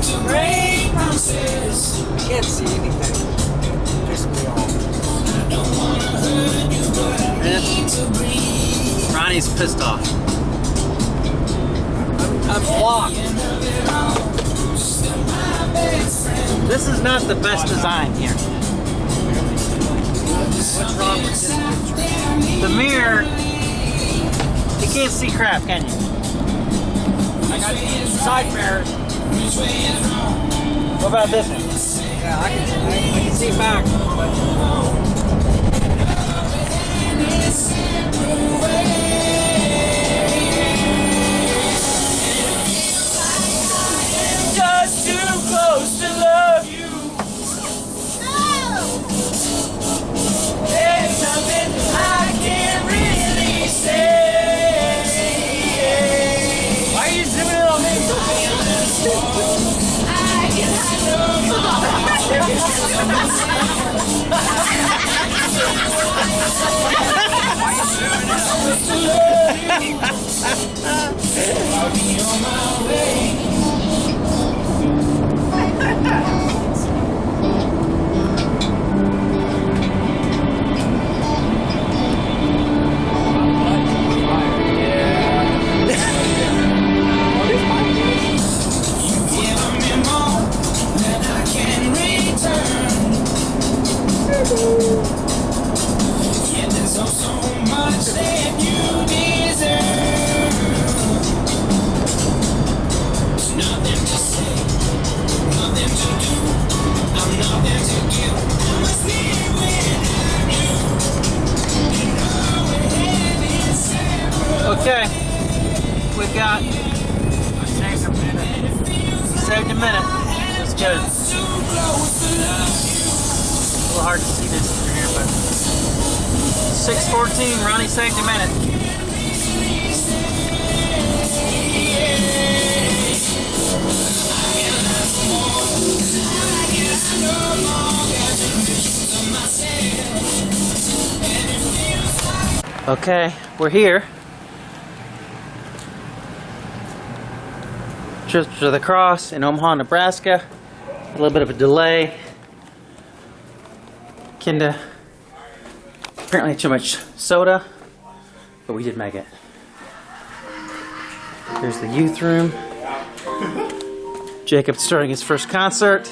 I can't see anything. Just me all. Ronnie's pissed off. I'm blocked. This is not the best design here. What's wrong with this picture? The mirror, you can't see crap, can you? I got side mirrors. What about this one? Yeah, I can see back. Just too close to love you. There's something I can't really say. Why are you zooming in on me? I can hide no I'll be on my way. Okay, we've got saved a minute. That's good. A little hard to see this through here, but 6:14. Ronnie saved a minute. Okay, we're here. Church of the Cross in Omaha, Nebraska. A little bit of a delay. Kinda, apparently too much soda, but we did make it. Here's the youth room. Jacob's starting his first concert.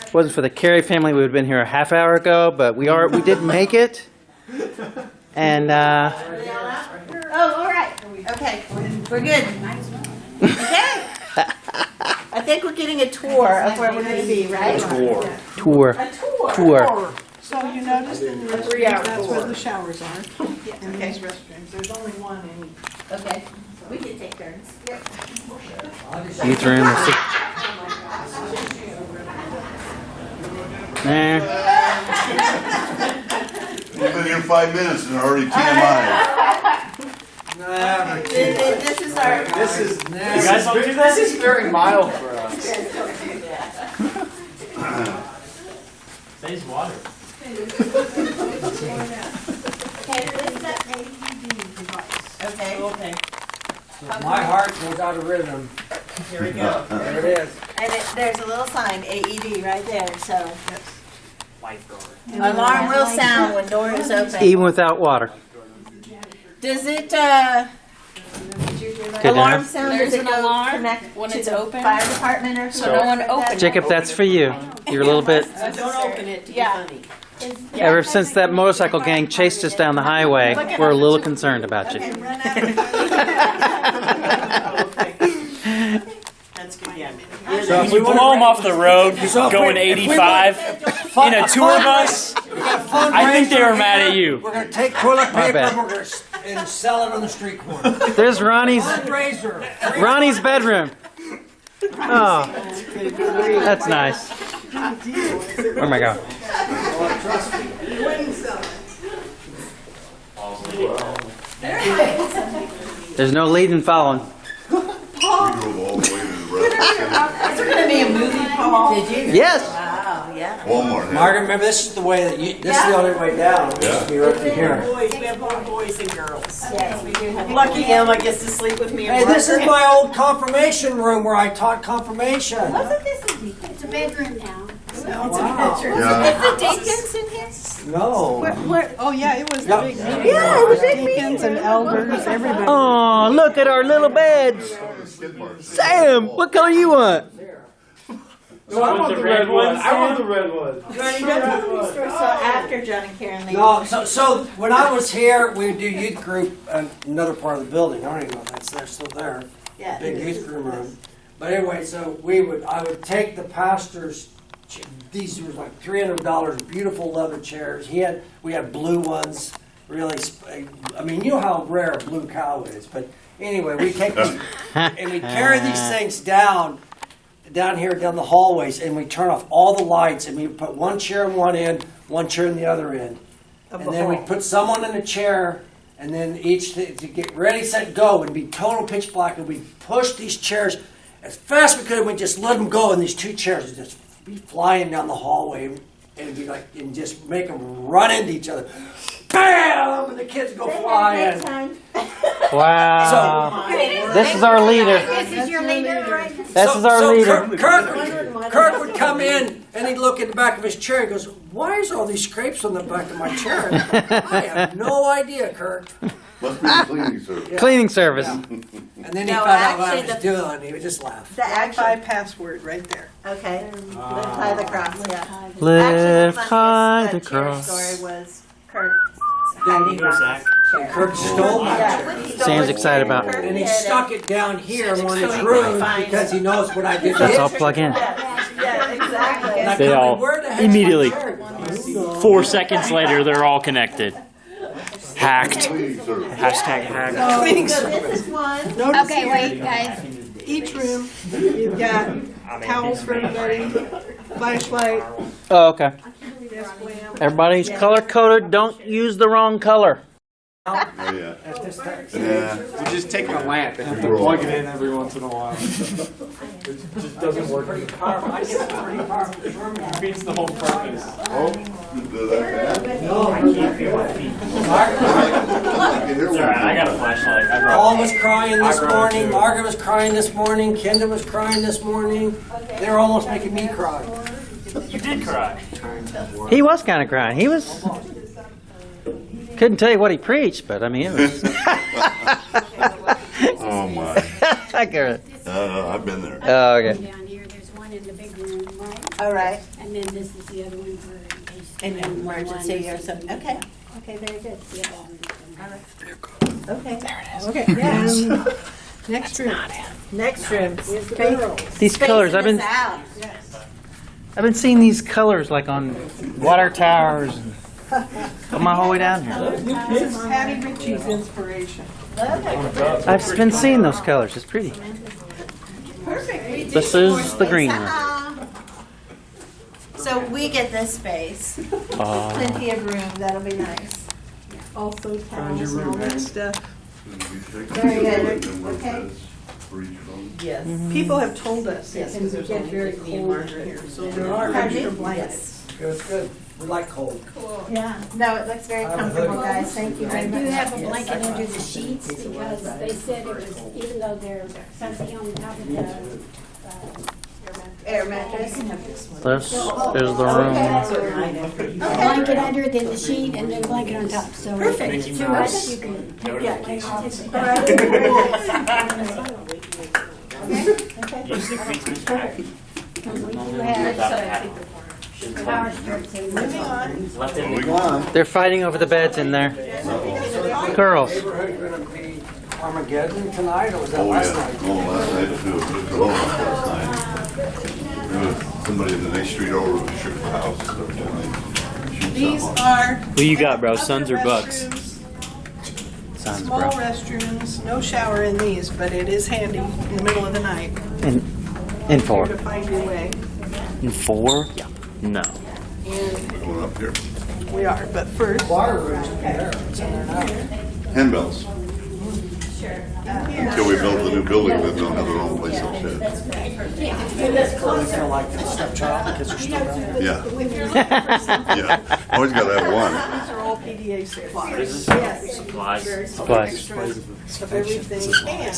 If it wasn't for the Carey family, we would have been here a half hour ago, but we did make it. And Oh, all right. Okay, we're good. Okay. I think we're getting a tour of where we're going to be, right? tour. A tour. So you notice in the restrooms, that's where the showers are, in these restrooms. There's only one in each. Okay. We can take turns. Youth room. There. You've been here 5 minutes and already TMI. This is our... This is very mild for us. Saves water. Okay, this is our AED device. Okay. My heart goes out of rhythm. Here we go. There it is. And there's a little sign, AED, right there, so... Life door. Alarm will sound when door is open. Even without water. Does it, Good alarm enough. sound, There's does it an go alarm connect when to it's the open. fire department or something? no one like opens that? it. Jacob, that's for you. You're a little bit. Don't open it to be funny. Ever since that motorcycle gang chased us down the highway, we're a little concerned about you. That's good, yeah. So When you blow them off the road going 85 in a tour bus, I think they were mad at you. We're going to take toilet My paper bad. and we're going to sell it on the street corner. There's Ronnie's Fundraiser. bedroom. Oh, that's nice. Oh my God. There's no lead and following. We drove all the way to the rest. Is there going to be a movie, Paul? Did you? Yes. Wow, yeah. yeah. Walmart. Margaret, remember, this is the way that you, this is the only way down. It used to be right through here. Boys, we have more boys and girls. Yes, we do have. Lucky him, I gets to sleep with me and Hey, this is Margaret. my old confirmation room where I taught confirmation. Wasn't this a It's a bedroom now. Wow. Yeah. deacons in here? No. Oh, yeah, it was Yeah. the big meeting. Yeah, it was a big Deacons and elders, everybody. Oh, look at our little beds. Sam, what color you want? I want the red one. I want the red one. So after John and Karen leave. No, so when I was here, we would do youth group in another part of the building. I don't even know if that's there, still there. Yeah. Big youth group room. But anyway, so I would take the pastor's, these were like $300, beautiful leather chairs. We had blue ones, really, I mean, you know how rare a blue cow is. But anyway, we take these, and we carry these things down here, down the hallways, and we turn off all the lights, and we put one chair in one end, one chair in the other end. And then we put someone in a chair, and then each to get ready, set, go, and be total pitch black, and we push these chairs as fast as we could, and we just let them go, and these two chairs would just be flying down the hallway, and be like, and just make them run into each other. Bam! And the kids go flying. Wow. This is our leader. This is your leader right now. This is our leader. Kirk would come in and he'd look at the back of his chair and goes, "Why is all these scrapes on the back of my chair?" I have no idea, Kirk. Must be the cleaning service. Cleaning service. And then he No, found out what I actually, was doing. He would just laugh. The Wi-Fi action. password right there. Okay. Lift high the cross. Yeah. Lift high Actually, the the chair cross. story was Kurt hiding from Zach. chair. Kirk stole my chair. Yeah, he stole Sam's it. excited about Kurt it. And he hid it. stuck it down here in one of his So rooms fine. because he knows what I did. Let's all plug in. Yeah, exactly. And I They come in, all "Where the heck's my immediately- chair?" 4 seconds later, they're all connected. Hacked. Cleaning service. Hashtag hacked. So this is one. Notice Okay, here, wait, guys. each room, you've got towels for everybody, flashlight, Oh, okay. desk lamp. Everybody's color coded. Don't use the wrong color. Oh, yeah. At this time. Yeah. We just take a lamp and have to We're all- plug it in every once in a while. It just doesn't work. Pretty powerful. I get a pretty powerful room. It beats the whole purpose. Oh, did that bad? No, I can hear one. I got a flashlight. I brought Paul was crying this morning, Margaret was crying this morning, Kendra was crying this morning. They were almost making me cry. You did cry. He was kind of crying. He was. Couldn't tell you what he preached, but I mean, it was. Oh, my. I get it. I've been there. Oh, okay. Down here, there's one in the big room, right? All right. And then this is the other one for in case. In an emergency or something. Okay. Okay, very good. Okay. Okay, and next room. Next room. These colors, Spacing this out. I've been seeing these colors like on water towers. Come my whole way down here. This is Patty Ritchie's inspiration. I've been seeing those colors. It's pretty. Perfect. This is the green room. So we get this space. Plenty of room. That'll be nice. Also towels and all that stuff. Very good. Okay. Yes. People have told us it can get very cold in here, so there are extra blankets. It was good. We like cold. Yeah. No, it looks very comfortable, guys. Thank you I very do much. have a blanket under the sheets because they said it was, even though there's something on top of the Air mattress. This is the room. blanket under it, then the sheet, and then blanket on top. So perfect. Two of us, you can take that blanket off. Power strips and Moving on. They're fighting over the beds in there. Girls. Neighborhood gonna be Armageddon tonight, or was that Oh, last yeah. night? Oh, last night too. It was cold last night. There was somebody in the next street over who shook the house and stuff tonight. Shoot These something. are. Who you got, bro? Sons or bucks? restrooms, Sons, Small bro. restrooms, no shower in these, but it is handy in the middle of the night. In Here four. to find your way. 4? No. And Going up here. we are, but first, Water room's in there. It's in there now. Handbells. here, until we build the new building, then they'll have their own place up there. They feel like a stepchild because they're still around. Yeah. Yeah. Always gotta have one. These are all PDA supplies. Yes. Supplies. Supplies. Of everything, and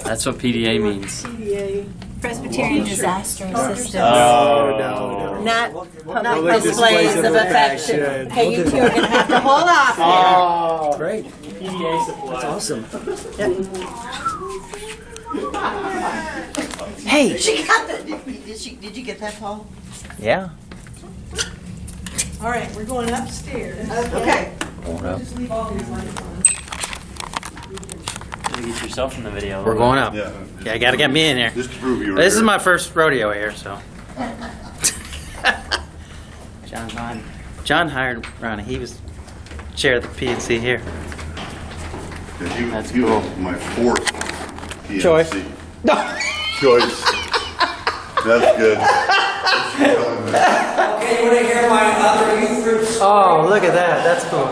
That's what PDA means. PDA. Presbyterian Disaster Relief. Oh. Not public displays of affection. Okay, you two are gonna have to hold off here. Oh, great. PDA supplies. Awesome. Hey. She got the, did you get that, Paul? Yeah. All right, we're going upstairs. Okay. Just leave all these lights on. You get yourself in the video. We're going up. Yeah. Yeah, gotta get me in here. Just to prove you were This is here. my first rodeo here, so. John hired Ronnie. He was chair of the PNC here. Yeah, That's he cool. was my fourth PNC. Choice. Choice. That's good. Okay, you want to hear my other youth groups? Oh, look at that. That's cool.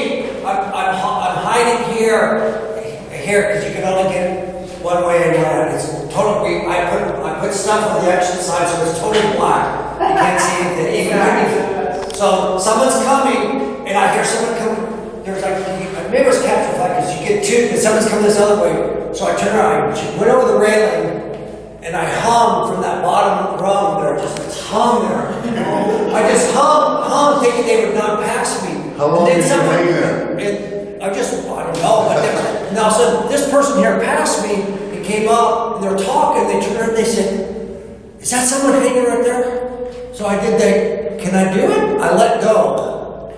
I'm hiding here, because you can only get one way in one. It's totally. I put stuff on the exit side, so it's totally black. You can't see anything. So someone's coming, and I hear someone come. There's like maybe it was capture flag because you get two, because someone's coming this other way. So I turn around, I went over the railing. And I hung from that bottom rung there, just hung there. I just hung, thinking they would not pass me. How long And did you someone- hang there? and I don't know, but then, all of a sudden, this person here passed me and came up, and they're talking, they turned around and they said, "Is that someone hanging right there?" So I did that, "Can I do it?" I let go.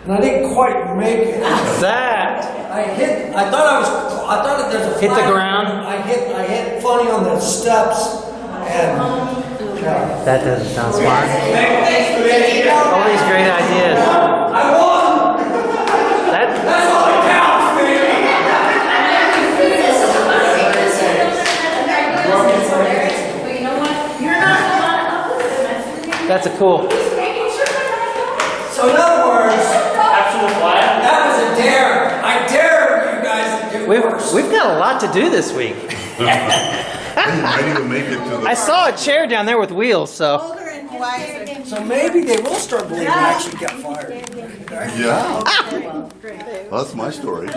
And I didn't quite make it. That. I thought that there's a Hit the flag. ground? I hit funny on the steps, and That doesn't sound smart. All these great ideas. I won. That. That's all that counts, baby. That's a cool. So in other words, Actual flag? that was a dare. I dare you guys to do worse. We've got a lot to do this week. I didn't even make it to the. I saw a chair down there with wheels, so. Older and wiser. So maybe they will start believing I actually got fired. Yeah. Well, that's my story.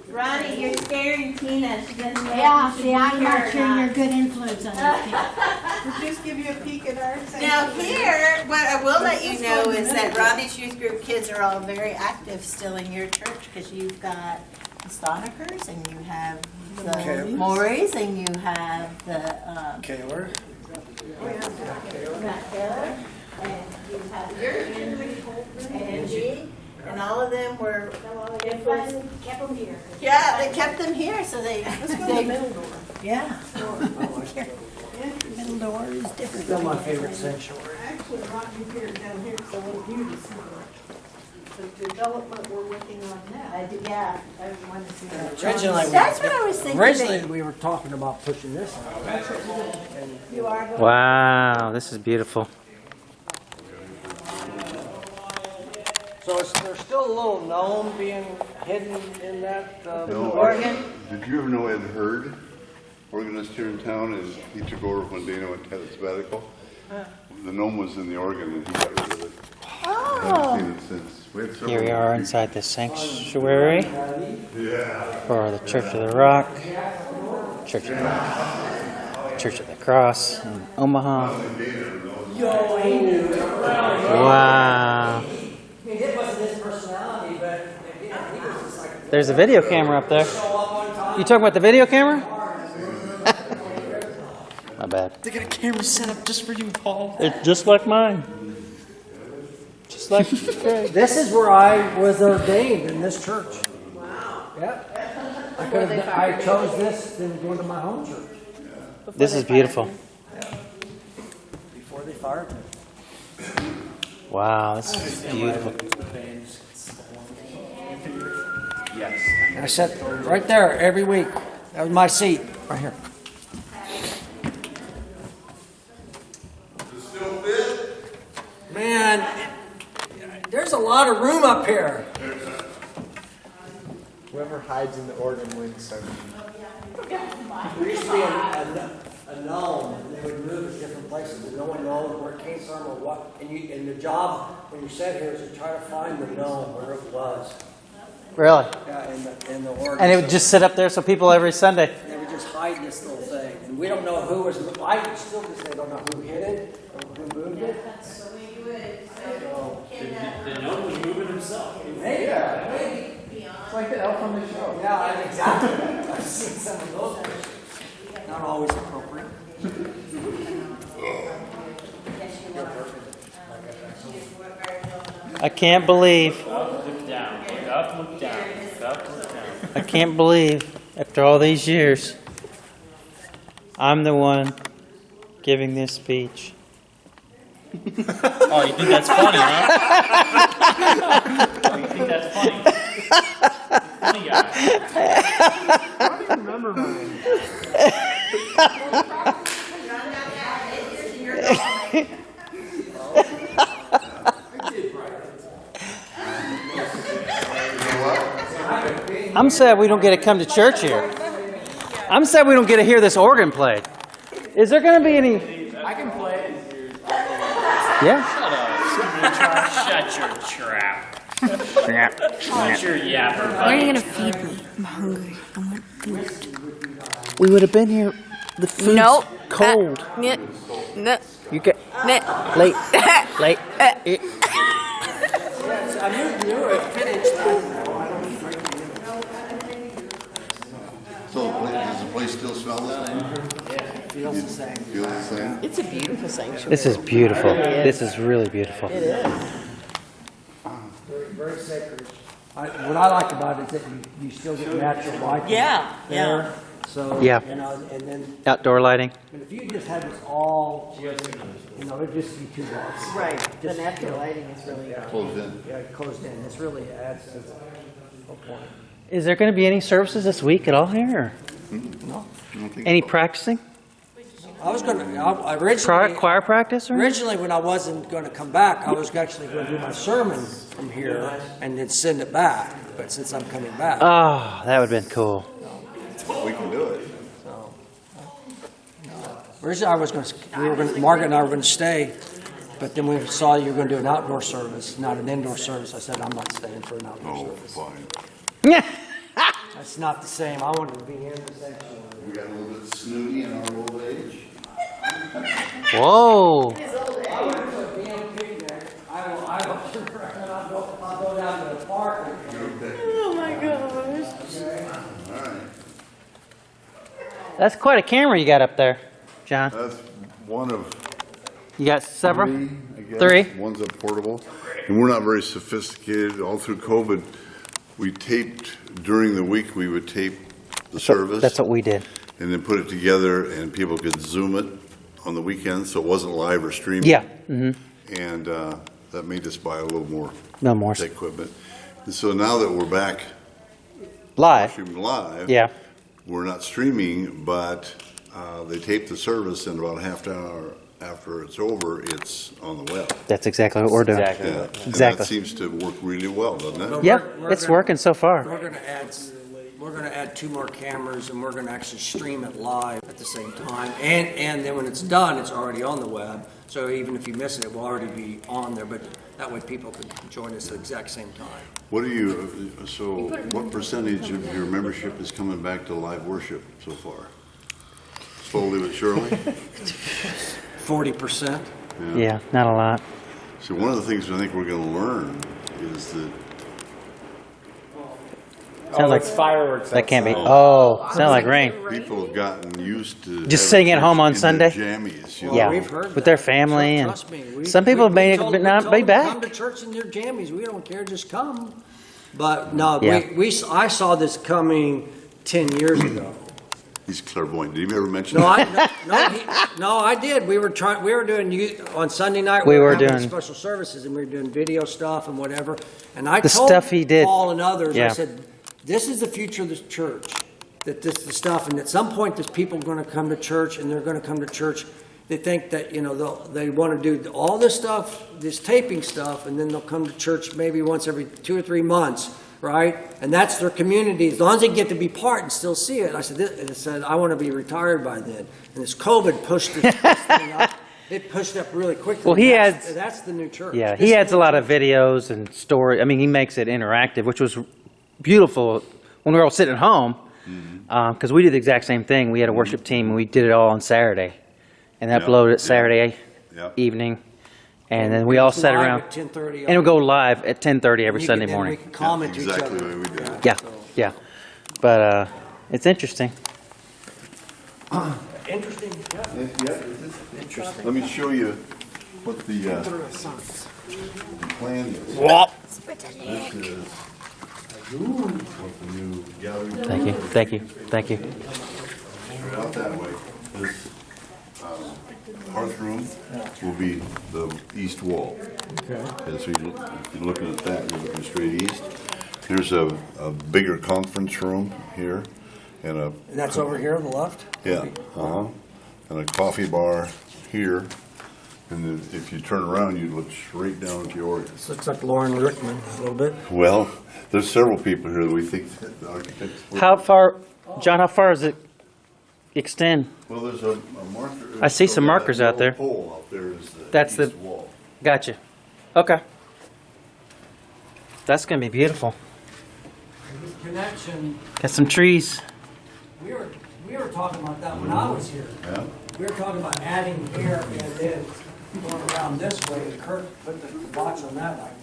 Ronnie, you're scaring Tina. She doesn't know. Yeah, if you see, should I'm be not here sure or you're a not. good influence on these We'll just give you a peek at our Now sanctuary. here, what I will let you know is that Ronnie's youth group kids are all very active still in your church because you've got the Stonekers and you have the Okay. Morris and you have the Kaler. Matt Taylor and you have your and Angie and all of them were influenced. Kept them here. Yeah, they kept them here so they. Let's go to the middle door. Yeah. Middle door is different. Still my favorite sanctuary. I actually brought you here down here because I want you to see the development we're working on now. Yeah, I wanted to see that. Originally, That's what I was thinking. Originally, we were talking about pushing this out. You are going. Wow, this is beautiful. So there's still a little gnome being hidden in that No, organ? Did you ever know Ed Hurd, organist here in town, and he took over when Dana went to a sabbatical? The gnome was in the organ and he got rid of it. I haven't seen it since. We had several Here we are people. inside the sanctuary Yeah. for the Church of the Rock, Church of the Church of the Cross in Omaha. Wow. It wasn't his personality, but he was just like There's a video camera up there. You talking about the video camera? My bad. They got a camera set up just for you, Paul. It's just like mine. Just like This is where I was ordained in this church. Wow. Yep. I chose this than going to my home church. This is beautiful. Before they fired me. Wow, this is beautiful. Yes. I sat right there every week. That was my seat, right here. Does it still fit? lot of room up here. Whoever hides in the organ wins. So. There used to be a gnome, and they would move to different places, and no one knows where it came from or what. And the job when you sat here is to try to find the gnome where it was. Really? Yeah, in the organ. And it would just sit up there so people every Sunday. They would just hide this little thing, and we don't know who was. I still just don't know who hit it or who moved it. The gnome was moving himself. Maybe. It's like the elf on the show. Yeah, exactly. I've seen some of those pictures. Not always appropriate. I can't believe. Up, look down. Look up, look down. Look up, look down. I can't believe after all these years, I'm the one giving this speech. Oh, you think that's funny, huh? Oh, you think that's funny? Funny guy. I don't even remember mine. I'm sad we don't get to come to church here. I'm sad we don't get to hear this organ played. Is there going to be any? I can play it. Yeah. Shut your trap. Shut your yapper. Where are you gonna feed me? I'm hungry. I want food. We would have been here. The food's Nope. cold. No. You get No. late. Late. I knew you were finished. So does the place still smell the same? Feels the same. Feel the same? It's a beautiful sanctuary. This is beautiful. This is really beautiful. It is. Very sacred. What I like about it is that you still get natural light. Yeah, there. So, Yeah. you know, and then Outdoor lighting. if you just had this all, you know, it'd just be too dark. Right. The natural lighting is really Closed in. Yeah, closed in. This really adds to the whole point. Is there going to be any services this week at all here? No. I don't think Any so. practicing? I was going to, originally, Choir practice? Or? originally when I wasn't going to come back, I was actually going to do my sermon from here and then send it back. But since I'm coming back. Oh, that would have been cool. We can do it. Originally, I was going to, Margaret and I were going to stay, but then we saw you were going to do an outdoor service, not an indoor service. I said, I'm not staying for an outdoor Oh, service. fine. Yeah. That's not the same. I wanted to be in the sanctuary. We got a little bit snooty in our old age. Whoa. I went to a damn picnic. I'll go down to the park. Oh my gosh. All right. That's quite a camera you got up there, John. That's one of You got several? three, I guess. Three? One's a portable. And we're not very sophisticated. All through COVID, we taped, during the week, we would tape the service. That's what we did. And then put it together and people could Zoom it on the weekend, so it wasn't live or streaming. Yeah. Mm-hmm. And that made us buy a little more No more. equipment. And so now that we're back Live. streaming live, Yeah. we're not streaming, but they tape the service, and about a half an hour after it's over, it's on the web. That's exactly what we're doing. Exactly. Yeah. And Exactly. that seems to work really well, doesn't it? Yep, it's working so far. We're going to add 2 more cameras, and we're going to actually stream it live at the same time. And then when it's done, it's already on the web. So even if you miss it, it will already be on there. But that way, people can join us at the exact same time. What what percentage of your membership is coming back to live worship so far? Slowly but surely? 40%. Yeah, not a lot. So one of the things I think we're going to learn is that Sounds like it's fireworks. that can't be. outside. Oh, sound like rain. people have gotten used to Just having sitting at home on in their Sunday? jammies, you know? Yeah, We've heard with that. their family, and Trust me, some people may told not them, be Come back. to church in your jammies. We don't care. Just come. But no, Yeah. I saw this coming 10 years ago. He's clairvoyant. Did he ever mention No, that? I did. We were doing youth on Sunday night. We were having doing- special services, and we were doing video stuff and whatever. And I The told stuff he did. Paul and others, Yeah. I said, "This is the future of this church. That this the stuff, and at some point, there's people going to come to church, and they're going to come to church. they think that, they want to do all this stuff, this taping stuff, and then they'll come to church maybe once every 2 or 3 months, right? And that's their community. As long as they get to be part and still see it. I said, I want to be retired by then. And this COVID pushed this thing up. It pushed up really quickly. Well, that's the new church. Yeah, he adds a lot of videos and story. I mean, he makes it interactive, which was beautiful when we were all sitting at home. Because we did the exact same thing. We had a worship team, and we did it all on Saturday, and uploaded it Saturday evening, and then we all sat around. At 10:30. And it'll go live at 10:30 every Sunday morning. We can comment to each Exactly other. the way we do it. Yeah. But it's interesting. Interesting. Interesting. Let me show you what the plan is. This is what the new gallery. Thank you. Straight out that way. This hearth room will be the east wall. Okay. And so if you're looking at that, you're looking straight east. Here's a bigger conference room here, and And that's over here on the left? and a coffee bar here. And then if you turn around, you look straight down at the organ. This looks like Lauren Rickman a little bit. Well, there's several people here that we think that the architects. How far, John? How far does it extend? Well, there's a marker. I see some markers out there. That pole out there is the That's the- east wall. Gotcha. Okay. That's gonna be beautiful. This connection, Got some trees. we were talking about that when I was here. Yeah. We were talking about adding here and then going around this way, and Kurt put the box on that.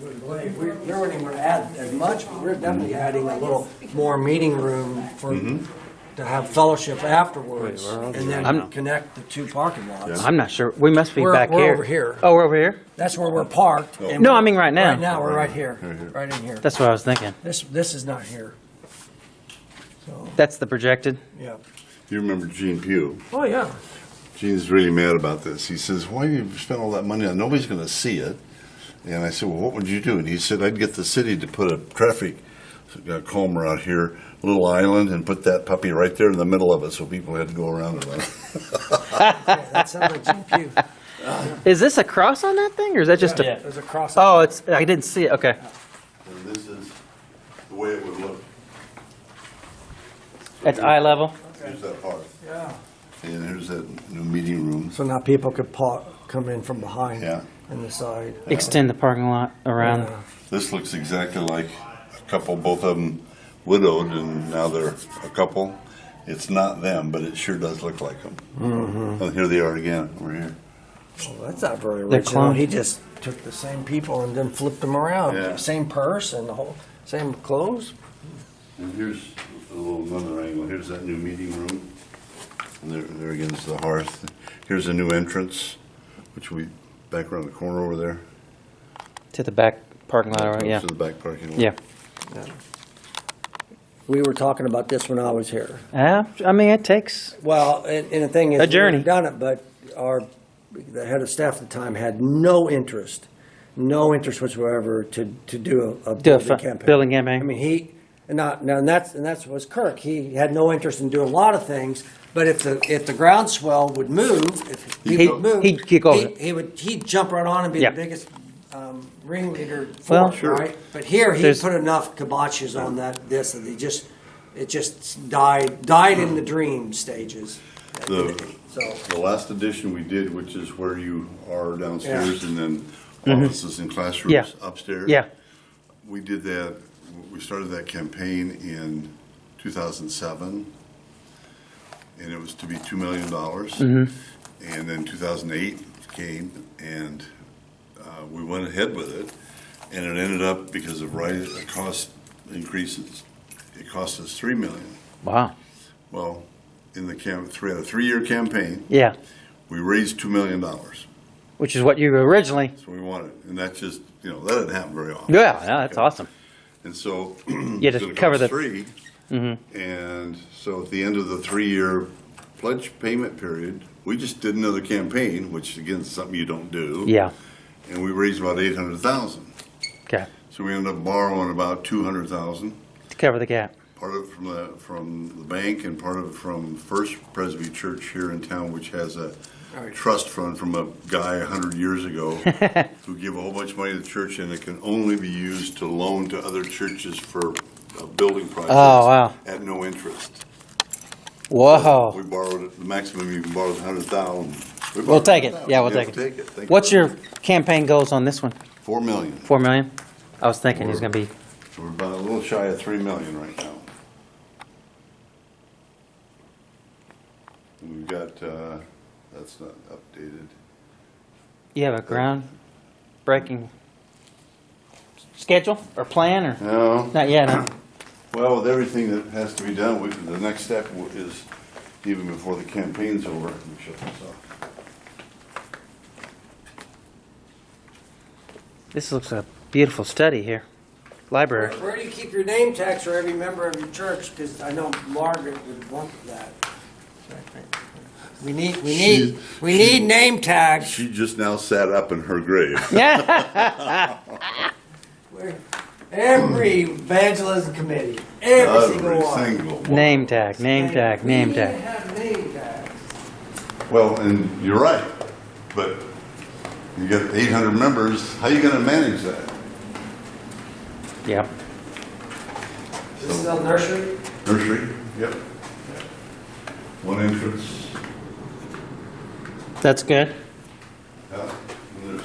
We weren't even going to add as much, but we're definitely adding a little more meeting room for, to have fellowship afterwards, and then connect the 2 parking lots. I'm not sure. We must be back We're here. over here. Oh, we're over here. That's where we're parked. and No, we're- I mean right now. Right now, we're right here, right in here. That's what I was thinking. This is not here. So, That's the projected. yeah. You remember Gene Pugh? Oh, yeah. Gene's really mad about this. He says, why do you spend all that money on, nobody's going to see it. And I said, well, what would you do? And he said, I'd get the city to put a traffic calmer out here, a little island, and put that puppy right there in the middle of it so people had to go around it. Yeah, that sounds like Jim Pugh. Is this a cross on that thing, or is that just a? There's a cross. Oh, it's. I didn't see it. Okay. And this is the way it would look. At eye level. Here's that hearth. Yeah. And here's that new meeting room. So now people could come in from behind Yeah. and the side. Extend the parking lot around. Yeah. This looks exactly like a couple, both of them widowed, and now they're a couple. It's not them, but it sure does look like them. Oh, here they are again, over here. Well, that's not very They're original. cloned. He just took the same people and then flipped them around. Yeah. Same purse and the whole, same clothes. And here's a little another angle. Here's that new meeting room. And there against the hearth. Here's a new entrance, which we, back around the corner over there. To the back parking lot. Right? Yeah. To the back parking lot. Yeah. We were talking about this when I was here. I mean, it takes. Well, and the thing is, A journey. we've done it, but the head of staff at the time had no interest whatsoever to do a Do a building campaign. building campaign. I mean, and that's was Kirk. He had no interest in doing a lot of things, but if the groundswell would move, if people would move, he'd kick over it. he'd jump right on and be Yeah. the biggest ringleader for Well, it, sure. right? But here he There's- put enough kibosh on that it just died in the dream stages. The, So the last edition we did, which is where you are downstairs, and then offices and classrooms Yeah. upstairs. Yeah. We did that, we started that campaign in 2007, and it was to be $2 million. And then 2008 came, and we went ahead with it, and it ended up, because of cost increases, it cost us $3 million. Wow. Well, in the we had a 3-year campaign, Yeah. we raised $2 million, Which is what you originally. so we wanted, and that's just, that didn't happen very often. Yeah. That's awesome. And so. You had to cover the. And so at the end of the 3-year pledge payment period, we just did another campaign, which again is something you don't do. Yeah. And we raised about $800,000. Okay. So we ended up borrowing about $200,000. To cover the gap. part of it from the bank and part of it from First Presbyterian Church here in town, which has a trust fund from a guy 100 years ago who gave a whole bunch of money to the church, and it can only be used to loan to other churches for building projects wow. at no interest. Whoa. We borrowed it, the maximum you can borrow is $100,000. We'll take it. Yeah, we'll take it. Thank you What's very your much. campaign goals on this one? $4 million. 4 million? I was thinking he's going to be. We're about a little shy of $3 million right now. We've got, that's not updated. You have a groundbreaking schedule or plan or No, not yet? Huh? well, with everything that has to be done, the next step is, even before the campaign's over, let me shut this off. This looks a beautiful study here. Library. Where do you keep your name tags for every member of your church? Because I know Margaret would want that. We need name tags. She just now sat up in her grave. Every evangelism committee, every single one. Single one. Name tag, name tag, name We need to tag. have name tags. Well, and you're right, but you got 800 members, how are you gonna manage that? Yep. This is a nursery. Nursery, yep. One entrance, That's good. yeah, and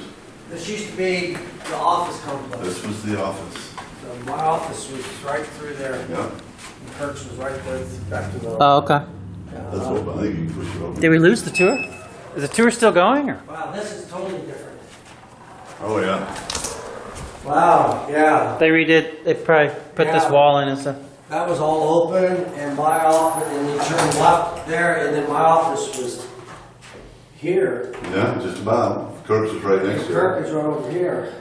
This used to be the office complex. this was the office, So my office was right through there. yeah. And Kirk's was right there, back to the. Oh, okay. That's what, I think you can push it over. Did we lose the tour? Is the tour still going or? Wow, this is totally different. Oh, yeah. Wow, yeah. They redid, they probably put this Yeah. wall in and stuff. That was all open, and my office, and you turn left there, and then my office was here. Yeah, just about. Kirk's is right next to Kirk it. is right over here.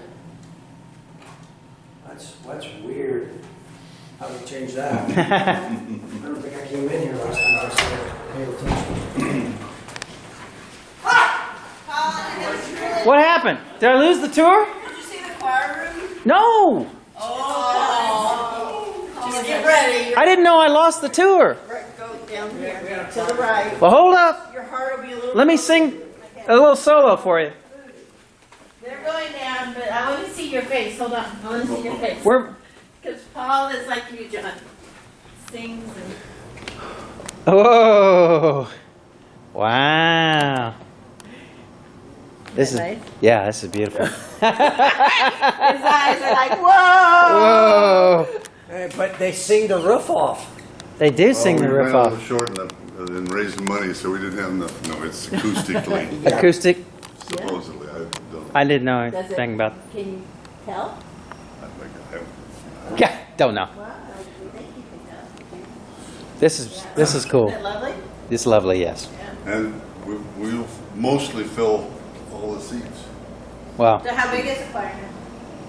That's weird. How do we change that? I don't think I came in here last time I started paying attention. What happened? Did I lose the tour? Did you see the choir room? No! Just get ready. I didn't know I lost the tour. Go down here to the right. Well, hold up. Your heart will be a little. Let me sing a little solo for you. They're going down, but I want to see your face. Hold on. I want to see your face. We're, Because Paul is like you, John. Sings and. oh, wow. This is, nice? yeah, this is beautiful. His eyes are like, whoa! Whoa. Hey, but they sing the roof off. They do sing the We riff ran a little off. short in raising money, so we didn't have enough. No, it's acoustically, Acoustic. supposedly. I don't. I didn't know Does it- anything about. Can you tell? Yeah, don't know. Wow, I think you can tell. This is cool. Isn't it lovely? It's lovely, yes. And we'll mostly fill all the seats. Wow. So how big is the choir now?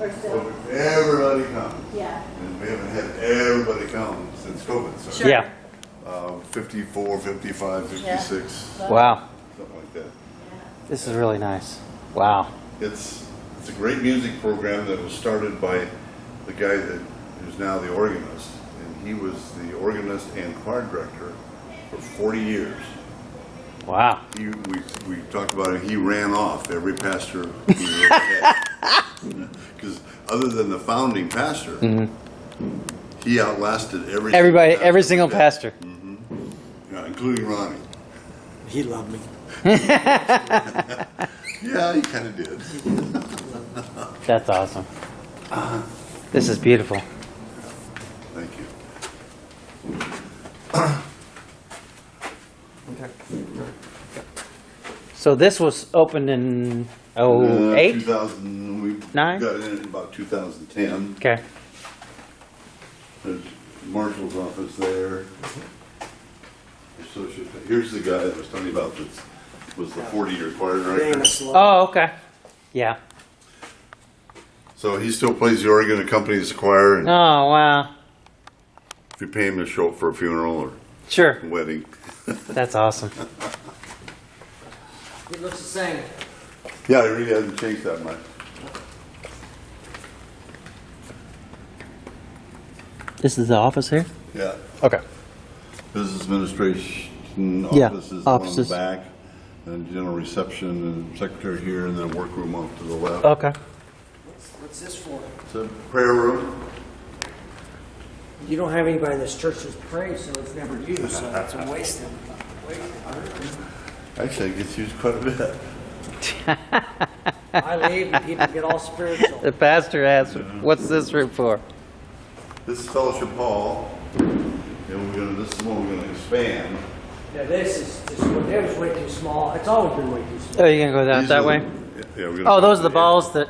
Or So still? if everybody comes, Yeah. and we haven't had everybody come since COVID, so. Sure. Yeah. 54, 55, 56, Wow. something like that. This is really nice. Wow. It's a great music program that was started by the guy that is now the organist, and he was the organist and choir director for 40 years. Wow. We talked about it, he ran off every pastor he ever had. Because other than the founding pastor, he outlasted Everybody, pastor every single that- pastor. Yeah, including Ronnie. He loved me. Yeah, he kind of did. That's awesome. This is beautiful. Thank you. So this was opened in 08? 2000, we Nine? got in about 2010. Okay. There's Marshall's office there. Associate, here's the guy that was telling you about that was the 40-year choir director. Famous love. Oh, okay. Yeah. So he still plays the organ, accompanies the choir, and Oh, wow. if you pay him to show up for a funeral or Sure. a wedding. That's awesome. It looks the same. Yeah, it really hasn't changed that much. This is the office here? Yeah. Okay. Business administration Yeah, offices, the one in offices. the back, and general reception and secretary here, and then workroom off to the left. Okay. What's this for? It's a prayer room. You don't have anybody in this church that's prayed, so it's never used, so it's a waste of. Actually, it gets used quite a bit. I leave and people get all spiritual. The pastor asked, what's this room for? This is fellowship hall, and this is one we're gonna expand. Yeah, this is just, it was way too small. It's always been way too small. Oh, you're going to go down These that are way? the- Yeah, we're gonna. Oh, those are the balls that,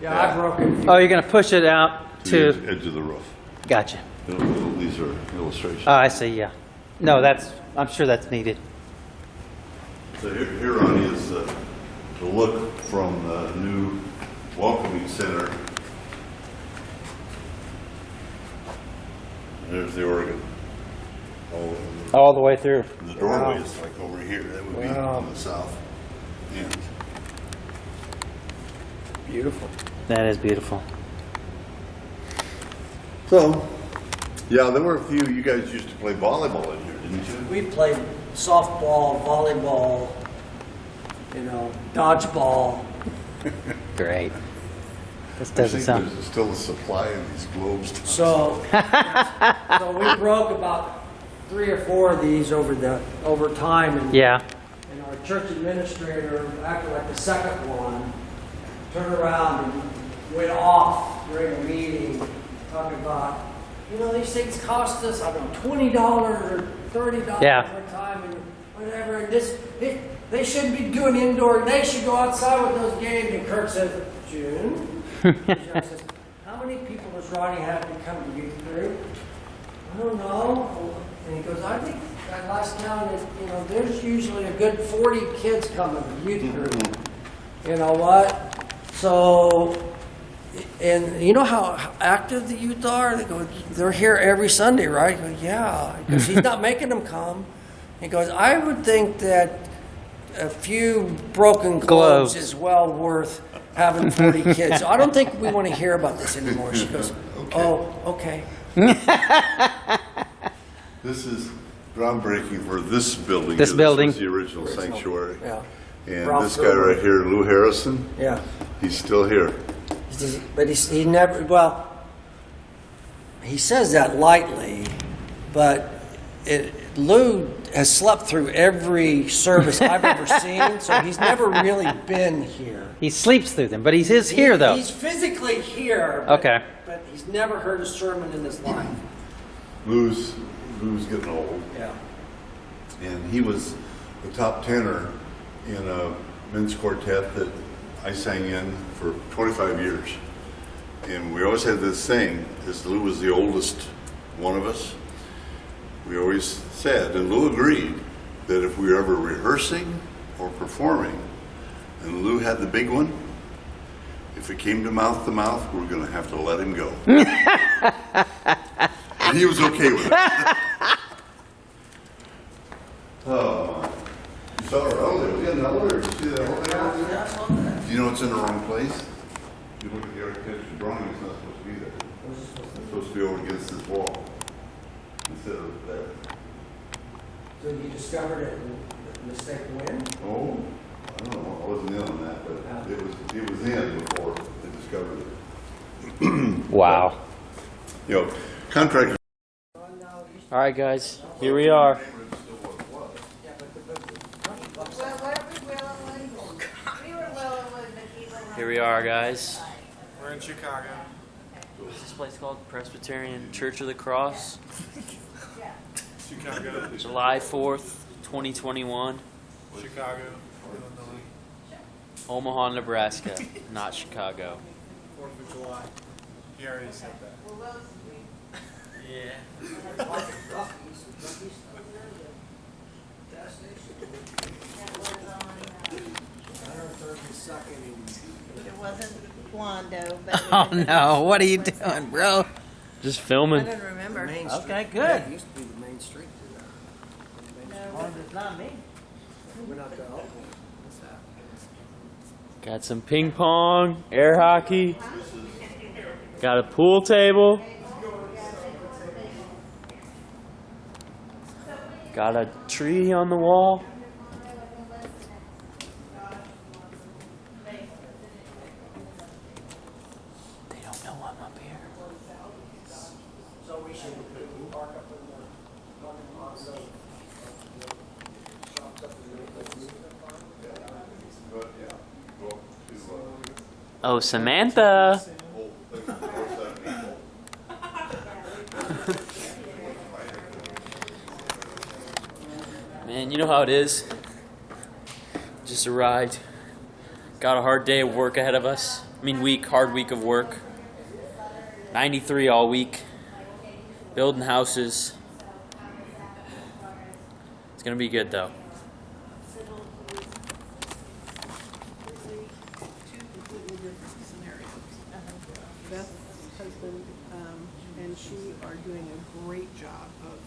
Yeah, I broke it. oh, you're going to push it out To to, the edge of the roof. gotcha. These are illustrations. Oh, I see, yeah. No, I'm sure that's needed. So here, Ronnie, is the look from the new welcoming center. There's the organ. All the way through. The doorway is like over here. That would be Wow. on the south end. Beautiful. That is beautiful. So, yeah, there were a few. You guys used to play volleyball in here, didn't you? We played softball, volleyball, dodgeball. Great. This I doesn't think sound, there's still a supply of these globes. So we broke about 3 or 4 of these over time, and yeah. and our church administrator, after like the second one, turned around and went off during a meeting talking about, these things cost us, I don't know, $20 or $30 Yeah. per time and whatever. And they shouldn't be doing indoor. They should go outside with those games. And Kirk says, June. John says, how many people does Ronnie have to come to youth group? I don't know. And he goes, I think that last count is, there's usually a good 40 kids coming to youth group. You know what? So, and you know how active the youth are? They go, they're here every Sunday, right? I go, yeah. Because he's not making them come. He goes, I would think that a few broken globes is well worth having 40 kids. So I don't think we want to hear about this anymore. She goes, oh, okay. This is groundbreaking for this building. This building. Was the original sanctuary. Yeah. And Ralph this guy right here, Lou Harrison, Yeah. he's still here. But he never, he says that lightly, but Lou has slept through every service I've ever seen, so he's never really been here. He sleeps through them, but he is here, though. He's physically here, but, Okay. but he's never heard a sermon in his life. Lou's getting old, Yeah. and he was the top tenor in a men's quartet that I sang in for 25 years. And we always had this thing, as Lou was the oldest one of us, we always said, and Lou agreed, that if we were ever rehearsing or performing, and Lou had the big one, if it came to mouth, we were going to have to let him go. And he was okay with it. Oh, you saw our elevator. We got an elevator. Did you see that elevator? Do you know it's in the wrong place? If you look at the architecture drawing, it's not supposed to be there. It's supposed to be over against this wall instead of there. So you discovered it and the mistake when? Oh, I don't know. I wasn't in on that, but it was in before they discovered it. Wow. Contractors. All right, guys, here we are. Here we are, guys. We're in Chicago. What's this place called? Presbyterian Church of the Cross. Chicago. July 4th, 2021. Chicago, Illinois. Omaha, Nebraska, not Chicago. 4th of July. He already said that. Yeah. It wasn't Wando, but. Oh, no. What are you doing, bro? Just I filming. don't remember. Main Street. Okay, good. Yeah, it used to be the main street through there. It's not me. We're not the Oklahoma. Got some ping pong, air hockey. Got a pool table. Got a tree on the wall. They don't know I'm up here. So we should park up in Oh, Samantha. Man, you know how it is. Just arrived. Got a hard day of work ahead of us. I mean hard week of work. 93 all week. Building houses. It's gonna be good though. Two completely different scenarios. Beth's husband and she are doing a great job of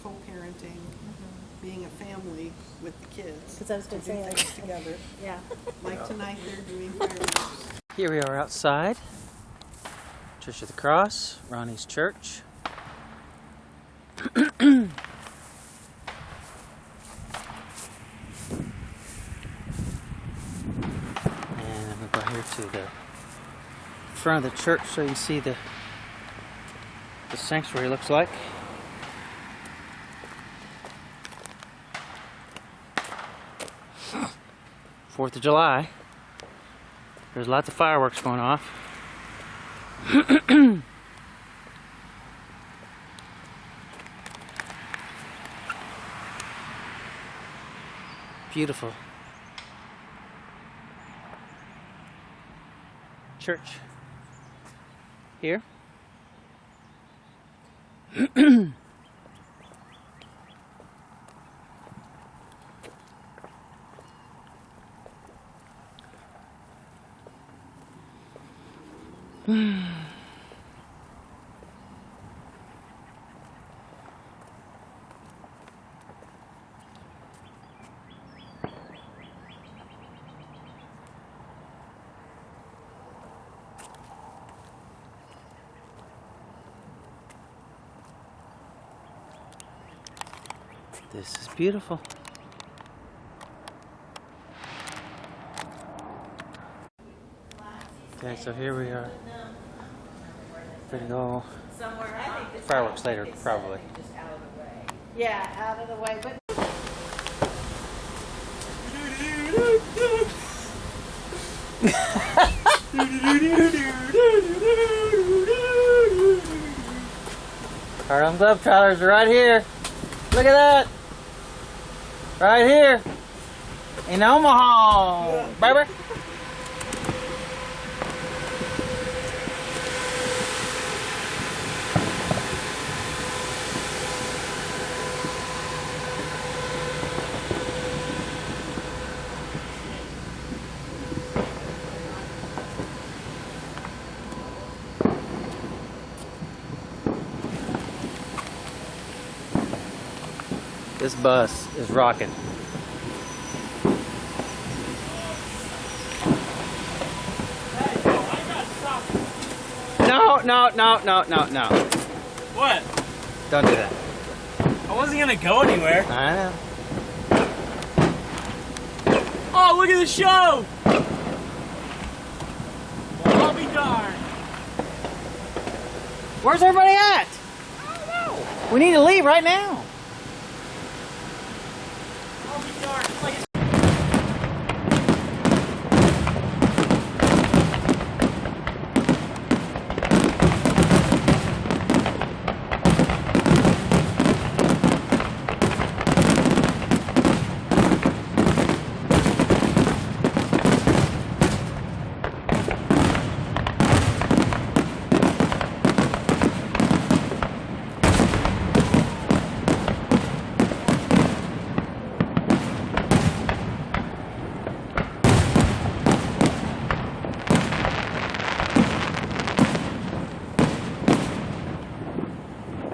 co-parenting, being a family with the kids. Because I was going to say, doing things together. yeah. Like tonight, they're doing fireworks. Here we are outside. Church of the Cross, Ronnie's church. And I'm going to go here to the front of the church so you can see the sanctuary looks like. Fourth of July. There's lots of fireworks going off. Beautiful. Church. Here. This is beautiful. Okay, so here we are. Pretty go. Fireworks later, probably. Yeah, out of the way. But Harlem Globetrotters are right here. Look at that. Right here. In Omaha. Baby. This bus is rocking. No. What? Don't do that. I wasn't gonna go anywhere. I know. Oh, look at the show! Well, I'll be darned. Where's everybody at? I don't know. We need to leave right now. I'll be darned. It's like it's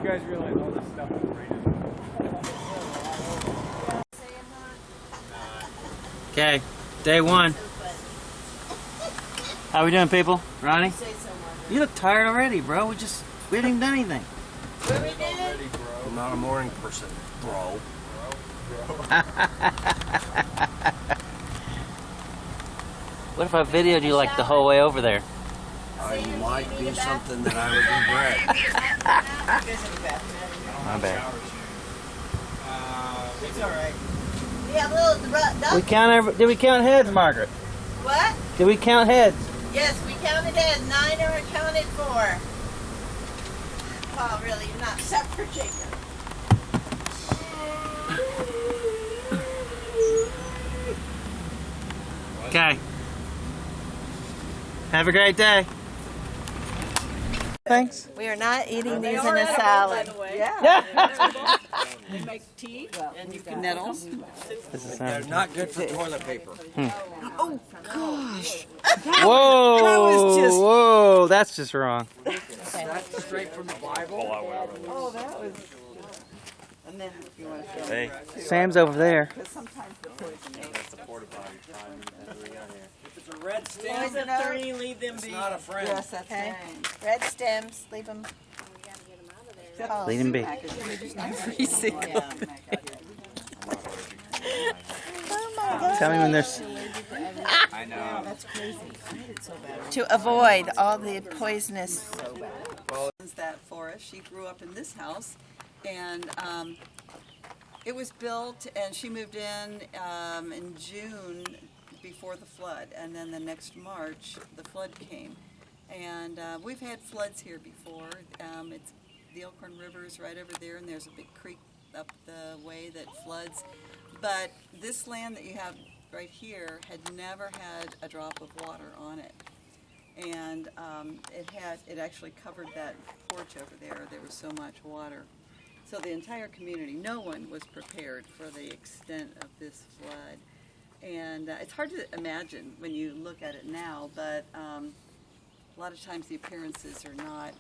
You guys realize all this stuff is rated. Okay, day one. How we doing, people? Ronnie? You look tired already, bro. We didn't even done anything. I'm not a morning person, bro. What if I videoed you like the whole way over there? I might be something that I would regret. My bad. It's all right. Yeah, little We count did we count heads, Margaret? What? Did we count heads? Yes, we counted in. 9 are accounted for. Oh, really? You're not except for Jacob. Okay. Have a great day. Thanks. We are not eating these in a salad. Yeah. They make tea and you can Nettles. This is They're not good for toilet paper. Oh, gosh. Whoa! just- Whoa! That's just wrong. That's straight from the Bible. Oh, that was. And then if you want to show me. Sam's over there. Because sometimes the poison is. If it's a red stem, Poison oak. leave them it's not a friend. Yes, that's Okay. right. Red stems. Leave them. Leave him be. Freezing. Tell me when there's. To avoid all the poisonous. That for us. She grew up in this house, and it was built, and she moved in June before the flood, and then the next March the flood came, and we've had floods here before. It's the Elkhorn River is right over there, and there's a big creek up the way that floods. But this land that you have right here had never had a drop of water on it. And it actually covered that porch over there. There was so much water. So the entire community, no one was prepared for the extent of this flood. And it's hard to imagine when you look at it now, but a lot of times the appearances are not,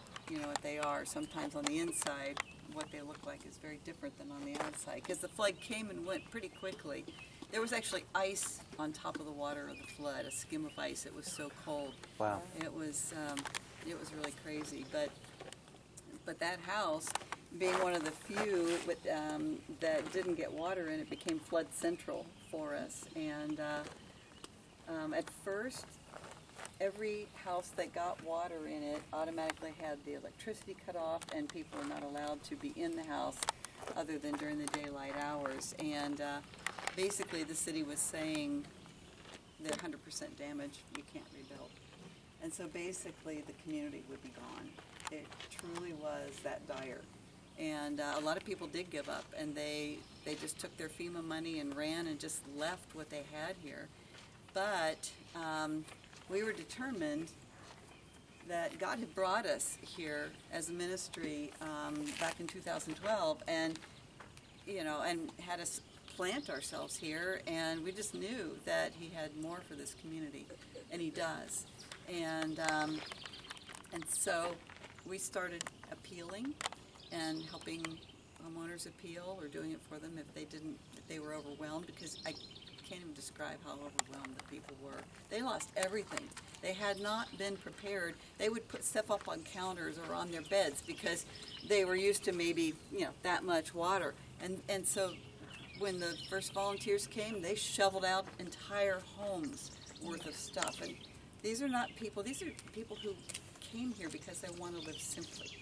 what they are. Sometimes on the inside, what they look like is very different than on the outside. Because the flood came and went pretty quickly. There was actually ice on top of the water of the flood, a skim of ice. It was so cold. Wow. It was really crazy. But that house, being one of the few that didn't get water in it, became flood central for us. And at first, every house that got water in it automatically had the electricity cut off, and people were not allowed to be in the house other than during the daylight hours. And basically the city was saying they're 100% damaged, you can't rebuild. And so basically the community would be gone. It truly was that dire. And a lot of people did give up, and they just took their FEMA money and ran and just left what they had here. But we were determined that God had brought us here as a ministry back in 2012, and had us plant ourselves here, and we just knew that He had more for this community, and He does. And so we started appealing and helping homeowners appeal, or doing it for them if they were overwhelmed, because I can't even describe how overwhelmed the people were. They lost everything. They had not been prepared. They would put stuff up on counters or on their beds because they were used to maybe that much water. And so when the first volunteers came, they shoveled out entire homes worth of stuff. And these are people who came here because they want to live simply.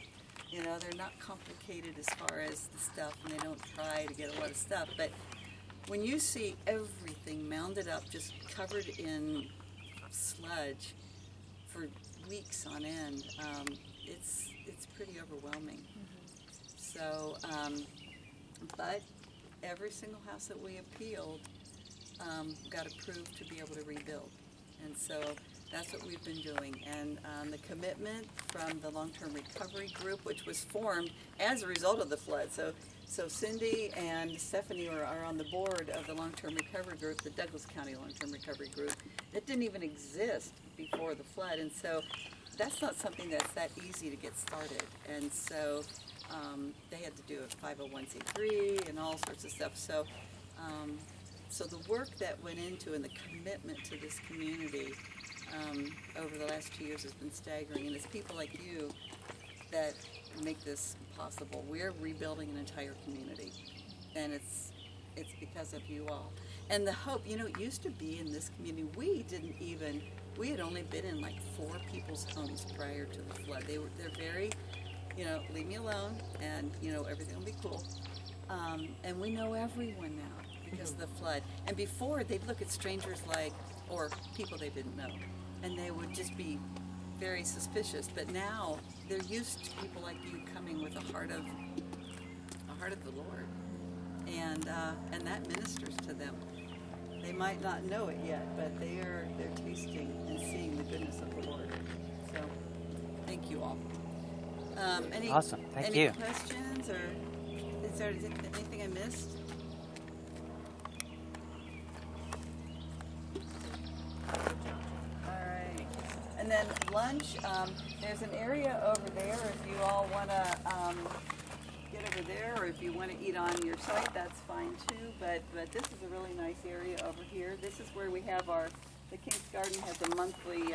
They're not complicated as far as the stuff, and they don't try to get a lot of stuff. But when you see everything mounded up, just covered in sludge for weeks on end, it's pretty overwhelming. So, but every single house that we appealed got approved to be able to rebuild. And so that's what we've been doing. And the commitment from the long-term recovery group, which was formed as a result of the flood. So Cindy and Stephanie are on the board of the long-term recovery group, the Douglas County Long-Term Recovery Group. It didn't even exist before the flood. And so that's not something that's that easy to get started. And so they had to do a 501c3 and all sorts of stuff. So the work that went into and the commitment to this community over the last 2 years has been staggering. And it's people like you that make this possible. We're rebuilding an entire community, and it's it's because of you all. And the hope, you know, it used to be in this community, we had only been in like 4 people's homes prior to the flood. They're very, you know, leave me alone, and you know, everything will be cool. And we know everyone now because of the flood. And before, they'd look at strangers like, or people they didn't know, and they would just be very suspicious. But now they're used to people like you coming with a heart of the Lord, and that ministers to them. They might not know it yet, but they're tasting and seeing the goodness of the Lord. So, thank you all. Awesome. Thank any you. questions, or is there anything I missed? All right. And then lunch, there's an area over there if you all want to get over there, or if you want to eat on your site, that's fine too. But this is a really nice area over here. This is where we have the King's Garden has a monthly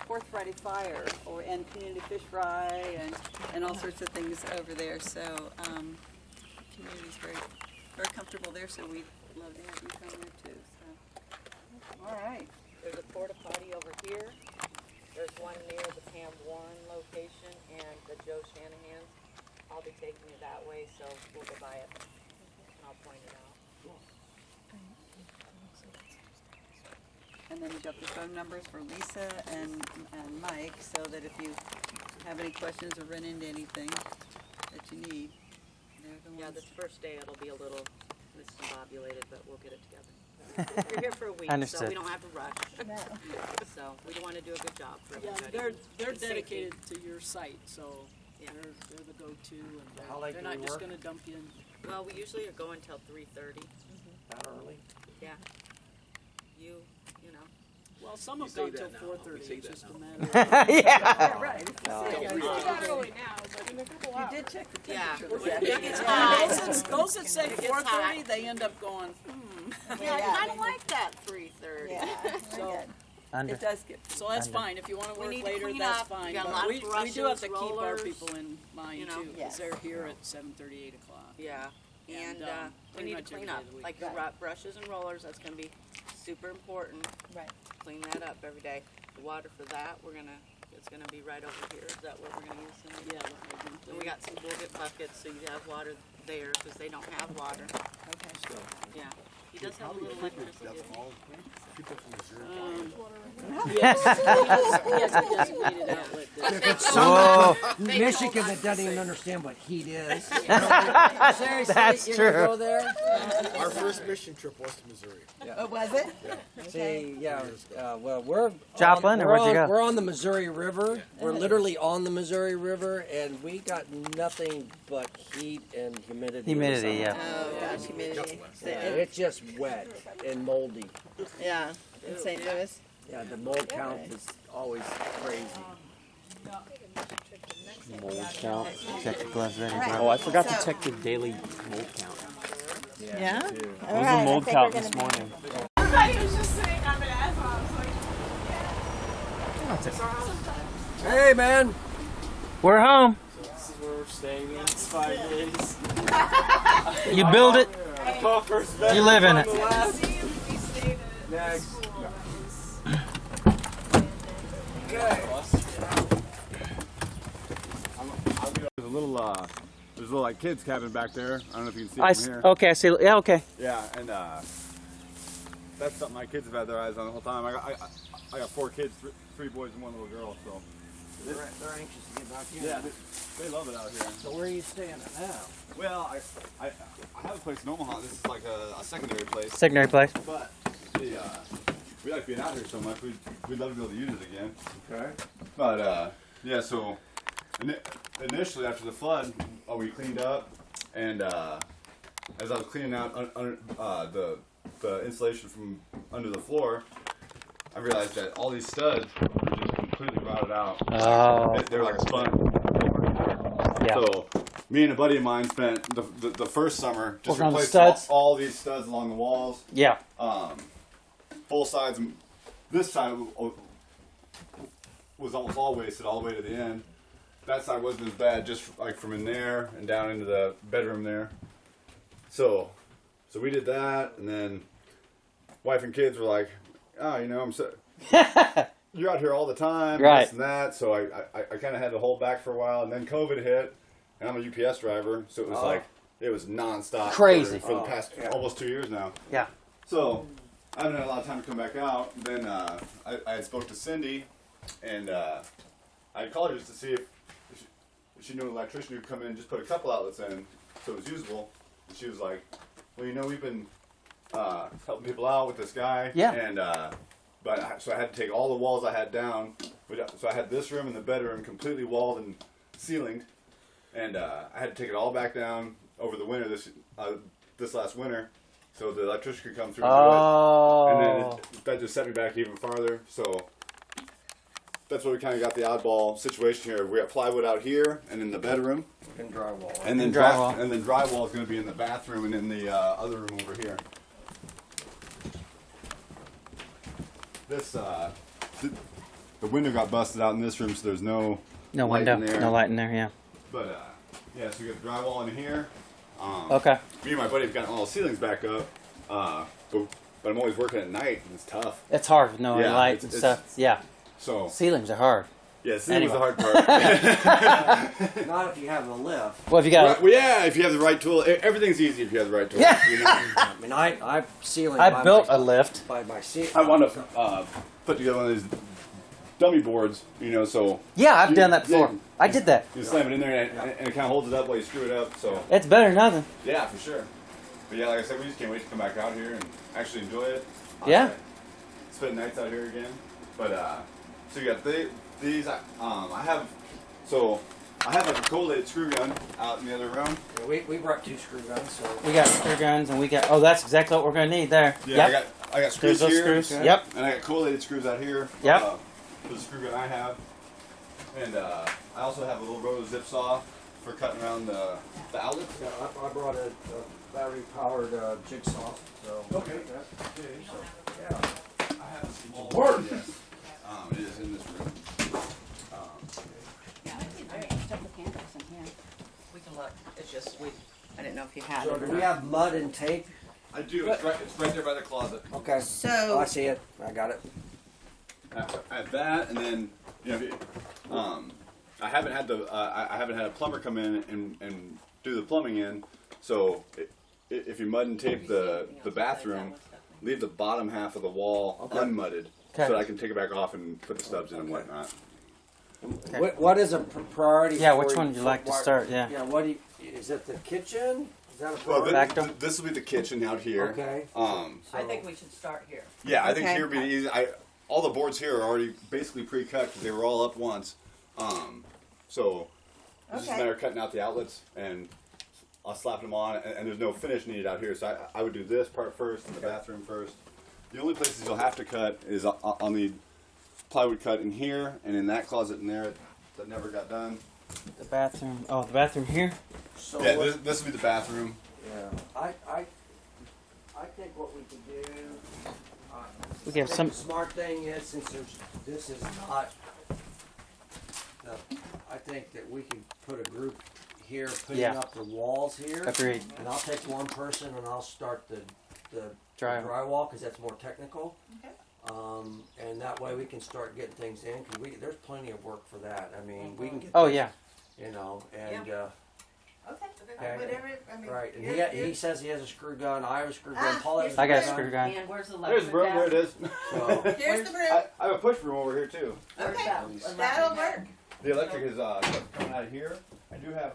Fourth Friday Fire and community fish fry and all sorts of things over there. So community's very very comfortable there. So we'd love to have you come there too. So all right. There's a porta potty over here. There's one near the Pam Warren location and the Joe Shanahan's. I'll be taking you that way, so we'll go by it and I'll point it out. And then you got the phone numbers for Lisa and Mike, so that if you have any questions or run into anything that you need, they're the ones. Yeah, this first day it'll be a little discombobulated, but we'll get it together. You're here for a week, so Understood. we don't have to rush. So we want to do a good job for Yeah, everybody. they're Safety. dedicated to your site, so Yeah. they're the go-to, and How late they're do not we just work? gonna dump you in. Well, we usually are going till 3:30. That early? Yeah. You know. Well, some have gone till 4:30, it's just a matter of. Yeah. Right. You did check the Yeah. temperature. Those that say It gets 4:30, hot. they end up going, Yeah, I kind of like that 3:30. so, It does get. so that's fine. If you wanna We work need to later, clean that's up. fine. We got a But lot of we do have brushes, to keep our rollers, people in mind you know. too, because they're here at 7:30, 8 o'clock. Yeah, and And, we pretty need to much every clean day up, of the week. like your brushes and rollers, that's gonna be super important. Right. Clean that up every day. The water for that, it's gonna be right over here. Is that what we're gonna use tonight? Yeah. And we got we'll get buckets, so you have water there, because they don't have water. Okay. Yeah, he does have a little electricity. Yes, he has a designated outlet that- Whoa. Michigan that doesn't even understand what heat is. That's Seriously, you're gonna true. go there? Our first mission trip was to Missouri. Oh, was it? See, yeah, well, we're. Joplin, or where'd you go? We're on the Missouri River. We're literally on the Missouri River, and we got nothing but heat and humidity. Humidity, yeah. Oh, gosh, humidity. Yeah, it's just wet and moldy. Yeah, in St. Louis. Yeah, the mold count is always crazy. Mold count. Check your gloves ready, All right. Oh, I forgot to So- check the daily mold count. Yeah? It was a mold count this morning. Hey, man. We're home. This is where we're staying the next 5 days. You build it, Coffers, you live in it. Next. There's a little like kids cabin back there. I don't know if you can see I it s- from here. okay, I see. Yeah, okay. Yeah, and that's something my kids have had their eyes on the whole time. I got 4 kids, 3 boys and 1 little girl. So They're anxious to get back in. yeah, they love it out here. So where are you staying at now? Well, I have a place in Omaha. This is like a secondary place, Secondary place. but we like being out here so much. We'd love to be able to use it again. Okay. But yeah, so initially after the flood, we cleaned up, and as I was cleaning out the insulation from under the floor, I realized that all these studs were just completely rotted out. Oh. They were like spun. Yeah. So me and a buddy of mine spent the first summer just Working on the replacing studs? all these studs along the walls. Yeah. Full sides. This side was almost all wasted all the way to the end. That side wasn't as bad, just like from in there and down into the bedroom there. So So we did that, and then wife and kids were like, oh, you know, I'm so you're out here all the time, Right. this and that. So I kind of had to hold back for a while, and then COVID hit, and I'm a UPS driver, so it was like it was nonstop, Crazy. for the past almost 2 years now. Yeah. So I haven't had a lot of time to come back out. Then I had spoke to Cindy, and I called her just to see if she knew an electrician who'd come in and just put a couple outlets in so it was usable. And she was like, well, you know, we've been helping people out with this guy. Yeah. And so I had to take all the walls I had down. So I had this room and the bedroom completely walled and ceilinged, and I had to take it all back down over the winter this last winter, so the electrician could come through and do it. And then that just set me back even farther. So that's where we kind of got the oddball situation here. We got plywood out here and in the bedroom, And drywall. and then drywall. and then drywall is going to be in the bathroom and in the other room over here. This the window got busted out in this room, so there's no No light window, in there. no light in there. Yeah. But yeah, so we got the drywall in here. Okay. Me and my buddy have gotten all the ceilings back up, but I'm always working at night, and it's tough. It's hard with no Yeah, light and it's- stuff. Yeah. So Ceilings are hard. yeah, ceilings Anyway. is the hard part. Not if you have a lift. Well, if you got, Right, well, yeah, if you have the right tool, everything's easy if you have the right tool. Yeah. You know? I mean, I ceiling. I by built my, a lift. by my ceiling. I wound up put together one of these dummy boards, you know, so Yeah, I've You- done that before. yeah. I did that. you slam it in there and it kind of holds it up while you screw it up. So It's better than nothing. yeah, for sure. But yeah, like I said, we just can't wait to come back out here and actually enjoy it. Yeah. Spend nights out here again. But so you got these. I have like a collated screw gun out in the other room. Yeah, we brought 2 screw guns, so. We got screw guns and we got. Oh, that's exactly what we're gonna need there. Yeah, Yep. I got screws Those here. screws. Okay. Yep. And I got collated screws out here. Yep. For the screw gun I have. And I also have a little roto zip saw for cutting around the outlets. Yeah, I brought a battery-powered jigsaw, so. Okay. Yeah. I have a small board. Yes. It is in this room. We can look, it's just, I didn't know if you had So it do or we not. have mud and tape? I do. It's right there by the closet. Okay. So- Oh, I see it. I got it. I have that, and then I haven't had a plumber come in and do the plumbing in. So if you mud and tape the bathroom, leave the bottom half of the wall unmudded, so Okay. that I can take it back off and put the stubs in and whatnot. What is a priority? Yeah, for which you- one would you for like to what- start? Yeah. Yeah. What do you? Is it the kitchen? Is that a Well, priority? Back door? this will be the kitchen out here. Okay. I think we should start here. Yeah, I think Okay. here would be easy. All the boards here are already basically pre-cut because they were all up once. So it's just a Okay. matter of cutting out the outlets and I'll slap them on. And there's no finish needed out here, so I would do this part first and the bathroom first. The only places you'll have to cut is on the plywood cut in here and in that closet in there that never got done. The bathroom. Oh, the bathroom here. So Yeah, what- this will be the bathroom. Yeah. I think what we could do. We can have I think some. The smart thing is, since this is not. I think that we can put a group here putting Yeah. up the walls here. Agreed. And I'll take one person and I'll start the Drywall. because that's more technical. Okay. And that way we can start getting things in because there's plenty of work for that. I mean, we can get. Oh this, yeah. You know, and Okay, Okay. whatever, I mean. right. And you're- he says he has a screw gun. I have a screw gun. Ah, Paul has I got a gun. screw gun. And where's the There's the electric broom. There it is. So, Here's the broom. I have a push broom over here too. Okay, Where's that'll work. The electric is coming out of here. I do have.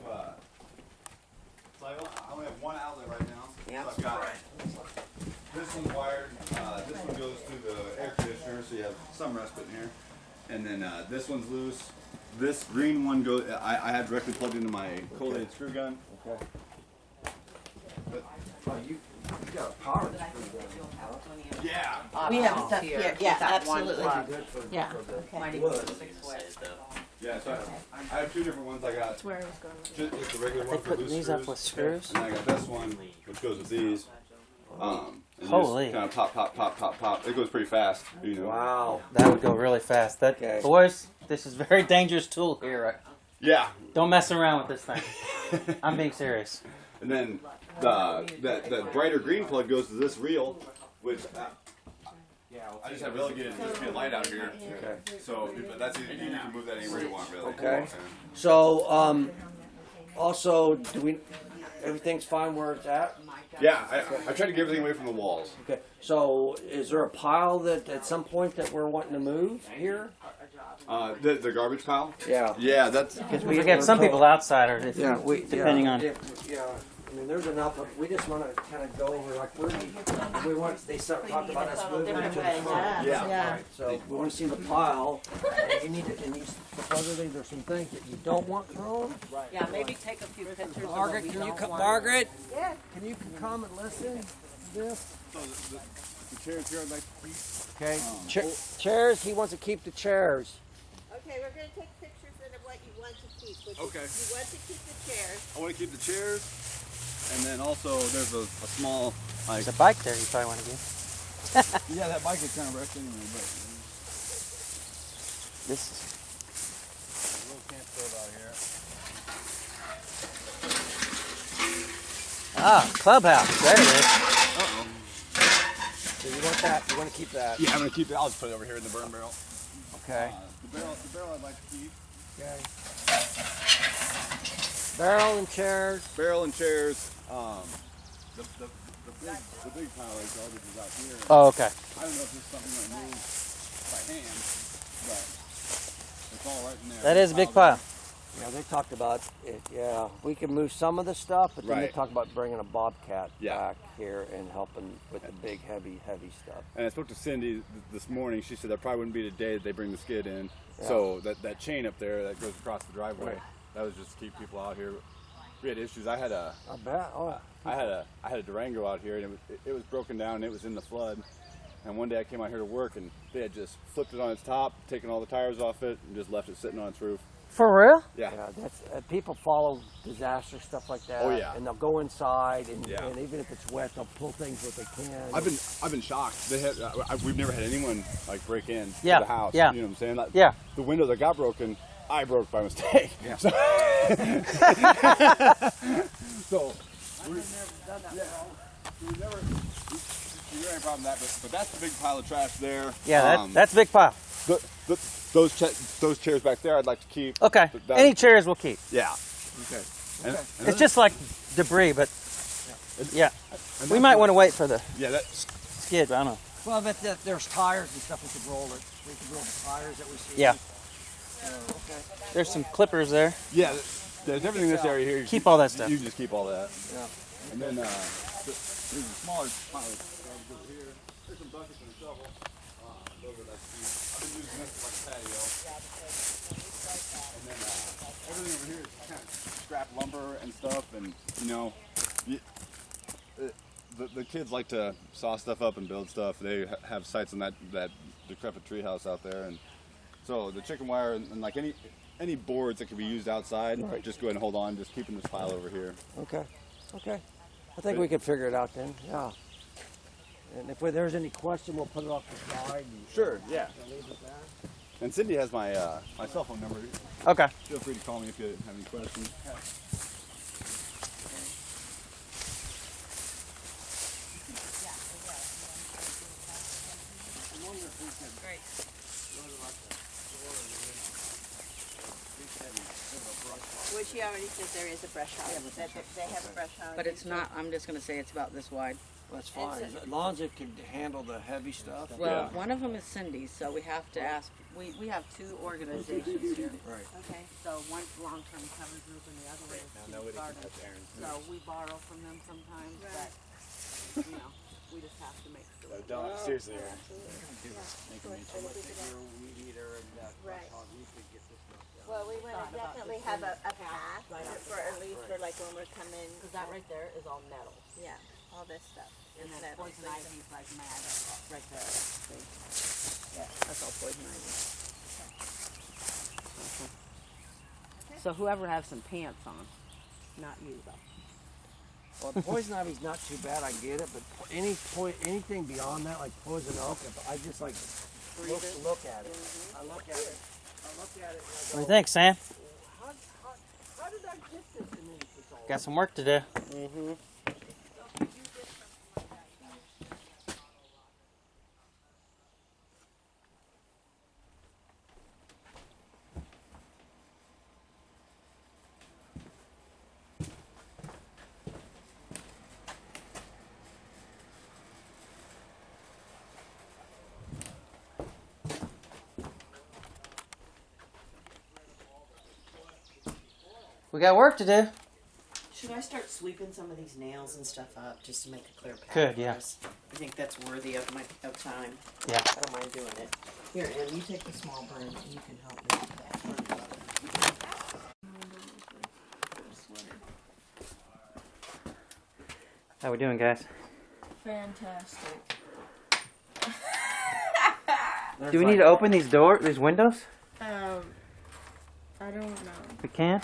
So I only have one outlet right now. Yeah. So I've got this one's wired. This one goes to the air conditioner, so you have some respite in here. And then this one's loose. This green one goes. I had directly plugged into my collated screw gun. okay. Oh, you got a power screw gun. Yeah. We have stuff here, yeah, absolutely. That'd be good for, Yeah. for the Okay. Might even wood. go 6 ways. Yeah. So I have two different ones. I got That's where I was going with just the regular They one for putting loose these screws. up with screws. And then I got this one, which goes with these. And Holy. Kind of pop, pop, pop, pop, pop. It goes pretty fast, you know. Wow. That would go really fast. That Okay. boys, this is a very dangerous tool here. Yeah. Don't mess around with this thing. I'm being serious. And then the brighter green plug goes to this reel, which I just have relegated to just be a light out here. Okay. So, but that's easy. You can move that anywhere you want, really. Okay. So, also, everything's fine where it's at? Yeah, I try to get everything away from the walls. Okay. So, is there a pile that at some point that we're wanting to move here? The garbage pile? Yeah. Yeah, that's. Because we have some people outside, or if, depending on. Yeah. I mean, there's enough. We just want to kind of go over like we want. They talked about us moving to the front. Yeah. Right. So we want to see the pile. And you need to. And you supposedly there's some things that you don't want thrown. Yeah, maybe take a few pictures of what Margaret, we can you don't come? want. Margaret. Yeah. Can you come and listen to this? So the chairs here, I'd like to keep. Okay. Chairs. He wants to keep the chairs. Okay, we're gonna take pictures of what you want to keep. Okay. You want to keep the chairs. I want to keep the chairs, and then also there's a small. Like, There's a bike there you probably want to get. yeah, that bike is kind of wrecked anyway, but. This is. A little camp stove out here. Ah, clubhouse. There it is. Uh-oh. So you want that? You want to keep that? Yeah, I'm gonna keep it. I'll just put it over here in the burn barrel. Okay. The barrel I'd like to keep. Okay. Barrel and chairs. Barrel and chairs. The big pile of garbage is out here. Oh, okay. I don't know if this is something I move by hand, but it's all right in there. That is a big pile. Yeah, they talked about it. Yeah, we can move some of the stuff, but then they Right. talked about bringing a bobcat Yeah. back here and helping with the big, heavy stuff. And I spoke to Cindy this morning. She said that probably wouldn't be the day that they bring the skid in. Yeah. So that chain up there that goes across the driveway, that was just to keep people out here. We had issues. I had a Durango out here, and it was broken down, and it was in the flood. And one day I came out here to work, and they had just flipped it on its top, taken all the tires off it, and just left it sitting on its roof. For real? Yeah. Yeah, that's people follow disaster stuff like that. Oh, yeah. And they'll go inside, and, Yeah. and even if it's wet, they'll pull things what they can. I've been shocked. They had we've never had anyone like break in Yeah, to the house. yeah. You know what I'm saying? Like, Yeah. The window that got broken, I broke by mistake. Yeah. So, we never had any problem with that, but that's the big pile of trash there. Yeah, that's a big pile. Those chairs back there, I'd like to keep. Okay. Any chairs we'll keep. Yeah. Okay. And It's just like debris, but yeah. We might want to wait for the skid, but I don't know. Well, if there's tires and stuff, we could roll it. We could roll the tires that we see. Yeah. Okay. There's some clippers there. Yeah, there's everything in this area here. Keep all that stuff. You can just keep all that. Yeah. And then there's a smaller pile of garbage over here. There's some buckets and a shovel. Those are like I've been using this for like a patio. And then everything over here is kind of scrap lumber and stuff. And you know, the kids like to saw stuff up and build stuff. They have sites on that decrepit treehouse out there, and so the chicken wire and like any boards that can be used outside, just go ahead and hold on. Just keeping this pile over here. Okay. Okay. I think we could figure it out then. Yeah. And if there's any question, we'll put it off the slide. Sure. Yeah. And Cindy has my my cell phone number. Okay. Feel free to call me if you have any questions. Which she already says there is a brush hog. They have a brush hog. But it's not, I'm just gonna say it's about this wide. That's fine. As long as it can handle the heavy stuff. Well, one of them is Cindy's, so we have to ask, we have two organizations here. Right. Okay, so one's long-term cover group and the other one is garden. So we borrow from them sometimes, but, you know, we just have to make sure. Don't seriously. Right. Well, we want to definitely have a path for at least for like when we're coming. Because that right there is all metal. Yeah, all this stuff. And is then metal. poison ivy's like mad right there. See? Yeah, that's all poison ivy. So whoever has some pants on, not you though. Well, poison ivy's not too bad. I get it, but anything beyond that, like poison oak, I just like look at it. I look at it. What do you think, Sam? How How did I get this in this all? Got some work to do. Mm-hmm. We got work to do. Should I start sweeping some of these nails and stuff up just to make a clear path? Could, for yeah. us? I think that's worthy of time. Yeah. I don't mind doing it. Here, Em, you take the small broom and you can help me with that. How we doing, guys? Fantastic. Do we need to open these these windows? I don't know. We can.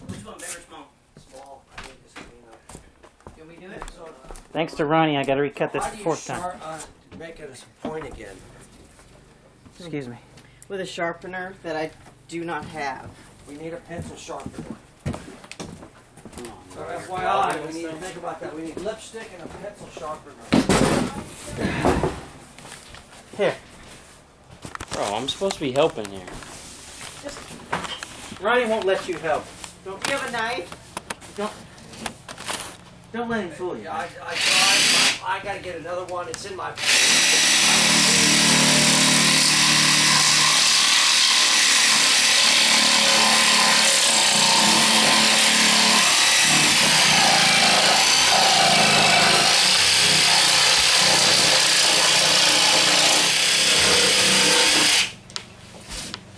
Which one, big or small? Small. I think it's clean up. Can we do it? So, Thanks to Ronnie, I got to recut this how the do you fourth time. make it a point again? Excuse me. With a sharpener that I do not have. We need a pencil sharpener. So FYI, we need to think about that. We need lipstick and a pencil sharpener. Here. Bro, I'm supposed to be helping here. Ronnie won't let you help. Do you have a knife? Don't let him fool you. Yeah, I tried. I gotta get another one. It's in my.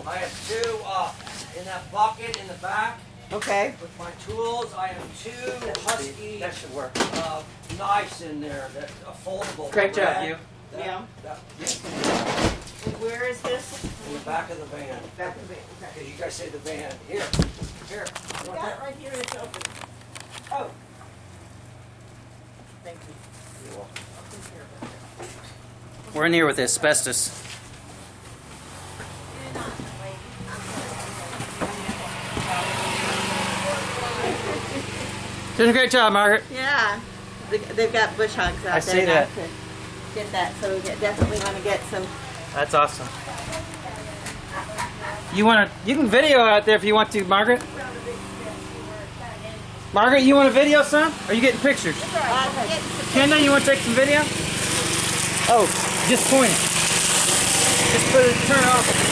I have two in that bucket in the back. Okay. With my tools, I have two Husky That should work. knives in there that are foldable. Great job, Red. you. Yeah. Yeah, Where is this? in the back of the van. Back of it. Okay. Because you guys say the van. Here. I got it right here and it's open. Oh. Thank you. You're welcome. I'll take care of it. We're in here with asbestos. Doing a great job, Margaret. Yeah. They've got bush hogs out I there. see now that. to Get that, so we definitely want to get some. That's awesome. You can video out there if you want to, Margaret. Margaret, you want to video some? Or are you getting pictures? Kendall, you want to take some video? Oh, just point it. Just put it, turn it off.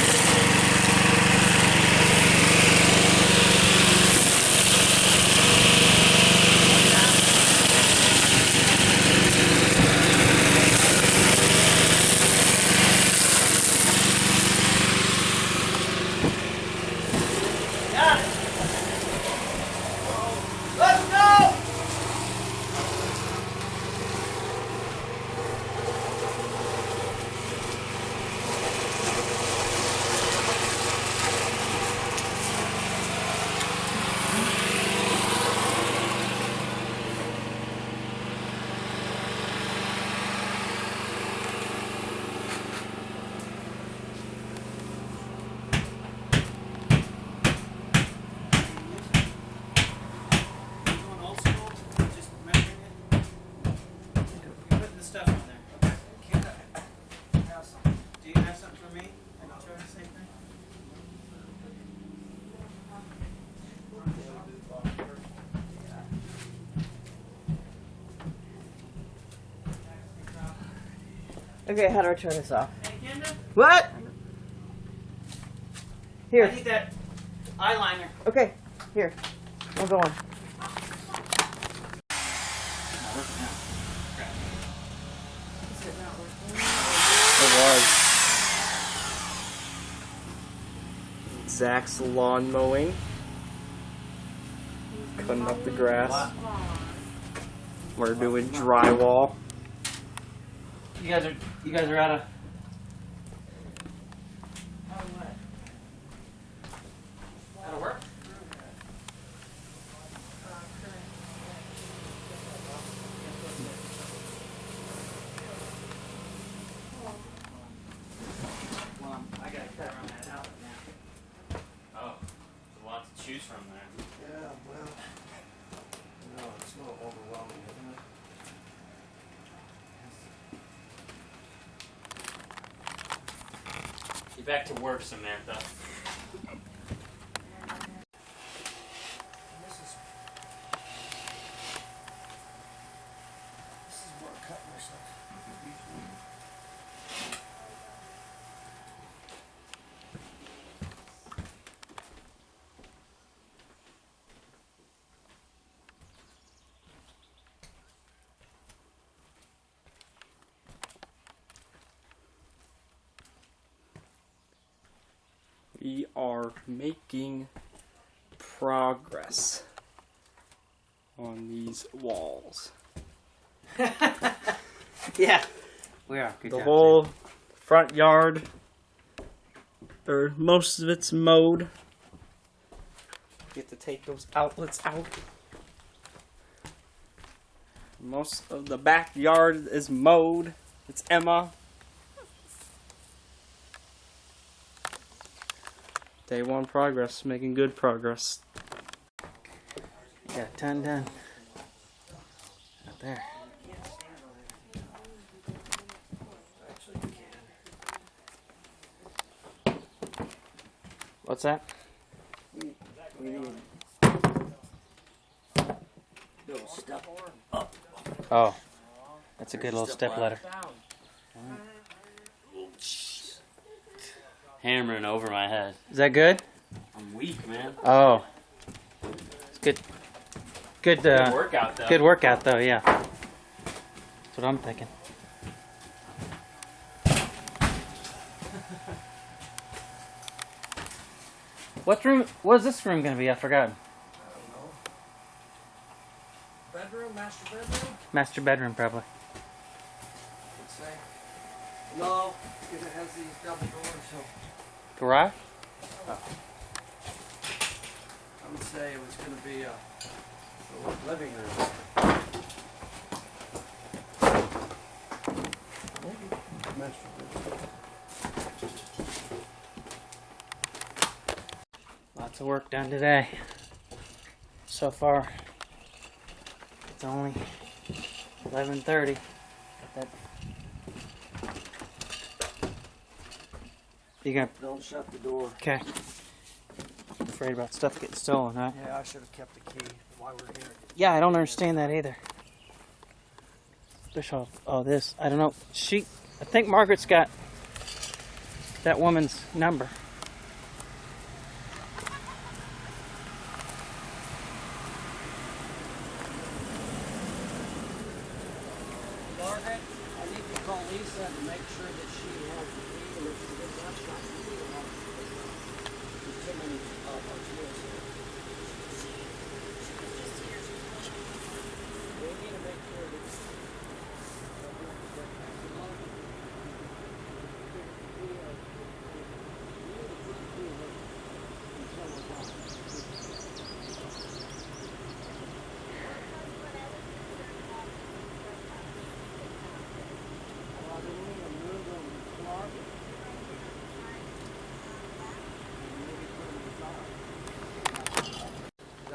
Let's go! Okay, how do I turn this off? What? Here. I need that eyeliner. Okay, here. We'll go on. It was. Zach's lawn mowing. Cutting up the grass. We're doing drywall. You guys are out of. Out of work? back to work, Samantha. This is where I cut myself. We are making progress on these walls. Yeah. We are. Good The job, whole front yard, or most of it's mowed. Get to take those outlets out. Most of the backyard is mowed. It's Emma. Day one progress, making good progress. Got a ton done. Out there. What's that? We need little step up. Oh, that's a good little step ladder. Hammering over my head. Is that good? I'm weak, man. Oh, it's good. Good. Good workout, though. Good workout, though. Yeah. That's what I'm thinking. What room? What is this room gonna be? I forgot. Bedroom, master bedroom? Master bedroom, probably. I'd say. No, because it has these double doors, so Garage? I would say it was going to be a living room. Master bedroom. Lots of work done today. So far, it's only 11:30. That you gonna? Don't shut the door. Okay. Afraid about stuff getting stolen, huh? Yeah, I should have kept the key while we're here. Yeah, I don't understand that either. Especially all this. I don't know. I think Margaret's got that woman's number. Margaret, I need to call Lisa to make sure that she has the key, and if she does not shut the key, there's too many RTOs here. We need to make sure that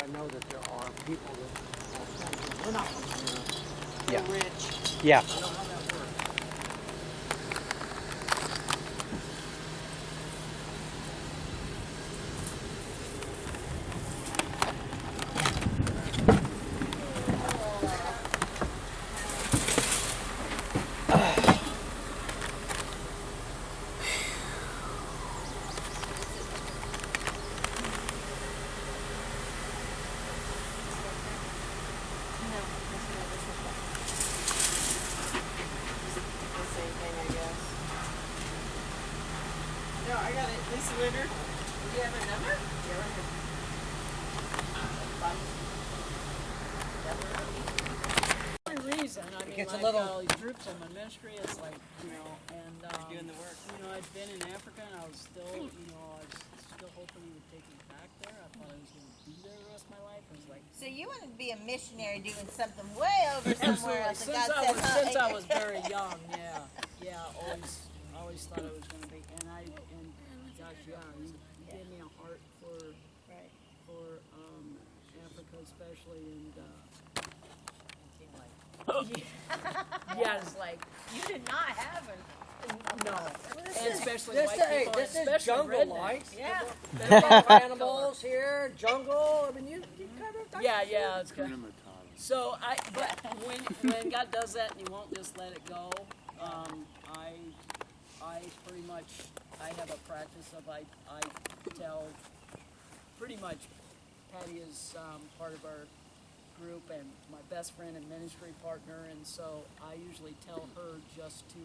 I know that there are people that we're not Yeah. rich. Yeah. I know how that works. No, I got it. Lisa Litter. Do you have a number? Yeah, right here. The only reason, I mean, gets a like, little- all these groups in my ministry, it's like, you know, and, doing the work. you know, I'd been in Africa and I was still, you know, I was still hoping he would take me back there. I thought I was going to be there the rest of my life. I was like, So you wanted to be a missionary doing something way over somewhere else. and Since God I said, was, "Huh?" since I was very young, yeah, always thought I was going to be, and gosh, yeah, he gave me a heart for Africa especially, and yeah, it's like You did not have an No. And especially This, white hey, people, this is especially jungle rednecks. life. Yeah. There's a lot of animals here, jungle. I mean, you kind of. Yeah, it's good. So but when God does that and you won't just let it go, I pretty much, I have a practice of I tell pretty much Patty is part of our group and my best friend and ministry partner, and so I usually tell her just to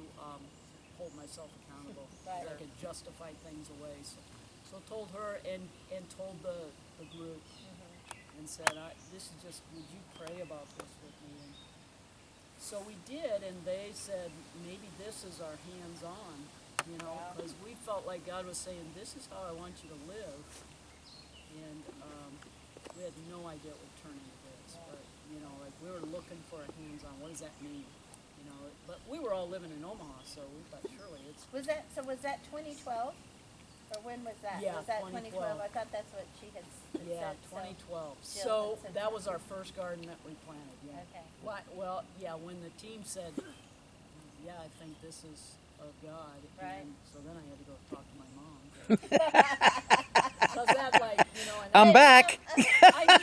hold myself accountable. Right. I can justify things away. So told her and told the group and said, this is just, would you pray about this with me? And so we did, and they said, maybe this is our hands-on, you know, because we felt like God was saying, this is how I want you to live. And we had no idea it would turn into this, but, you know, like we were looking for a hands-on, what does that mean? You know, but we were all living in Omaha, so we thought surely it's... Was that 2012? Or when was that? Yeah, was that 2012. 2012? I thought that's what she had Yeah, said. 2012. Jill So had said that was our first garden that we planted, yeah. Okay. Well, yeah, when the team said, yeah, I think this is of God. Right. And so then I had to go talk to my mom. Because that, like, you know, and I'm back. I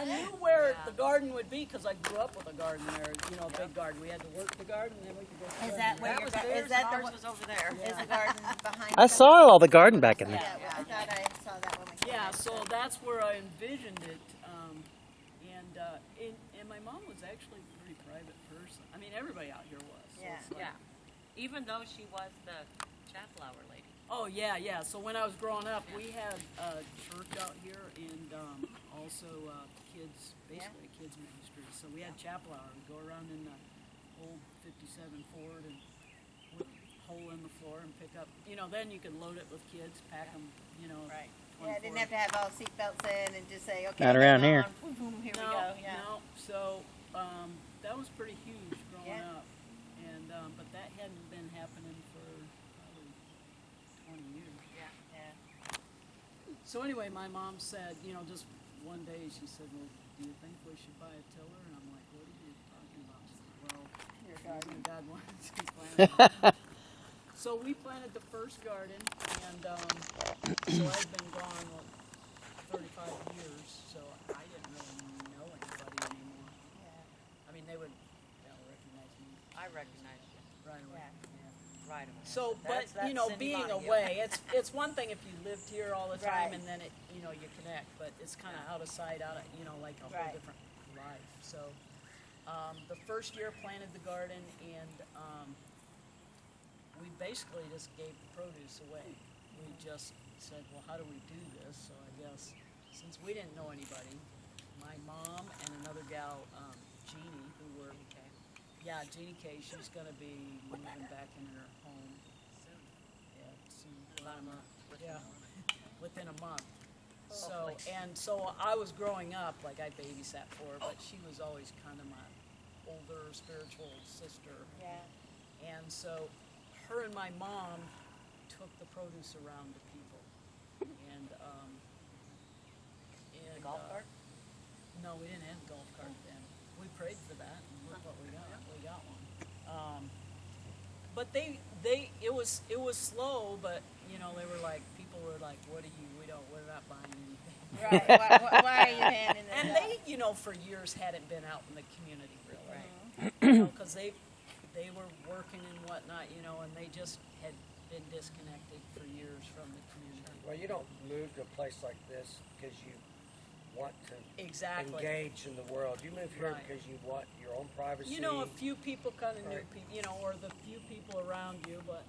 knew where the garden would be because I grew up with a garden there, you know, a big garden. We had to work the garden and then we could go. Is that where your is that the one? was over there? Is the garden behind? I saw all the garden back in there. Yeah, well, I thought I saw that when we came Yeah, in. so that's where I envisioned it, and my mom was actually a pretty private person. I mean, everybody out here was. So Yeah. it's like- yeah. Even though she was the chapel hour lady. Oh yeah, yeah. So when I was growing up, we had a church out here, and also kids, basically a kids ministry. So we had chapel hour. We'd go around in the old '57 Ford and put a hole in the floor and pick up. You know, then you could load it with kids, pack them. You know, Right. Yeah, I didn't have to have all seatbelts in and just say, okay. Not around hang here. on, boom, boom, here no, we go. Yeah. no. So that was pretty huge growing Yeah. up, and but that hadn't been happening for probably 20 years. Yeah. So anyway, my mom said, you know, just one day she said, well, do you think we should buy a tiller? And I'm like, what are you talking about? She said, well, Your garden. garden. God wants to plant it. So we planted the first garden, and so I've been gone 35 years, so I didn't really know anybody anymore. Yeah. I mean, they'll recognize me I recognized you right away. Yeah. right away. So, That's but you know, Cindy being Montague. away, it's one thing if you lived here all the time Right. and then it, you know, you connect, but it's kind of out of sight, out of, you know, like a whole Right. different life. So, the first year planted the garden, and we basically just gave the produce away. We just said, well, how do we do this? So I guess since we didn't know anybody, my mom and another gal, Jeannie, who were Jeannie K. She's going to be moving back in her home soon. Yeah, soon. About a month. Yeah, within a month. So so I was growing up, like I babysat for her, but she was always kind of my older spiritual sister. Yeah. And so her and my mom took the produce around to people. And Golf cart? No, we didn't have a golf cart then. We prayed for that, and look what we got. We got one. But it was slow, but you know, they were like, people were like, we're not buying anything. Right. Why are you handing this And out? they, you know, for years hadn't been out in the community really. Right. You know, because they were working and whatnot, you know, and they just had been disconnected for years from the community. Well, you don't move to a place like this because you want to Exactly. engage in the world. You move here Right. because you want your own privacy. You know, a few people kind of knew Right. people, you know, or the few people around you, but.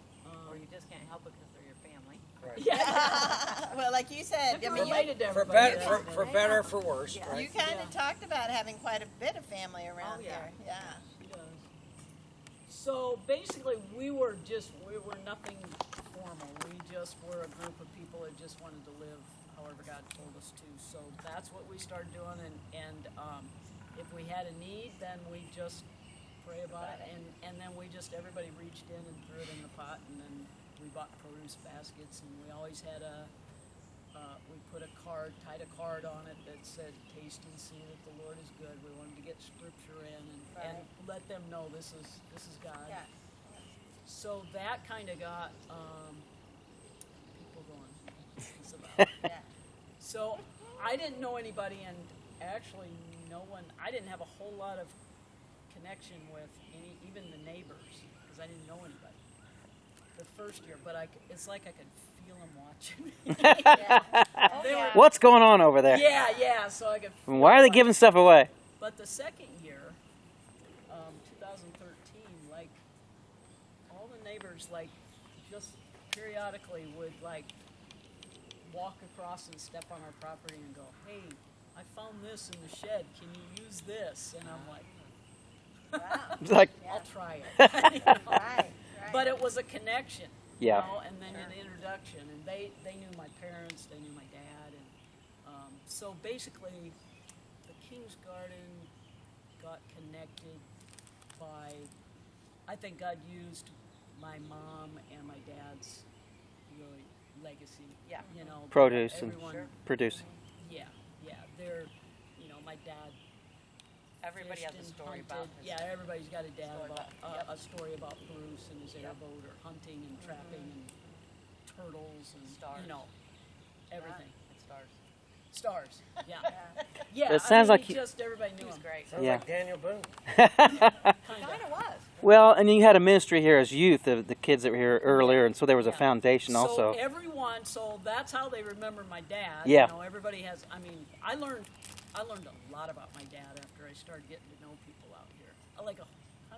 Or you just can't help it because they're your family. Right. Yeah. Well, like you said, If I you're mean, related to For everybody. better, for better, or for worse, you right? kind of Yeah. talked about having quite a bit of family around yeah. here. Yeah. She does. So basically, we were nothing formal. We just were a group of people that just wanted to live however God told us to. So that's what we started doing, and if we had a need, then we just pray about it, and then everybody reached in and threw it in the pot, and then we bought produce baskets, and we always had we put tied a card on it that said, taste and see that the Lord is good. We wanted to get scripture in and let them know this is God. Yeah. So that kind of got people going. What's this about? So I didn't know anybody, and actually no one. I didn't have a whole lot of connection with even the neighbors, because I didn't know anybody the first year. But it's like I could feel them watching me. They were, What's going on over there? yeah. So I could. Why are they giving stuff away? But the second year, 2013, like all the neighbors, like just periodically would like walk across and step on our property and go, "Hey, I found this in the shed. Can you use this?" And I'm like, Wow. It's like, I'll try it. You know? Right. But it was a connection, Yeah. you know, and then an introduction, and they knew my parents, they knew my dad, and so basically, the King's Garden got connected by, I think God used my mom and my dad's really legacy, you know, produce and everyone, producing. yeah, they're, you know, my dad. Everybody has a fished and story hunted. about his Yeah, everybody's got a dad story about about- a story about Bruce and his airboat, or hunting and trapping and turtles and Stars. you know everything. It stars. Stars. Yeah. Yeah. It sounds like he just everybody knew him. Great. Sounds Yeah. like Daniel Boone. Kind of was. Well, and then you had a ministry here as youth, the kids that were here earlier, and so there was a foundation also. So everyone, so that's how they remember my dad. Yeah. You know, everybody has. I mean, I learned a lot about my dad after I started getting to know people out here. I like kind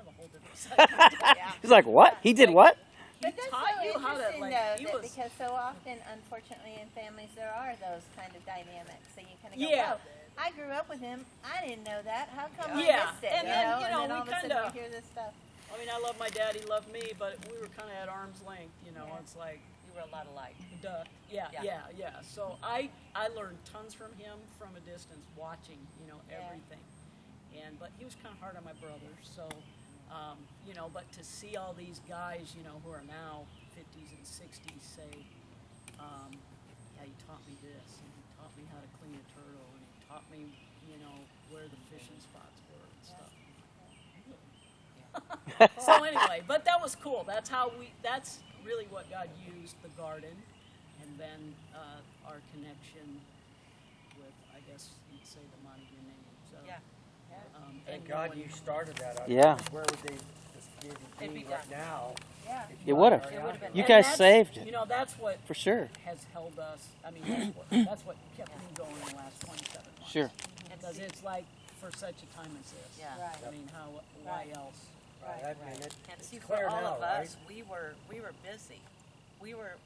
of a whole different side. He's like, what? He did what? He But that's taught so you how to interesting, like. though, He that was. because so often, unfortunately, in families there are those kind of dynamics. So you kind of go, Yeah. "Whoa, I grew up with him. I didn't know that. How come Yeah. I missed it?" And then, and you know, then all we of a sudden kinda- we hear this stuff. I mean, I love my dad. He loved me, but we were kind of at arm's length. You know, it's like. You were a lot alike. Duh. Yeah. Yeah. So I learned tons from him from a distance, watching, you know, everything. But he was kind of hard on my brother. So, you know, but to see all these guys, you know, who are now 50s and 60s say, yeah, he taught me this, and he taught me how to clean a turtle, and he taught me, you know, where the fishing spots were and stuff. So anyway, but that was cool. That's really what God used, the garden, and then our connection with, I guess you'd say, the Montague name. So, Yeah. Thank and God knowing- you started that. Yeah. Where would they It'd be be right done. now? Yeah. if It you would have. weren't It out would've here? been- You and guys that's- saved it. You know, that's what For sure. has held us. I mean, that's what kept me going the last 27 months. Sure. Because it's like for such a time as this. Yeah. Right. I mean, why else? Right, I mean, And see, it's for clear all now, of right? us, we were busy. We were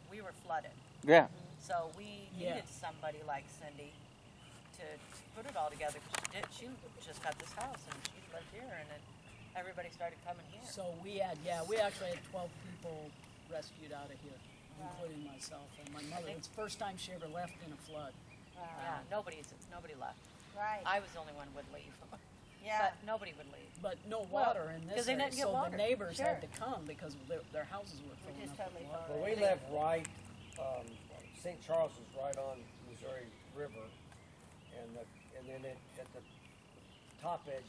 flooded. Yeah. So we Yeah. needed somebody like Cindy to put it all together. 'Cause she just got this house and she lived here, and then everybody started coming here. So we actually had 12 people rescued out of here, including myself and my mother. It's the first time she ever left in a flood. Yeah, nobody left. Right. I was the only one who would leave. Yeah. But nobody would leave. But no water in 'cause this they area, didn't get so water. the neighbors had to Sure. come because their houses were filling just up totally with water. Well, we live right, St. Charles is right on Missouri River, and then at the top edge,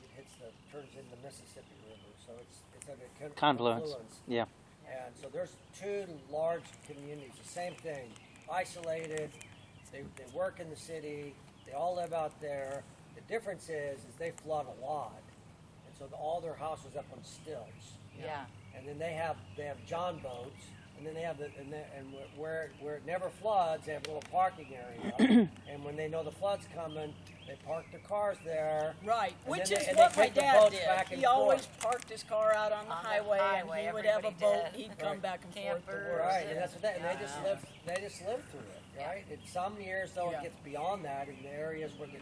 turns into Mississippi River, so it's at a Confluence. Yeah. And so there's two large communities, the same thing, isolated, they work in the city, they all live out there. The difference is they flood a lot, and so all their houses up on stilts. Yeah. And then they have John boats, and then they have where it never floods, they have a little parking area. And when they know the flood's coming, they park their cars there. Right, And which then is they what my take the dad boats did. back and He always forth. parked his car out on the On the highway, and highway, he would have a everybody boat, did. and he'd come Right. back and forth to Campers. work. Right, and that's what they Yeah. just live through it, right? In some years though, Yeah. it gets beyond that in the areas where it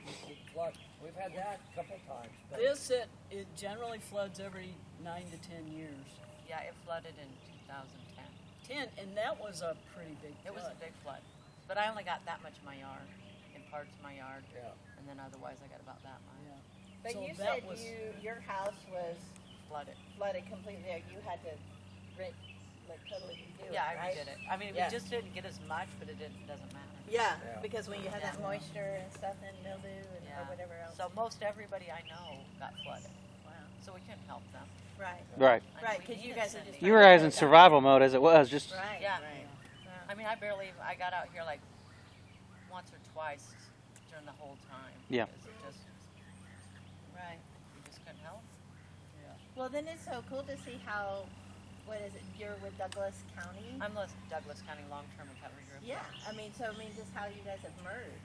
floods. We've had that a couple times. But It generally floods every 9 to 10 years. Yeah, it flooded in 2010. And that was a pretty big flood. It was a big flood. But I only got that much in my yard, in parts of my yard. Yeah. And then otherwise I got about that much. Yeah. But So you that said was- your house was Flooded. flooded completely. Or you had to totally redo Yeah, it, I right? redid it. I mean, Yeah. we just didn't get as much, but it doesn't matter. Yeah, Yeah. because when you have that Yeah. moisture and stuff and mildew and or whatever else. So most everybody I know got flooded. Wow. so we couldn't help them. Right. Right. I mean, Right, we because you needed guys are Cindy. just. You were guys in survival mode as it was. Just Right. Yeah. Right. I mean, I got out here like once or twice during the whole time. Yeah. Because it just, Right. we just couldn't help. Well, then it's so cool to see how, what is it, you're with Douglas County? I'm with Douglas County Long-Term Recovery Group. Yeah, I mean, so I mean, just how you guys have merged.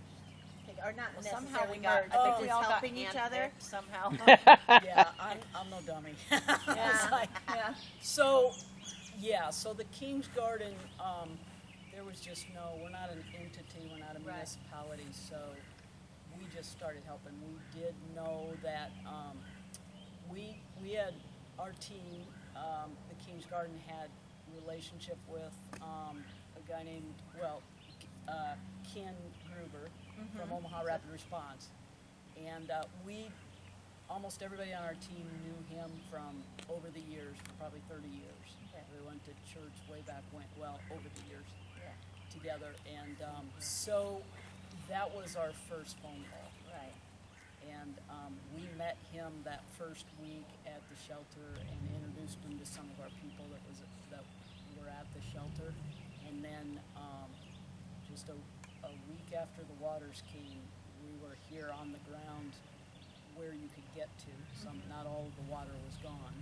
Or not Well, necessarily somehow we got, merged, I but think we just all got helping each other. handpicked somehow. Yeah, I'm no dummy. Yeah. Like, Yeah. so the King's Garden, there was just we're not an entity, we're not a Right. municipality, so we just started helping. We did know that we had our team, the King's Garden had relationship with a guy named, Ken Gruber from Omaha Rapid Response. And almost everybody on our team knew him from over the years, for probably 30 years. We went to church way back when, over the years together. And so that was our first phone call. Right. And we met him that first week at the shelter and introduced him to some of our people that were at the shelter. And then just a week after the waters came, we were here on the ground where you could get to. Not all of the water was gone,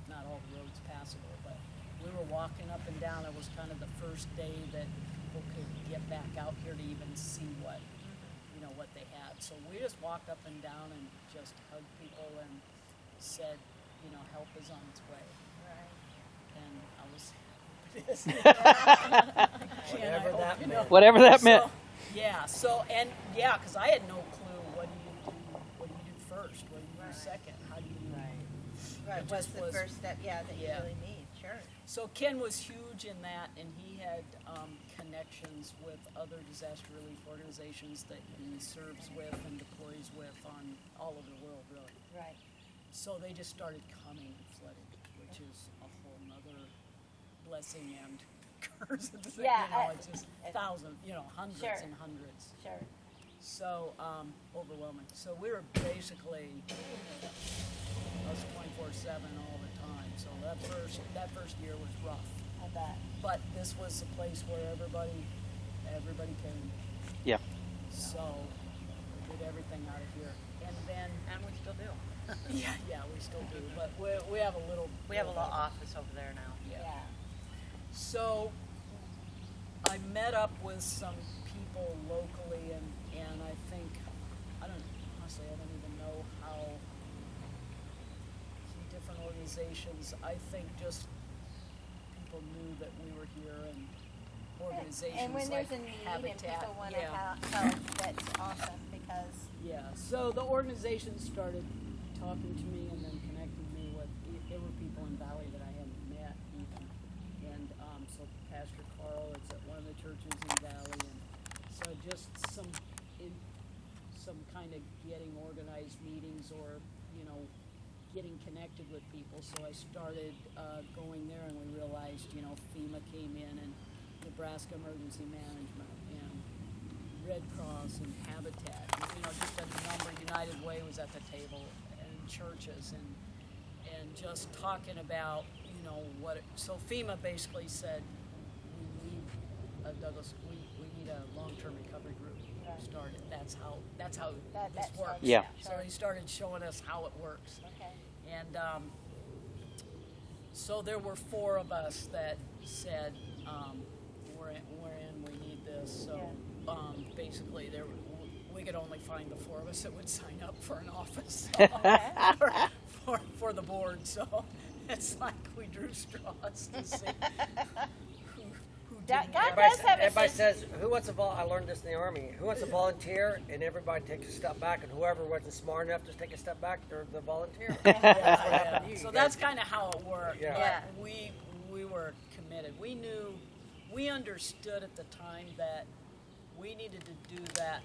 not all the roads passable, but we were walking up and down. It was kind of the first day that people could get back out here to even see what they had. So we just walked up and down and just hugged people and said, help is on its way. Right. And I was Whatever that meant. whatever that meant. Because I had no clue. What do you do first? What do you do second? How do you? Right. It What's just the was- first step? Yeah, that you Yeah. really need. Sure. So Ken was huge in that, and he had connections with other disaster relief organizations that he serves with and deploys with on all over the world, really. Right. So they just started coming and flooding, which is a whole nother blessing and curse. Yeah, It's just thousands, hundreds Sure. and hundreds. Sure. So overwhelming. So we were basically us 24/7 all the time. So that first year was rough. I bet. But this was a place where everybody came. Yeah. So we did everything out of here. And then And we still do. yeah, we still do. But we have a little office over there now. Yeah. So I met up with some people locally, and I think, honestly, I don't even know how some different organizations, I think just people knew that we were here, and organizations And when like there's a need Habitat. and people want to yeah. help, that's awesome because. Yeah, so the organization started talking to me and then connecting me with, there were people in Valley that I hadn't met even. And so Pastor Carl is at one of the churches in Valley, and so just some kind of getting organized meetings or, getting connected with people. So I started going there, and we realized, FEMA came in, and Nebraska Emergency Management, and Red Cross and Habitat, just a number. United Way was at the table, and churches, and just talking about, so FEMA basically said, we need we need a long-term recovery group started. That's how this works. Yeah. So he started showing us how it works. Okay. And so there were 4 of us that said, we're in, we need this. So basically we could only find the 4 of us that would sign up for an office for the board. So it's like we drew straws to see who didn't. God does have a Everybody sense. says, who wants to I learned this in the Army. Who wants to volunteer? And everybody takes a step back, and whoever wasn't smart enough to take a step back, they're the volunteer. That's what happened to you. So You that's guys- kind of how it worked. Yeah. But Yeah. we were committed. We understood at the time that we needed to do that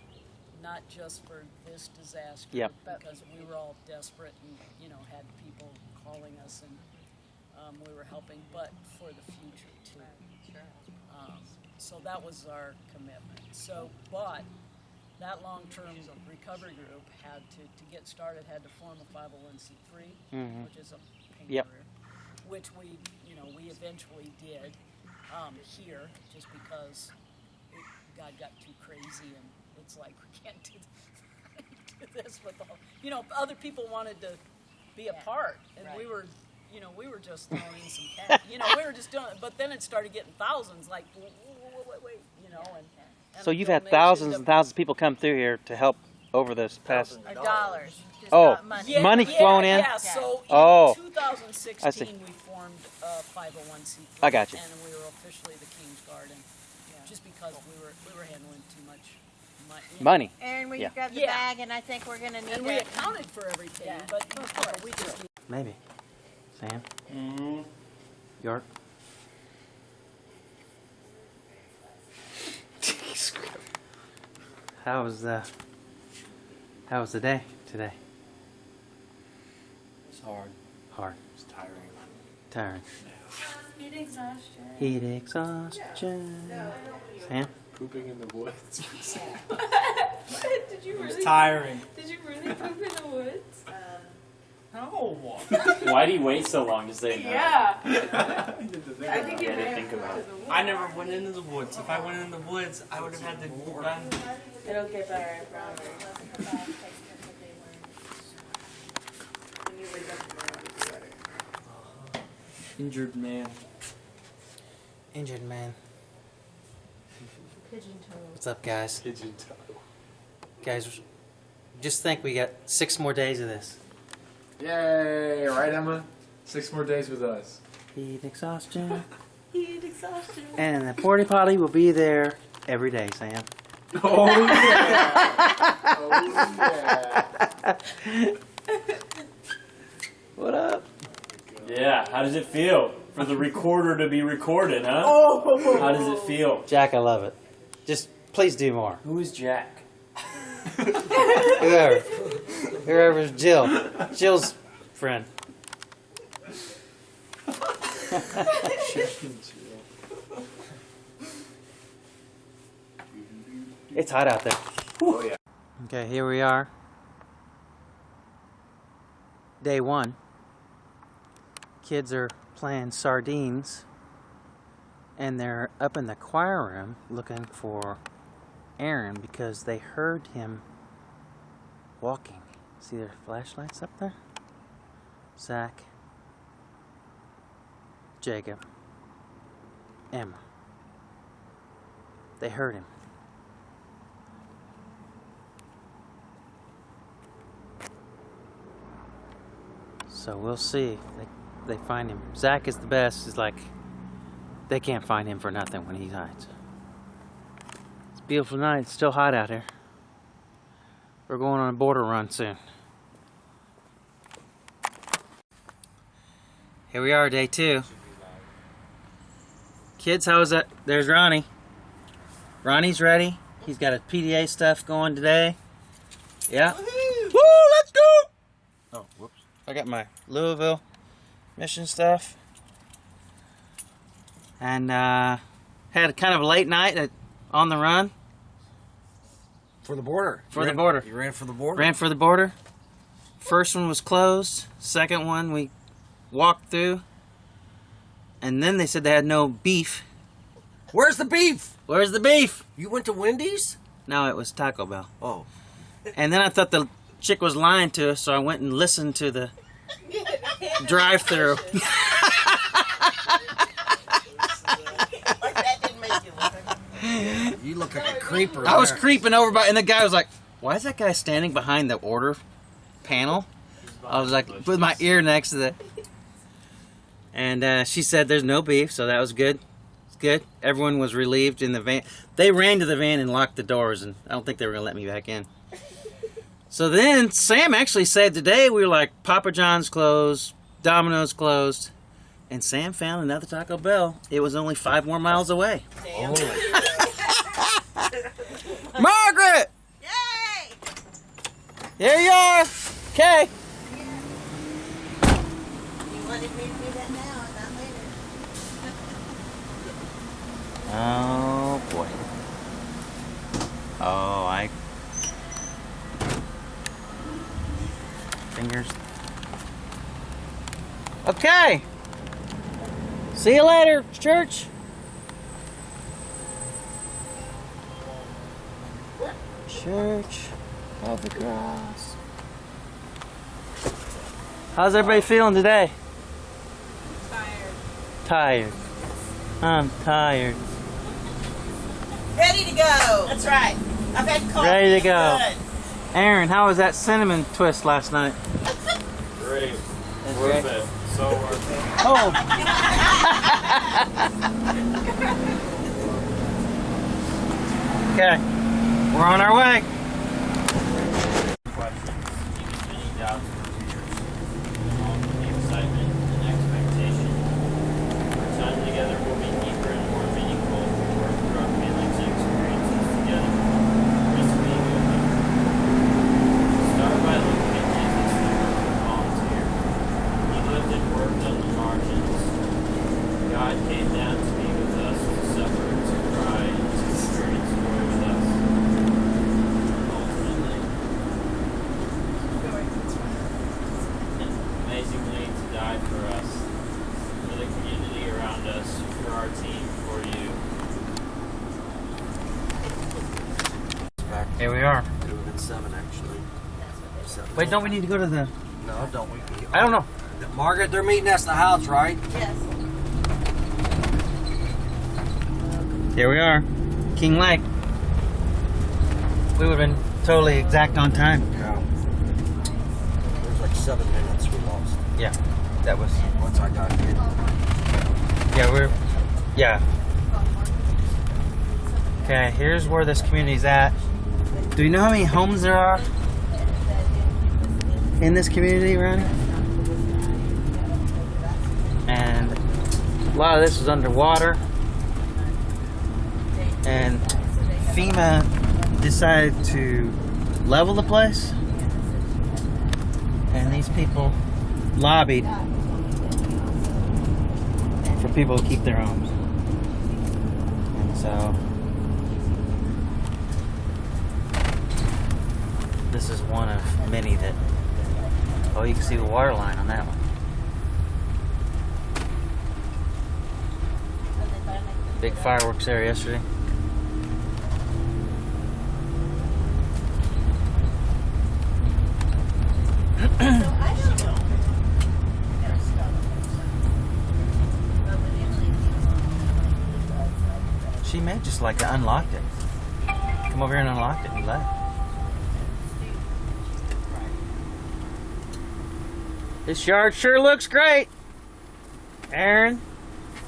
not just for this disaster, Yep. because we were all desperate and had people calling us and we were helping, but for the future too. So that was our commitment. So, but that long-term recovery group had to get started, had to form a 501c3, which is a pain Yep. career, which we eventually did here, just because God got too crazy, and it's like, we can't do this with all, other people wanted to be a part, and we were just throwing some cash, we were just doing it, but then it started getting thousands, like, wait, and So you've had thousands and thousands of people come through here to help over this past. Dollars. Just Oh, not money. money flown in? Yeah, so Oh. in 2016, I see. we formed a 501c3. I got you. And we were officially the King's Guard, and just because we were handling too much Money. And we Yeah. got the Yeah. bag, and I think we're gonna need And we it. accounted for everything, but we just need. Maybe. Sam? York? How was the day today? It's hard. Hard. It's tiring. Tiring. Heat exhaustion. Heat exhaustion. Sam? Pooping in the woods. Did you really? It's tiring. Did you really poop in the woods? No. Why do you wait so long to say no? Yeah. I think you think about it. I never went into the woods. If I went in the woods, I would have had to run. It'll get better, I promise. Injured man. Injured man. Pigeon toe. What's up, guys? Pigeon toe. Guys, just think we got 6 more days of this. Yay! Right, Emma? 6 more days with us. Heat exhaustion. Heat exhaustion. And the porta potty will be there every day, Sam. Oh yeah! Oh yeah! What up? Yeah, how does it feel for the recorder to be recorded, huh? Oh. How does it feel? Jack, I love it. Just please do more. Who is Jack? Whoever's Jill. Jill's friend. It's hot out there. Oh yeah. Okay, here we are. Day 1. Kids are playing sardines, and they're up in the choir room looking for Aaron because they heard him walking. See their flashlights up there? Zach, Jacob, Emma. They heard him. So we'll see if they find him. Zach is the best. It's like they can't find him for nothing when he hides. It's a beautiful night. It's still hot out here. We're going on a border run soon. Here we are, day 2. Kids, how is that? There's Ronnie. Ronnie's ready. He's got his PDA stuff going today. Yeah. Woo, let's go! Oh, whoops. I got my Louisville mission stuff. And had kind of a late night on the run. For the border. For the border. You ran for the border? Ran for the border. First one was closed. Second one we walked through. And then they said they had no beef. Where's the beef? Where's the beef? You went to Wendy's? No, it was Taco Bell. Oh. And then I thought the chick was lying to us, so I went and listened to the drive-through. You look like a creeper. I was there. creeping over by, and the guy was like, "Why is that guy standing behind the order panel?" I was like, with my ear next to the. And she said, "There's no beef," so that was good. It's good. Everyone was relieved in the van. They ran to the van and locked the doors, and I don't think they were gonna let me back in. So then Sam actually said today we were like, Papa John's closed, Domino's closed, and Sam found another Taco Bell. It was only 5 more miles away. Margaret! Yay! Here you are. Okay. You wanted me to do that now, not later. Oh boy. Oh, fingers. Okay. See you later, church. Church of the Cross. How's everybody feeling today? Tired. I'm tired. Ready to go. That's right. I've had coffee. Ready to go. Good. Aaron, how was that cinnamon twist last night? Great. Worth it. So worth it. Oh. Okay. We're on our way. Questions, even many doubts or fears, along with the excitement and expectation. Our time together will be deeper and more meaningful to work through our feelings and experiences together. Just being open. Start by looking at Jesus, the perfect volunteer. He lived and worked on the margins. God came down to be with us, to suffer, to cry, and to experience joy with us. Ultimately, amazingly, to die for us, for the community around us, for our team, for you. Here we are. It would have been 7 actually. 7. Wait, don't we need to go to the... No, don't we? I don't know. Margaret, they're meeting us at the house, right? Yes. Here we are. King Lake. We would have been totally exact on time. Yeah. There's like 7 minutes we lost. Yeah, that was... Once I got here. Yeah. Okay, here's where this community's at. Do you know how many homes there are in this community, Ronnie? And a lot of this is underwater. And FEMA decided to level the place. And these people lobbied for people to keep their homes. And so this is one of many that, oh, you can see the water line on that one. Big fireworks there yesterday. She may just like unlocked it. Come over here and unlocked it and left. This yard sure looks great. Aaron,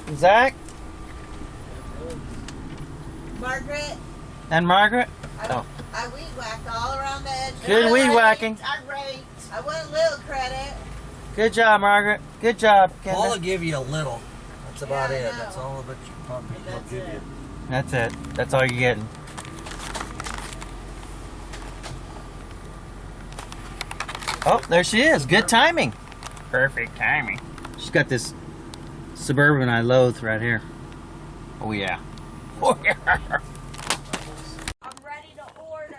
and Zach, Margaret, and Margaret. I weed whacked all around the edge. Good weed whacking. I raked. I want a little credit. Good job, Margaret. Good job, Paul will Kendra. give you a little. That's about Yeah, I it. know. That's all that you probably will give you. That's it. That's all you're getting. Oh, there she is. Good timing. Perfect timing. She's got this Suburban I loathe right here. Oh, yeah. Oh, yeah. I'm ready to order.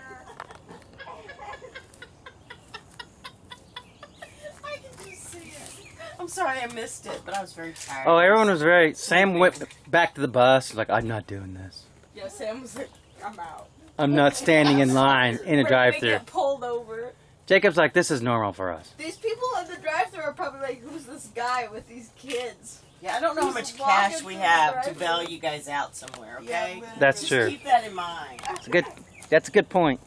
I can just see it. I'm sorry I missed it, but I was very tired. Oh, everyone was very... Sam went back to the bus. Like, I'm not doing this. Yeah, Sam was like, I'm out. I'm not standing in line in a We're gonna drive-thru. get pulled over. Jacob's like, this is normal for us. These people in the drive-thru are probably like, who's this guy with these kids? Yeah, I don't know how much He's walking cash we through the have to drive-thru. bail you guys out somewhere, okay? Yeah, That's Just true. keep that in mind. That's a good point.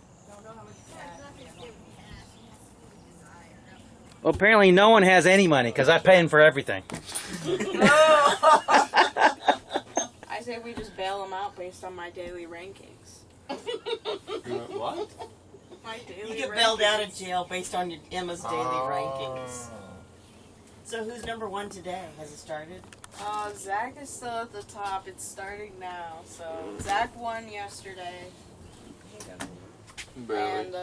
Well, apparently no one has any money because I pay him for everything. I say we just bail them out based on my daily rankings. What? My daily You get bailed out of jail based on your Emma's daily rankings. So who's number 1 today? Has it started? Zach is still at the top. It's starting now. So Zach won yesterday. Barely. And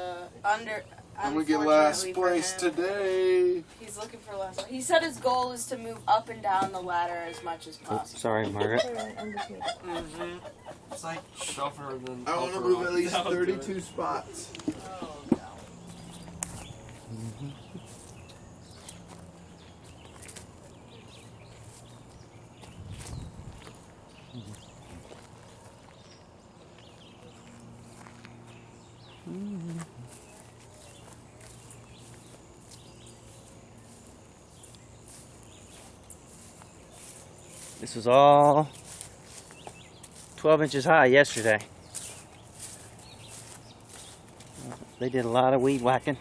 I'm gonna get last unfortunately for place him, today. He's looking for last. He said his goal is to move up and down the ladder as much as Oh, possible. sorry, Margaret. It's like suffer and then. I want to move at least 32 spots. This was all 12 inches high yesterday. They did a lot of weed whacking.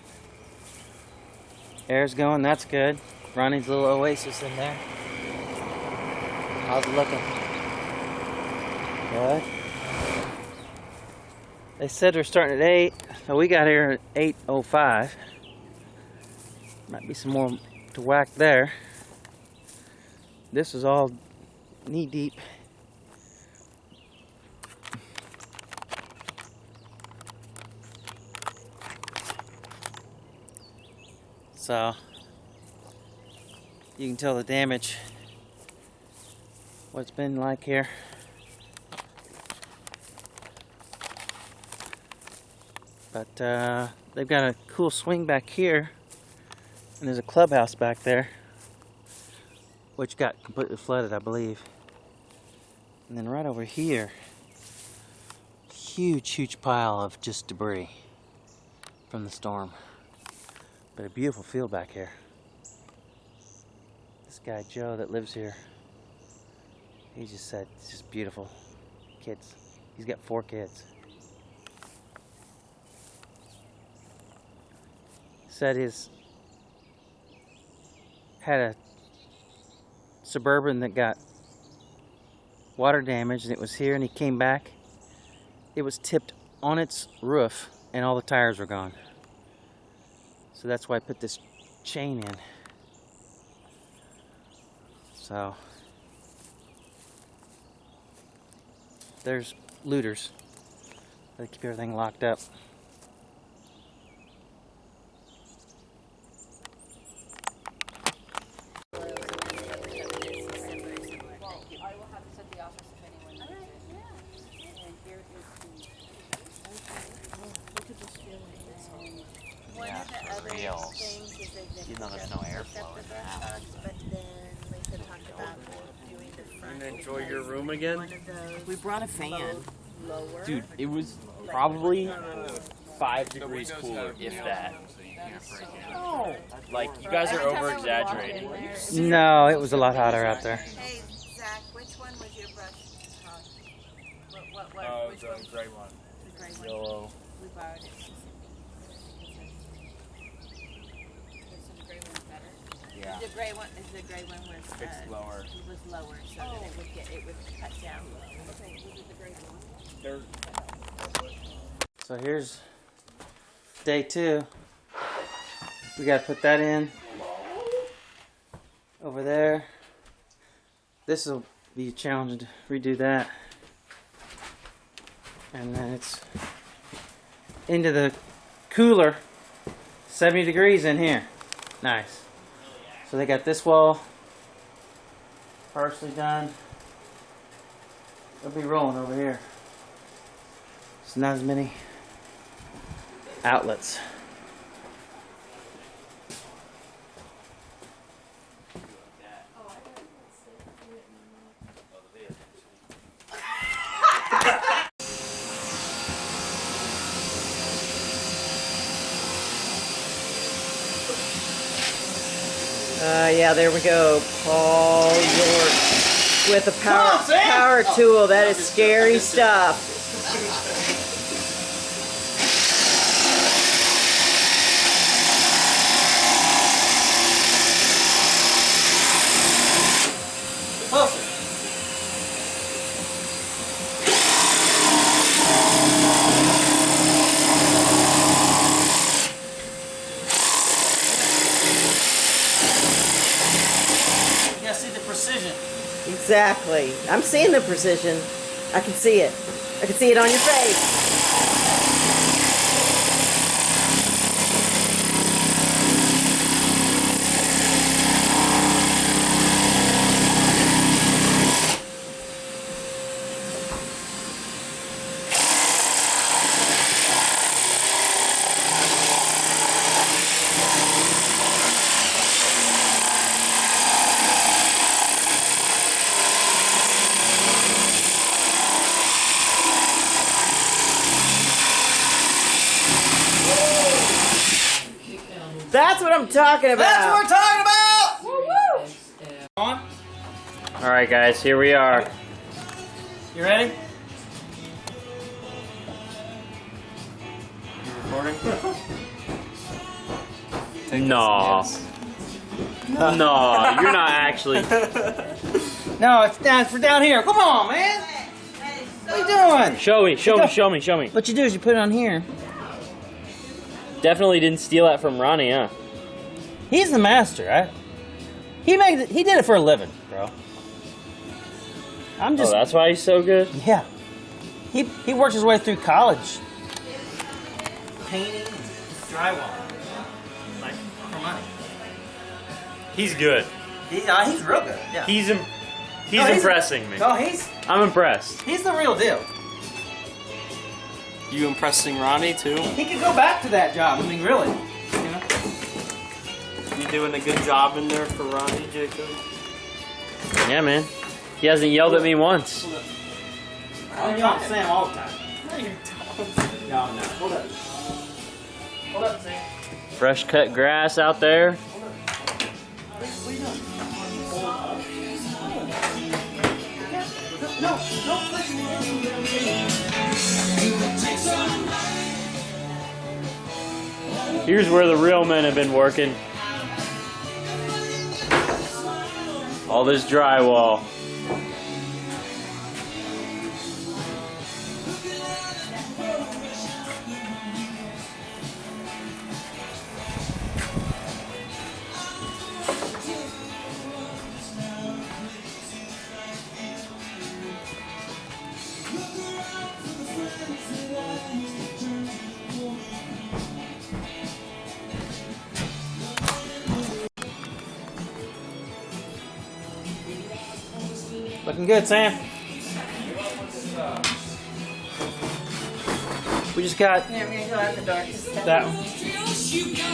Air's going, that's good. Ronnie's little oasis in there. How's it looking? Good. They said we're starting at 8, so we got here at 8:05. Might be some more to whack there. This is all knee deep. So you can tell the damage, what it's been like here. But they've got a cool swing back here, and there's a clubhouse back there, which got completely flooded, I believe. And then right over here, huge pile of just debris from the storm. But a beautiful field back here. This guy Joe that lives here, he just said it's just beautiful. Kids. He's got 4 kids. Said his had a Suburban that got water damage, and it was here, and he came back. It was tipped on its roof, and all the tires were gone. So that's why I put this chain in. So there's looters. They keep everything locked up. Even though there's no airflow in the house. But then Lisa talked about doing the front. And enjoy your room again? We brought a fan. Dude, it was probably 5 degrees cooler, if that. Oh. Like, you guys are over exaggerating. No, it was a lot hotter out there. Hey, Zach, which one was your brush? The gray one. The gray one. Yellow. We borrowed it. Yeah. The gray one was It's lower. It was lower, so that it would cut down. Okay, was it the gray one? So here's day 2. We got to put that in over there. This will be a challenge to redo that. And then it's into the cooler. 70 degrees in here. Nice. So they got this wall partially done. They'll be rolling over here. It's not as many outlets. Yeah, there we go. Paul York with a power tool. That is scary stuff. Exactly. I'm seeing the precision. I can see it. I can see it on your face. That's what I'm talking about. That's what we're talking about! Woo-woo! On? All right, guys, here we are. You ready? You recording? No. No, you're not actually. No, it's down for down here. Come on, man. What are you doing? Show me, show me, show me, show me. What you do is you put it on here. Definitely didn't steal that from Ronnie, huh? He's the master, right? He did it for a living, bro. I'm just. Oh, that's why he's so good? Yeah. He works his way through college. Painting, drywall. Like, for money. He's good. He's real good. Yeah. He's No, impressing me. No, I'm impressed. he's the real deal. You impressing Ronnie too? He could go back to that job. I mean, really. You know? You doing a good job in there for Ronnie, Jacob? Yeah, man. He hasn't yelled at me once. I yell at Sam all the time. No, you don't. No. Hold up. Hold up, Sam. Fresh cut grass out there. Here's where the real men have been working. All this drywall. Looking good, Sam. We just got Yeah, I'm gonna go out the door. that one.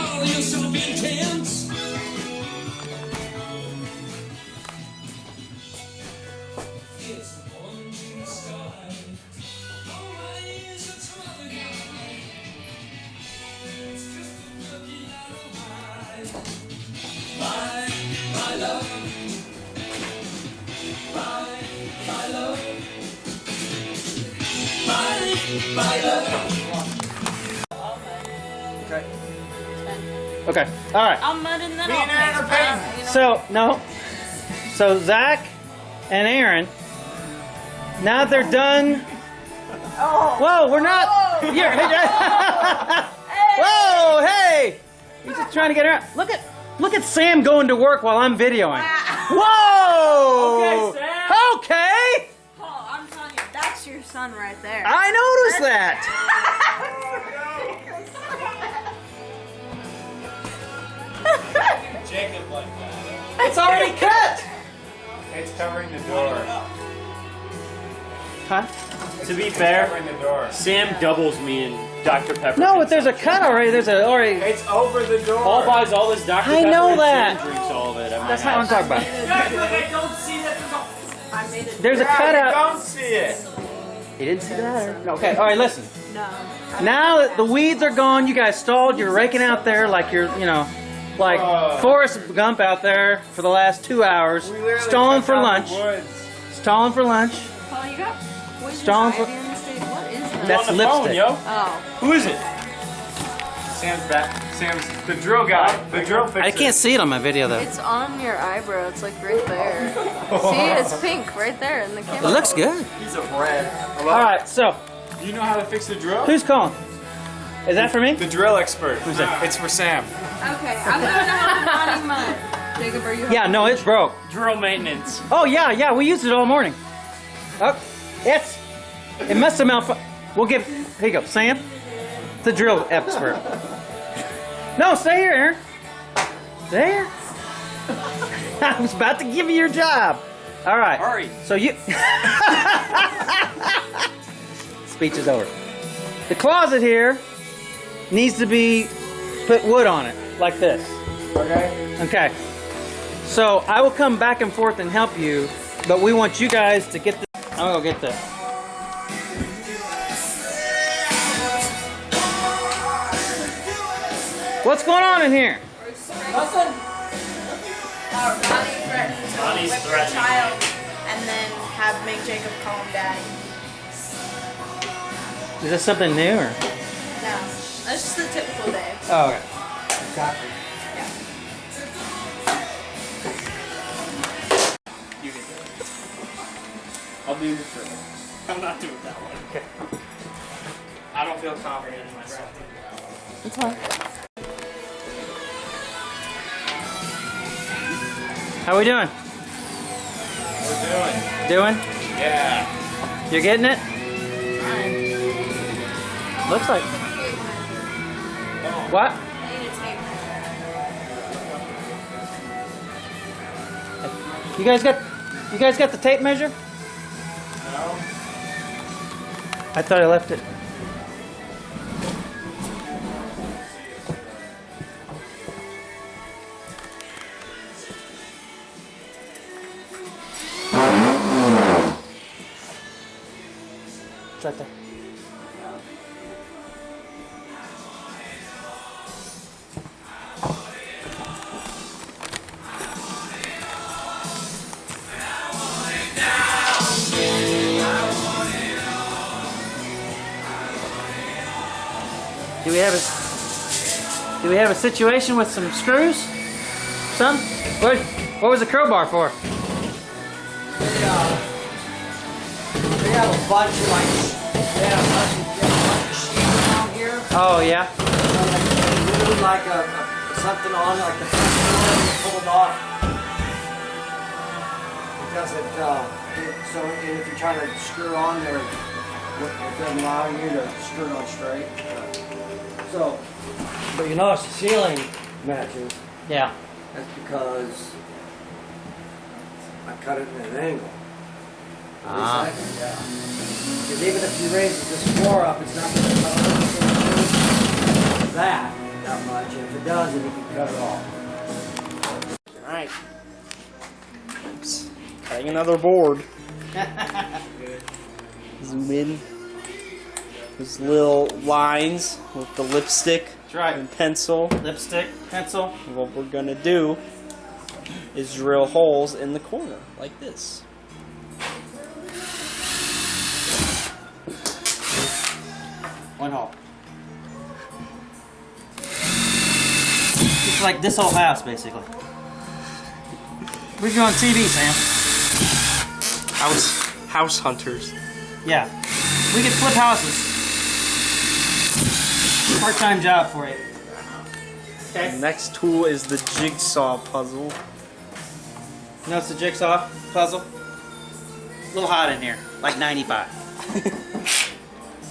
Okay. All right. I'll mud and then I'll paint. So no. So Zach and Aaron, now that they're done. Whoa, we're not. Here. Whoa, hey! He's just trying to get around. Look at Sam going to work while I'm videoing. Whoa! Okay, Sam. Okay. Paul, I'm telling you, that's your son right there. I noticed that. Jacob like that. It's already cut. It's covering the door. Huh? To be fair, Covering the door. Sam doubles me in Dr. Pepper. No, but there's a cut already. There's a already. It's over the door. Paul buys all this Dr. I Pepper know and that. Sam drinks all of it. That's not what I'm talking about. I don't see that. I made it. There's a Yeah, cutout. you don't see it. He didn't see that. Okay. All right. Listen. No. Now that the weeds are gone, you guys stalled. You're raking out there like you're, like Forrest Gump out there for the last 2 hours, We literally stalling cut for down the lunch. woods. Stalling for lunch. Paul, you got poison Stalling ivy for- in the state. What is that? That's on the phone, lipstick. yo. Oh. Who is it? Sam's back. Sam's the drill guy. The drill fixer. I can't see it on my video though. It's on your eyebrow. It's like right there. See, it's pink right there in the It camera. looks good. He's a red. All right. So Do you know how to fix the drill? who's calling? Is that for me? The drill expert. Who's that? It's for Sam. Okay, I'm going to help Ronnie mud. Jacob, are you? Yeah. No, it's broke. Drill maintenance. Oh yeah. We used it all morning. Oh, it must have malfunctioned. We'll give. Here you go, Sam, the drill expert. No, stay here, Aaron. Stay here. I was about to give you your job. All right. Hurry. So you. Speech is over. The closet here needs to be put wood on it, like this. Okay. Okay. So I will come back and forth and help you, but we want you guys to get this. I'm gonna go get this. What's going on in here? Ronnie threatened to whip the child. make Jacob call him daddy. Is this something new or? No, that's just a typical day. Oh, okay. Exactly. Yeah. You can do it. I'll do the trick. I'm not doing that one. Okay. I don't feel confident in myself. It's fine. How we doing? We're doing. Doing? Yeah. You're getting it? Looks like. What? You guys got the tape measure? No. I thought I left it. It's right there. Do we have a situation with some screws? Son? What was the crowbar for? They have a bunch of sheet around here. Oh yeah. So they glue like something on, like the front door, and pull it off. Because so if you're trying to screw on there, it doesn't allow you to screw it on straight. So, but you notice the ceiling matches. Yeah. That's because I cut it at an angle. Ah. Yeah. Because even if you raise this floor up, it's not going to cut that much. If it does, then you can cut it off. Alright. Oops. Cutting another board. Zoom in. Those little lines with the lipstick and pencil. Lipstick, pencil. And what we're gonna do is drill holes in the corner, like this. One hole. It's like this whole house, basically. We're on TV, Sam. House hunters. Yeah. We could flip houses. Part-time job for you. Okay. The next tool is the jigsaw puzzle. You know it's the jigsaw puzzle? A little hot in here, like 95.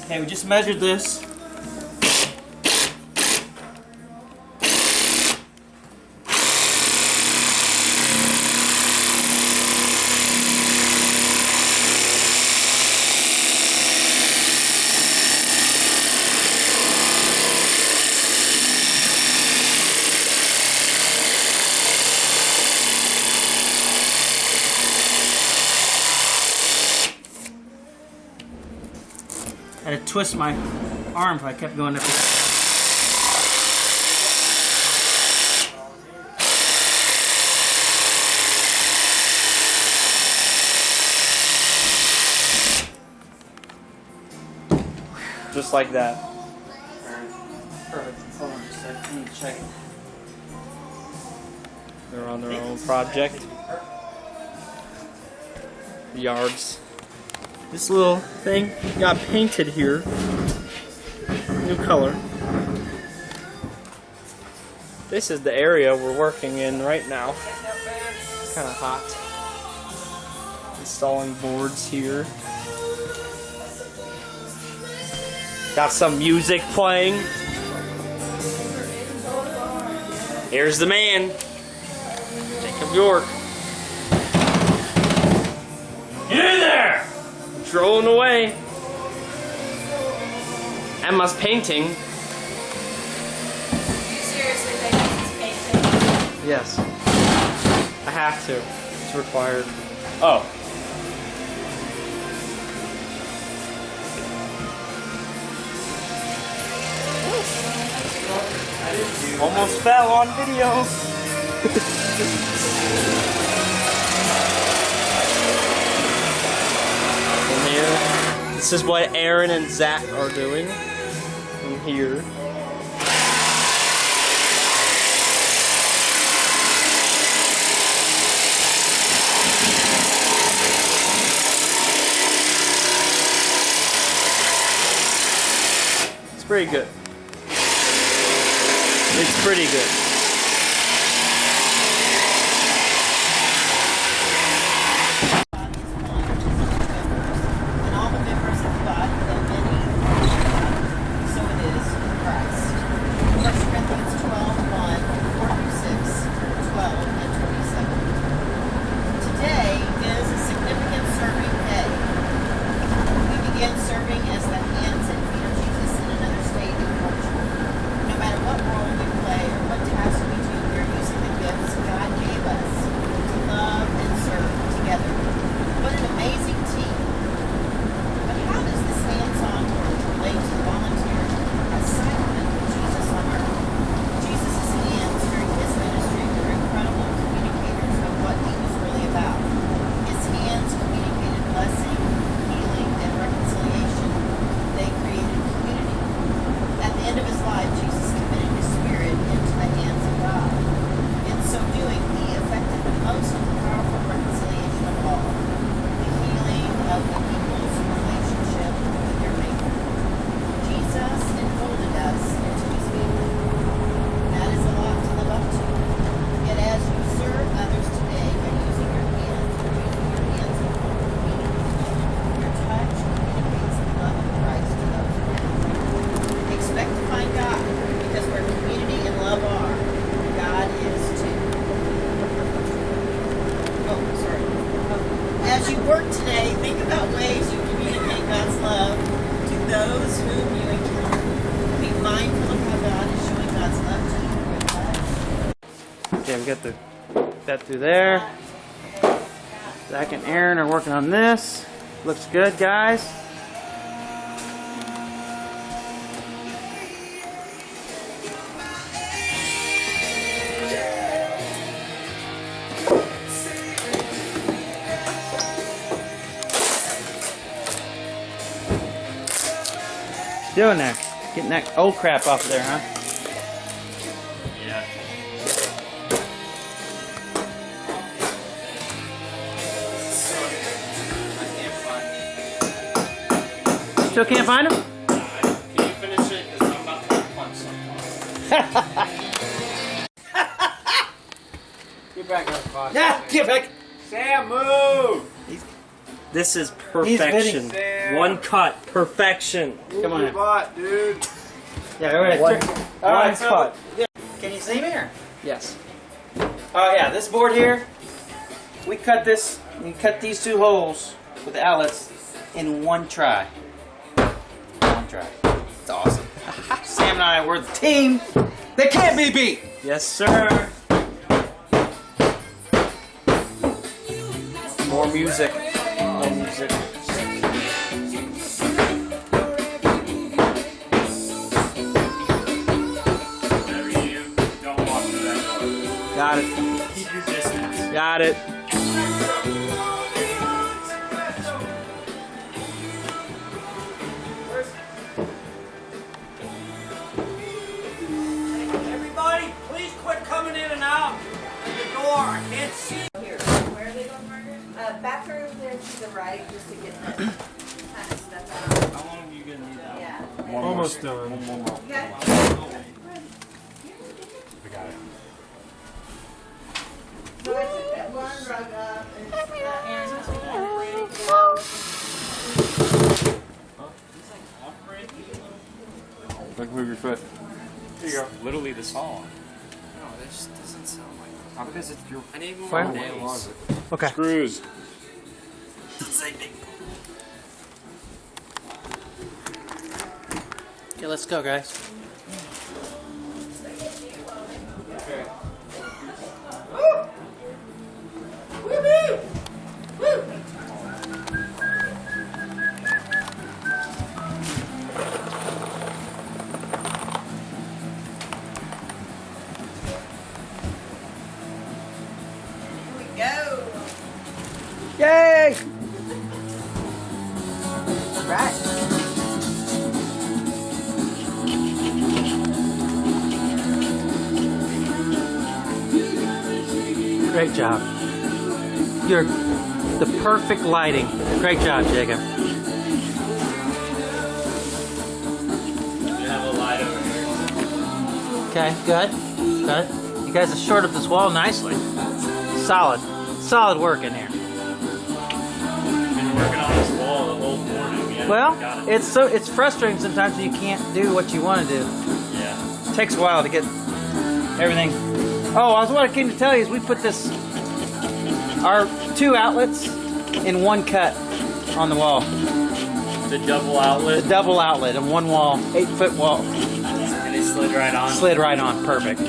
Okay, we just measured this. I had to twist my arm if I kept going up here. Just like that. Perfect. Hold on just a second. I need to check it. They're on their own project. Yards. This little thing got painted here. New color. This is the area we're working in right now. It's kind of hot. Installing boards here. Got some music playing. Here's the man, Jacob York. You there! Strolling away. Emma's painting. You seriously think he's painting? Yes. I have to. It's required. Oh. Almost fell on video. This is what Aaron and Zach are doing in here. It's pretty good. It's pretty good. And all the members of the body, though many, so it is in Christ. 1 Corinthians 12:1, 4-6, 12, and 27. Today is a significant serving day. We begin serving as the hands and feet of Jesus in another state and culture. No matter what role we play or what task we do, we're using the gifts God gave us to love and serve together. What an amazing team. But how does this hands-on work relate to the volunteer assignment of Jesus on earth? Jesus' hands during his ministry were incredible communicators of what he was really about. His hands communicated blessing, healing, and reconciliation. They created community. At the end of his life, Jesus committed his spirit into the hands of God. In so doing, he effected the most powerful reconciliation of all, the healing of the people's relationship with their Maker. Jesus enfolded us into his family. That is a lot to live up to. Yet as you serve others today by using your hands in full community, your touch communicates the love of Christ to those around you. Expect to find God, because where community and love are, God is too. Oh, sorry. As you work today, think about ways you communicate God's love to those whom you encounter. Be mindful of how God is showing God's love to you in your life. Okay, we got that through there. Zach and Aaron are working on this. Looks good, guys. Doing there? Getting that old crap off of there, huh? Yeah. Still can't find him? Can you finish it? Because I'm about to punch something. Get back up, Fox. Yeah, get back. Sam, move! This is perfection. bidding. One cut, perfection. Come on in. Spot, dude. Yeah, all right. One, All right, one so- cut. Can you see me or? Yes. Oh yeah, this board here, we cut this, we cut these two holes with the outlets in one try. One try. It's awesome. Sam and I were the team that can't be beat. Yes, sir. More music. More music. Got it. Keep your distance. Got it. Everybody, please quit coming in and out of the door. I can't see. Here, where are they going, Margaret? Bathroom there to the right, just to get that kind of stuff out. How long are you going to need that? Yeah. Almost done. You got it? We got it. So I took that one rug up and Look, move your foot. There you go. Literally this song. No, this doesn't sound like. How because it's your. I need more Fire. nails. Okay. Screws. Okay, let's go, guys. go. Yay! Right. Great job. You're the perfect lighting. Great job, Jacob. You have a light over here. Okay, good. Good. You guys have shored up this wall nicely. Solid. Solid work in here. Been working on this wall the whole morning. We haven't got it. Well, it's frustrating sometimes when you can't do what you want to do. Yeah. It takes a while to get everything. Oh, what I came to tell you is we put our 2 outlets in one cut on the wall. The double outlet. The double outlet in one wall, 8-foot wall. And it slid right on. Slid right on, perfect.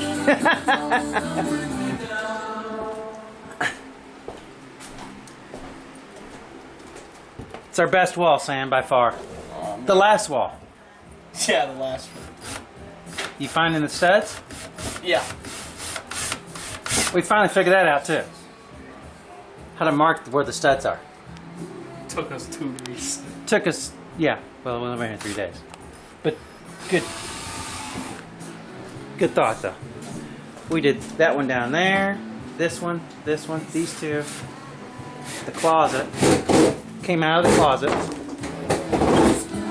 It's our best wall, Sam, by far. The last wall. Yeah, the last one. You finding the studs? Yeah. We finally figured that out too. How to mark where the studs are. Took us 2 weeks. Took us, yeah. Well, we were here 3 days. But good thought though. We did that one down there, this one, these 2. The closet. Came out of the closet.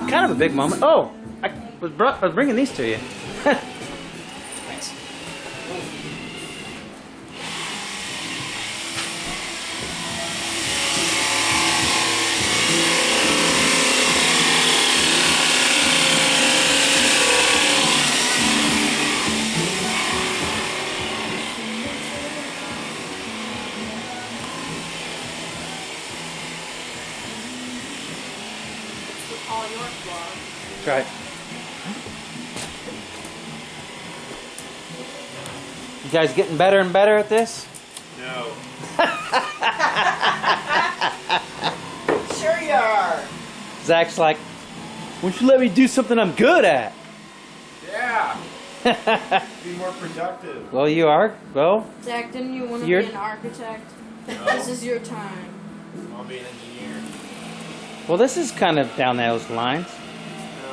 Kind of a big moment. Oh, I was bringing these to you. Thanks. All your floor. That's right. You guys getting better and better at this? No. Sure you are. Zach's like, why don't you let me do something I'm good at? Yeah. Be more productive. Well, you are. Well, Zach, didn't you want to You're- be an architect? No. This is your time. I'll be an engineer. well, this is kind of down those lines. No,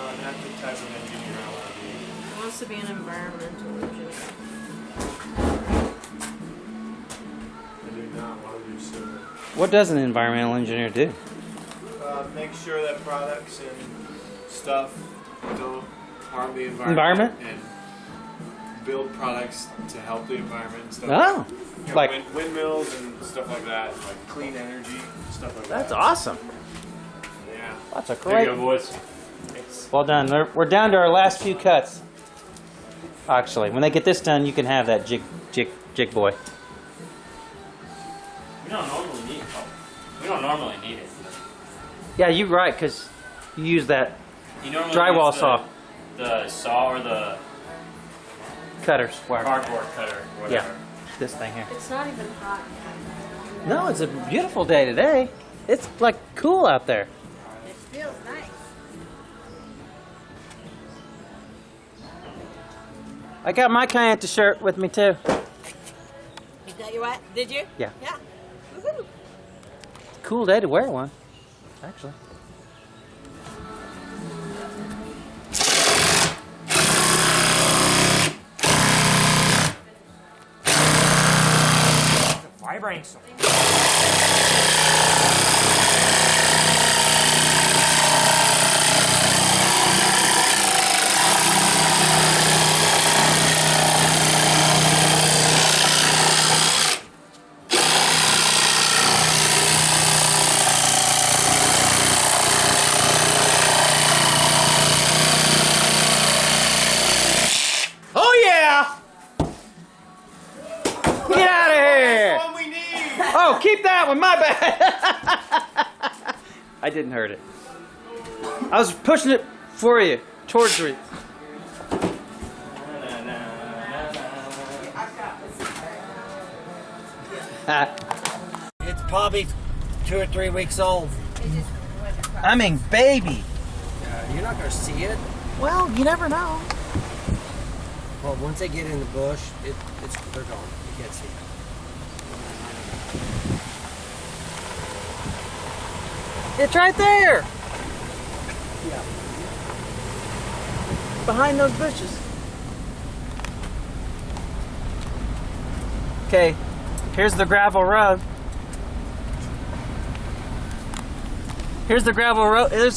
I'm not the type of engineer I want to be. He wants to be an environmental engineer. I do not want to do civil. What does an environmental engineer do? Make sure that products and stuff don't harm the Environment? and build products to help the environment and stuff. Oh, You know, like windmills and stuff like that, like clean energy, stuff like that's that. awesome. Yeah. That's a There great. you go, boys. Thanks. Well done. We're down to our last few cuts. Actually, when they get this done, you can have that jig boy. We don't normally need it. We don't normally need it. Yeah, you're right, because you use that You normally drywall use saw the saw or the cutters. Where? cardboard cutter, or whatever. Yeah, this thing here. It's not even hot yet. No, it's a beautiful day today. It's like cool out there. It feels nice. I got my Kayenta shirt with me too. You got your what? Did you? Yeah. Yeah. Woohoo. Cool day to wear one, actually. Vibrating so. Oh yeah! Get out of here! That's what we need. Oh, keep that one. My bad. I didn't hurt it. I was pushing it for you towards me. It's probably 2 or 3 weeks old. I mean, baby. You're not gonna see it. Well, you never know. Well, once they get in the bush, they're gone. You can't see it. It's right there. Yeah. Behind those bushes. Okay, here's the gravel road. Here's the gravel road. There's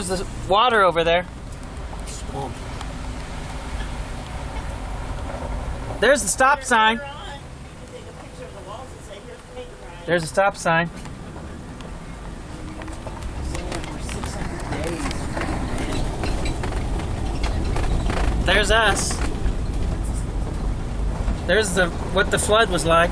the water over there. There's the stop sign. There's a stop sign. There's us. There's what the flood was like.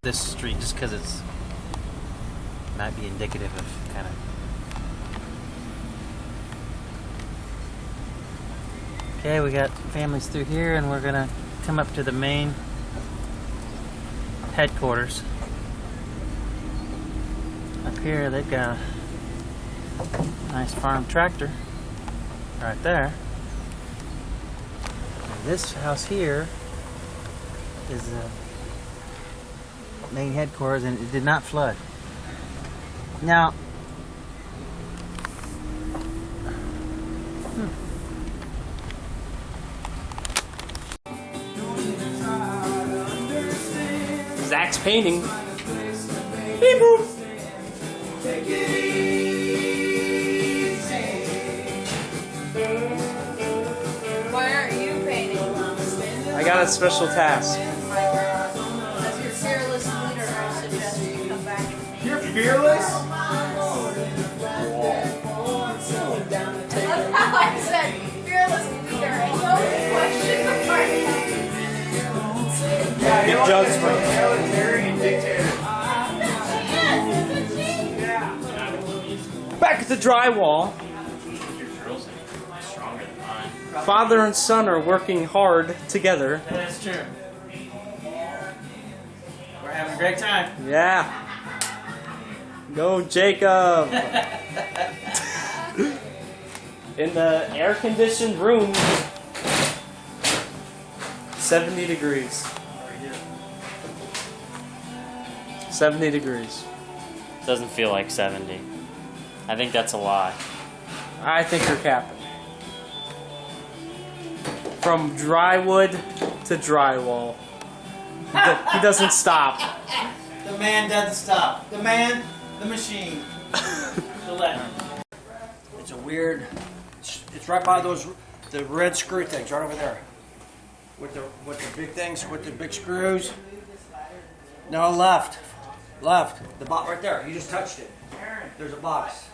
This street, just because it's might be indicative of kind of. Okay, we got families through here, and we're gonna come up to the main headquarters. Up here, they've got a nice farm tractor right there. And this house here is the main headquarters, and it did not flood. Now, Zach's painting. Beep boop. Why aren't you painting? I got a special task. As your fearless leader, I suggest you come back and paint. You're fearless? That's how I said fearless leader. I know the question apart. Yeah, Judge. totalitarian dictator. Back at the drywall. Father and son are working hard together. That's true. We're having a great time. Yeah. Go, Jacob. In the air-conditioned room, 70 degrees. 70 degrees. Doesn't feel like 70. I think that's a lie. I think you're capping. From drywood to drywall. He doesn't stop. The man doesn't stop. The man, the machine. The letter. It's a weird. It's right by the red screw things right over there. With the big things, with the big screws. No, left. The box right there. You just touched it. There's a box.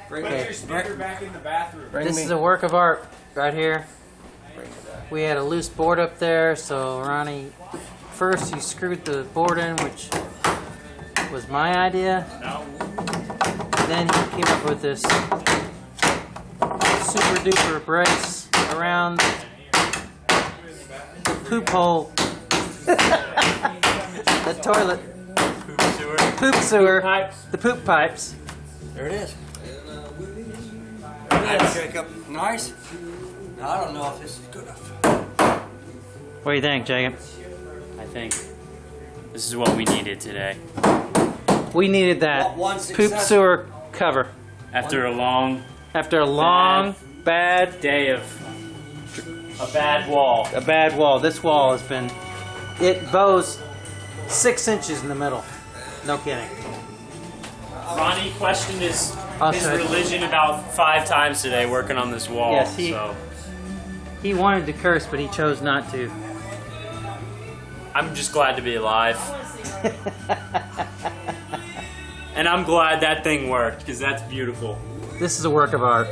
Put your speaker back in the bathroom. This is a work of art right here. We had a loose board up there, so Ronnie, first he screwed the board in, which was my idea. Then he came up with this super duper brace around the poop hole, the toilet, poop sewer, the poop pipes. There it is. There it is, Jacob. Nice. Now, I don't know if this is good enough. What do you think, Jacob? I think this is what we needed today. We needed that One poop success. sewer cover After a long bad day of a bad wall. a bad wall. This wall has been, it bows 6 inches in the middle. No kidding. Ronnie questioned his Also- religion about 5 times today working on this wall. Yes, so he wanted to curse, but he chose not to. I'm just glad to be alive. And I'm glad that thing worked, because that's beautiful. This is a work of art.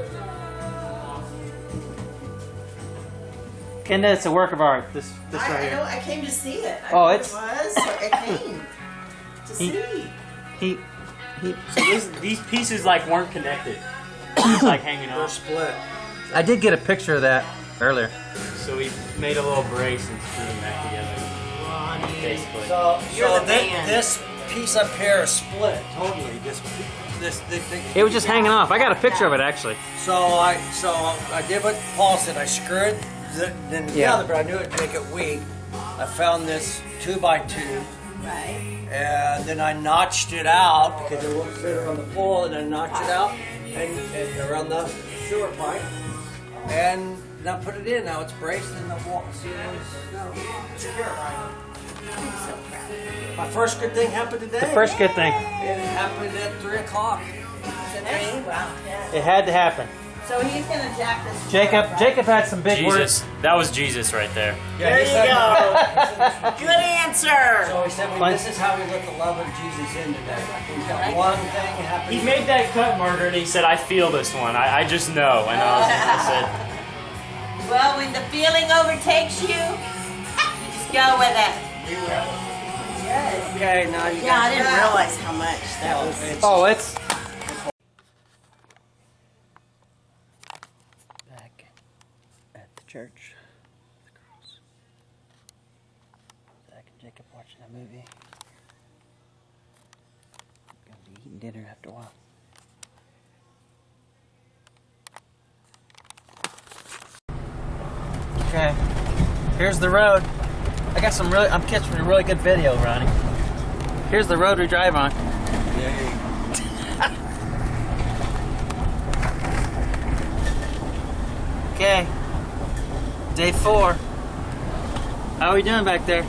Kenda, it's a work of art. This right I here. know, I came to see it. I Oh, know it's- it was. I came to He- see. He So these pieces like weren't connected. It's like hanging off. Split. I did get a picture of that earlier. So we made a little brace and screwed them back together. Basically. So You're the man. this piece up here is split totally. This It was just hanging off. I got a picture of it actually. So I did what Paul said. I screwed them together, but I knew it'd make it weak. I found this 2x2 Right. And then I notched it out because it won't fit on the pole, and I notched it out and around the sewer pipe. And now put it in. Now it's braced and the wall ceiling's secure. My first good thing happened today. The first good thing. It happened at 3 o'clock. Wow. It had to happen. So he's gonna jack this. Jacob had some big words. That was Jesus right there. There you go. Good answer. So he said, this is how we let the love of Jesus in today. We've got one thing happening. He made that cut, Margaret, and he said, I feel this one. I just know. And I said, Well, when the feeling overtakes you, you just go with it. Okay, now you Yeah, I didn't realize how much that was. Oh, it's back at the church. The girls. Zach and Jacob watching a movie. Gonna be eating dinner after a while. Okay, here's the road. I'm catching a really good video, Ronnie. Here's the road we drive on. Okay, day 4. How are we doing back there?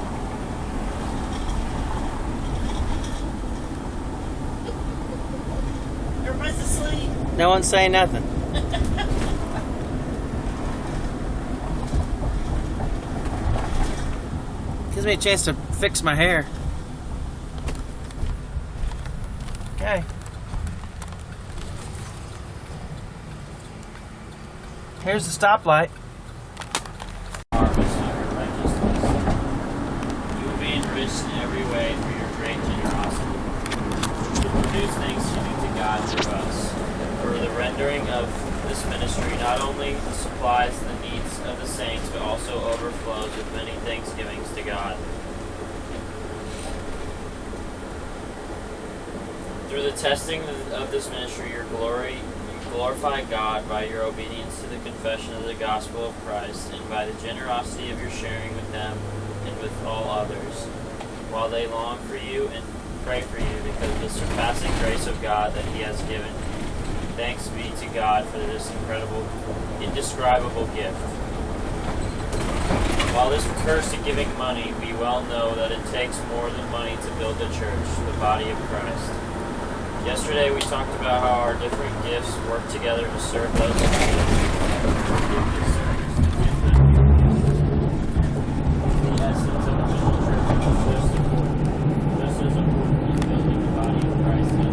Everybody's asleep. No one's saying nothing. Gives me a chance to fix my hair. Okay. Here's the stoplight. You will be enriched in every way for your great generosity. To produce thanksgiving to God through us. For the rendering of this ministry not only supplies the needs of the saints, but also overflows with many thanksgivings to God. Through the testing of this ministry, you glorify God by your obedience to the confession of the gospel of Christ, and by the generosity of your sharing with them and with all others, while they long for you and pray for you because of the surpassing grace of God that He has given. Thanks be to God for this incredible, indescribable gift. While this refers to giving money, we well know that it takes more than money to build the church, the body of Christ. Yesterday we talked about how our different gifts work together to serve those in need. The essence of the church is just as important in building the body of Christ as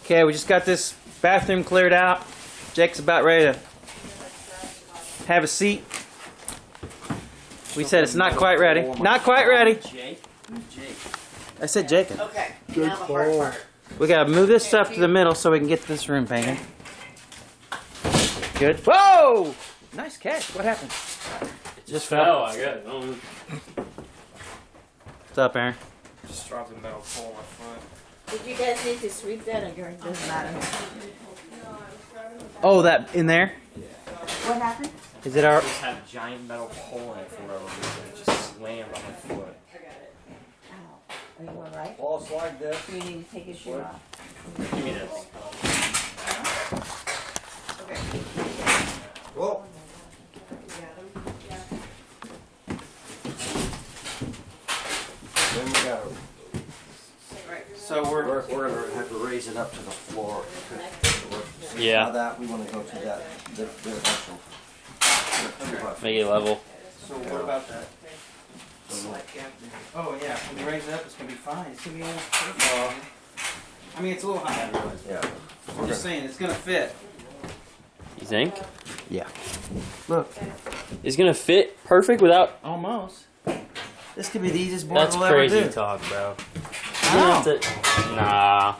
Okay, we just got this bathroom cleared out. Jake's about ready to have a seat. We said it's not quite ready. Not quite ready. I said Jacob. Okay. Now the hard part. We gotta move this stuff to the middle so we can get this room painted. Good. Whoa! Nice catch. What happened? It just fell. I got it. What's up, Aaron? Just dropped a metal pole on my foot. Did you guys need to sweep that or it doesn't matter? Oh, that in there? What happened? Is it our? I just had a giant metal pole in it for whatever reason. It just slammed on my foot. Are you alright? False like this. Do you need to take your shoe off? Give me this. Okay. Whoa. Then we got to. So we're gonna have to raise it up to the floor. Yeah. Now that we want to go to that direction. Make it level. So what about that? Oh yeah, when you raise it up, it's gonna be fine. It's gonna be almost perfect. I mean, it's a little high, I realize. Yeah. I'm just saying, it's gonna fit. You think? Yeah. Look, It's gonna fit perfect without. almost. This could be the easiest board That's we'll ever crazy do. talk, bro. I know. Nah.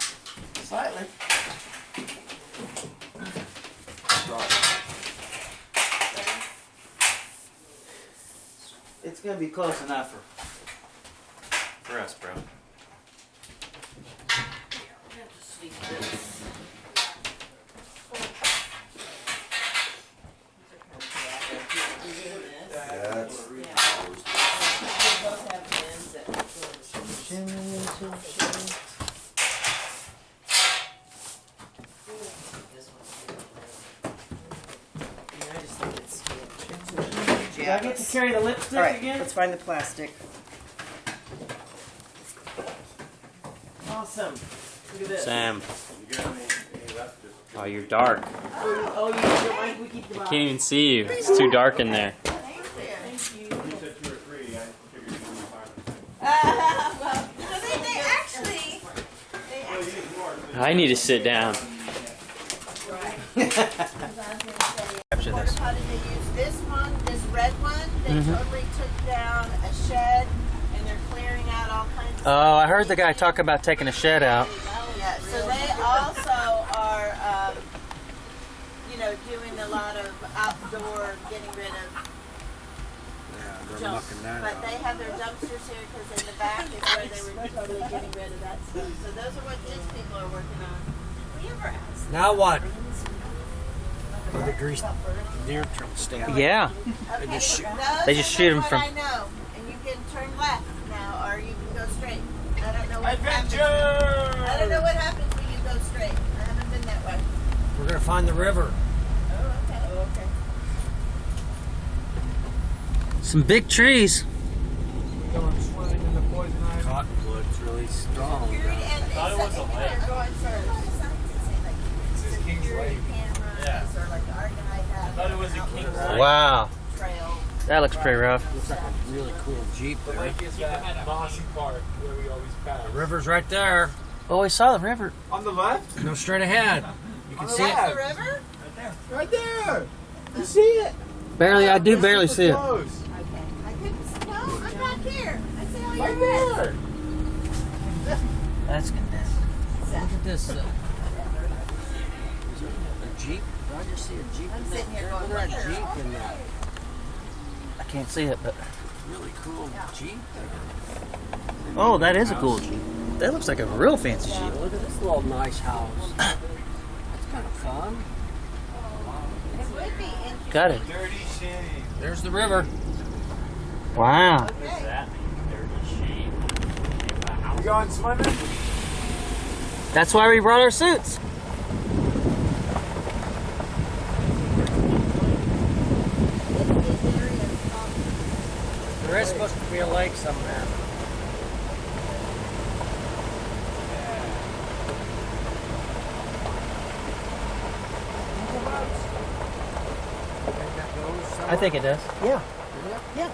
Slightly. It's gonna be close enough for us, bro. That's Yeah. Do I get to carry the lipstick All right, again? let's find the plastic. Awesome. Look at this. Sam. Oh, you're dark. Oh, you don't mind if we keep the box? Can't even see you. It's too dark in there. Well, so they actually. I need to sit down. Capture this. How did they use this one, this red one? They totally took down a shed and they're clearing out all kinds of. Oh, I heard the guy talk about taking a shed out. Yeah, so they also are, doing a lot of outdoor getting rid of junk. But they have their dumpsters here because in the back is where they were totally getting rid of that stuff. So those are what these people are working on. We ever asked? Now what? The grease deer stand. Yeah. Okay, just shoot. They just shoot 'em from- I know, and you can turn left now, or you can go straight. I don't know what happens. Adventure! I don't know what happens when you go straight. I haven't been that way. We're gonna find the river. Oh, okay. Okay. Some big trees. Going swimming in the poison ivy. Cottonwood's really strong. thought it was a lake. They're going first. This is King's Lake. Yeah. Or like the Argonite I thought it was a King's Lake. Wow. Trail. That looks pretty rough. Looks like a really cool Jeep The there. lake is that mossy part where we always pass. The river's right there. Oh, we saw the river. On the left? No, straight ahead. You can On the see left. it. The river? Right there! You see it? Barely, I do barely see it. Close. Okay. I couldn't. No, I'm back here. I see all Right your there! That's good. Look at this. A Jeep? Did I just see a Jeep? I'm in sitting that? here going, Look at "What that the Jeep in that. I can't see it, but Really cool Jeep there. oh, that is a cool Jeep. That looks like a real fancy Jeep. Look at this little nice house. That's kind of fun. It would be interesting. Got it. Dirty shanty. There's the river. Wow. You going swimming? That's why we brought our suits. There is supposed to be a lake somewhere. I think it does. Yeah. Yeah.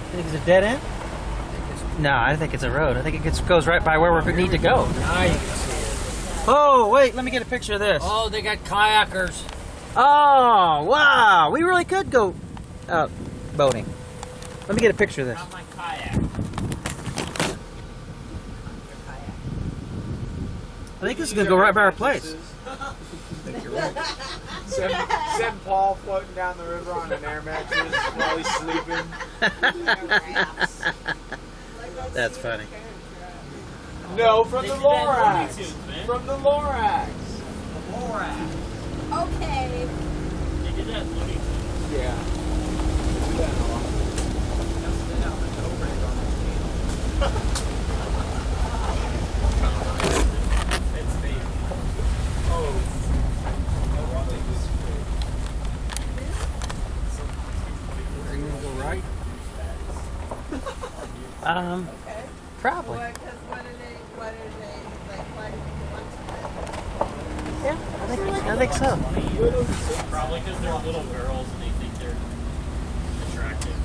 You think it's a dead end? No, I think it's a road. I think it goes right by where we need to go. Now you can see it. Oh, wait, let me get a picture of this. Oh, they got kayakers. Oh, wow. We really could go out boating. Let me get a picture of this. My kayak. I think this is going to go right by our place. Send Paul floating down the river on an air mattress while he's sleeping. That's funny. No, from the Lorax. From the Lorax. Okay. Yeah. Are you gonna go right? Probably. Because what are they, like, why do people want to? Yeah, I think so. Probably because they're little girls and they think they're attractive.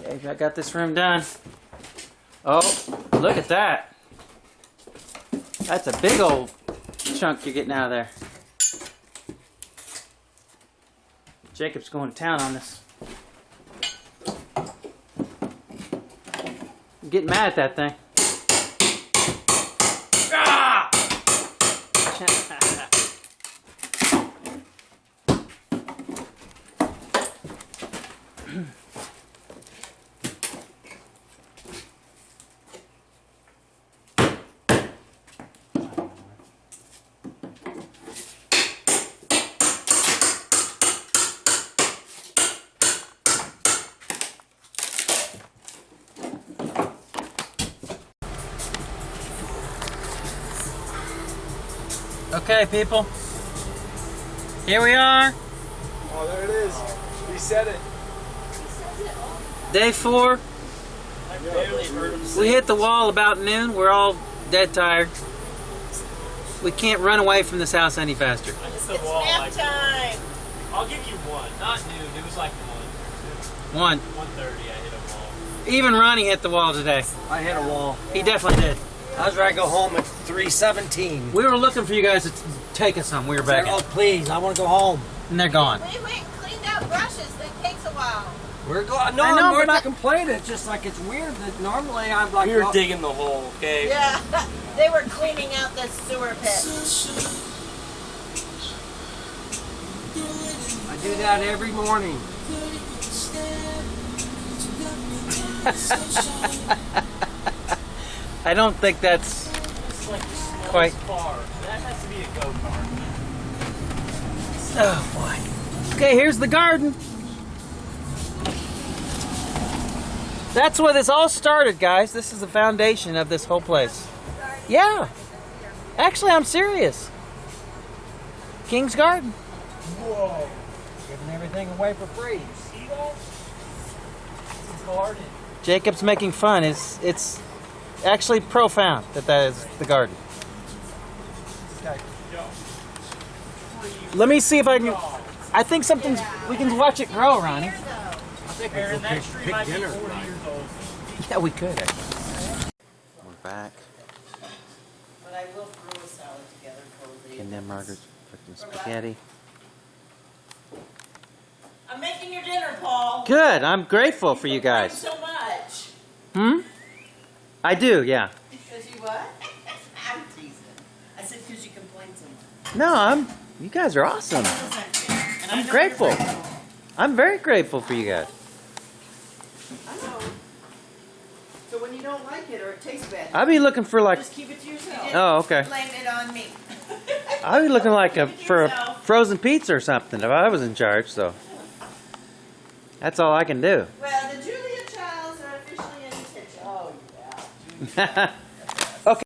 Okay, I got this room done. Oh, look at that. That's a big old chunk you're getting out of there. Jacob's going to town on this. I'm getting mad at that thing. Ah! Okay, people. Here we are. Oh, there it is. He said it. Day 4. I barely heard him We hit the wall about noon. We're all dead tired. We can't run away from this house any faster. I hit the wall Nap like time. I'll give you one. Not noon. It was like 1. 1:30. I hit a wall. Even Ronnie hit the wall today. I hit a wall. He definitely did. I was ready to go home at 3:17. We were looking for you guys to take us home. We were back. Oh, please, I want to go home. And they're gone. We went and cleaned out brushes. That takes a while. We're going. No, I know, we're but not I- complaining. It's just like it's weird that normally I'm like. We were digging the hole, okay? Yeah, they were cleaning out the sewer pit. I do that every morning. I don't think that's It's like the smallest quite. car. That has to be a go-kart. Oh boy. Okay, here's the garden. That's where this all started, guys. This is the foundation of this whole place. Yeah. Actually, I'm serious. King's Garden. Whoa. Giving everything away for free. See that? It's a garden. Jacob's making fun. It's actually profound that is the garden. Let me see if I can. I think something's. We can watch it grow, Ronnie. I think we Aaron, could that tree pick might be dinner 40 tonight. years old. Yeah, we could. We're back. But I will throw a salad together cozy. And then Margaret's cooking spaghetti. I'm making your dinner, Paul. Good. I'm grateful for you Thanks guys. so much. Hmm? I do, yeah. Because you what? I'm teasing. I said because you complain so much. No, you guys are awesome. I'm grateful. I'm very grateful for you guys. I know. So when you don't like it or it tastes bad, I'll be looking for like. just keep it to yourself. Oh, okay. Blame it on me. I'll be looking like for a frozen pizza or something if I was in charge. So that's all I can do. Well, the Julia Childs are officially in the kitchen. Oh, yeah.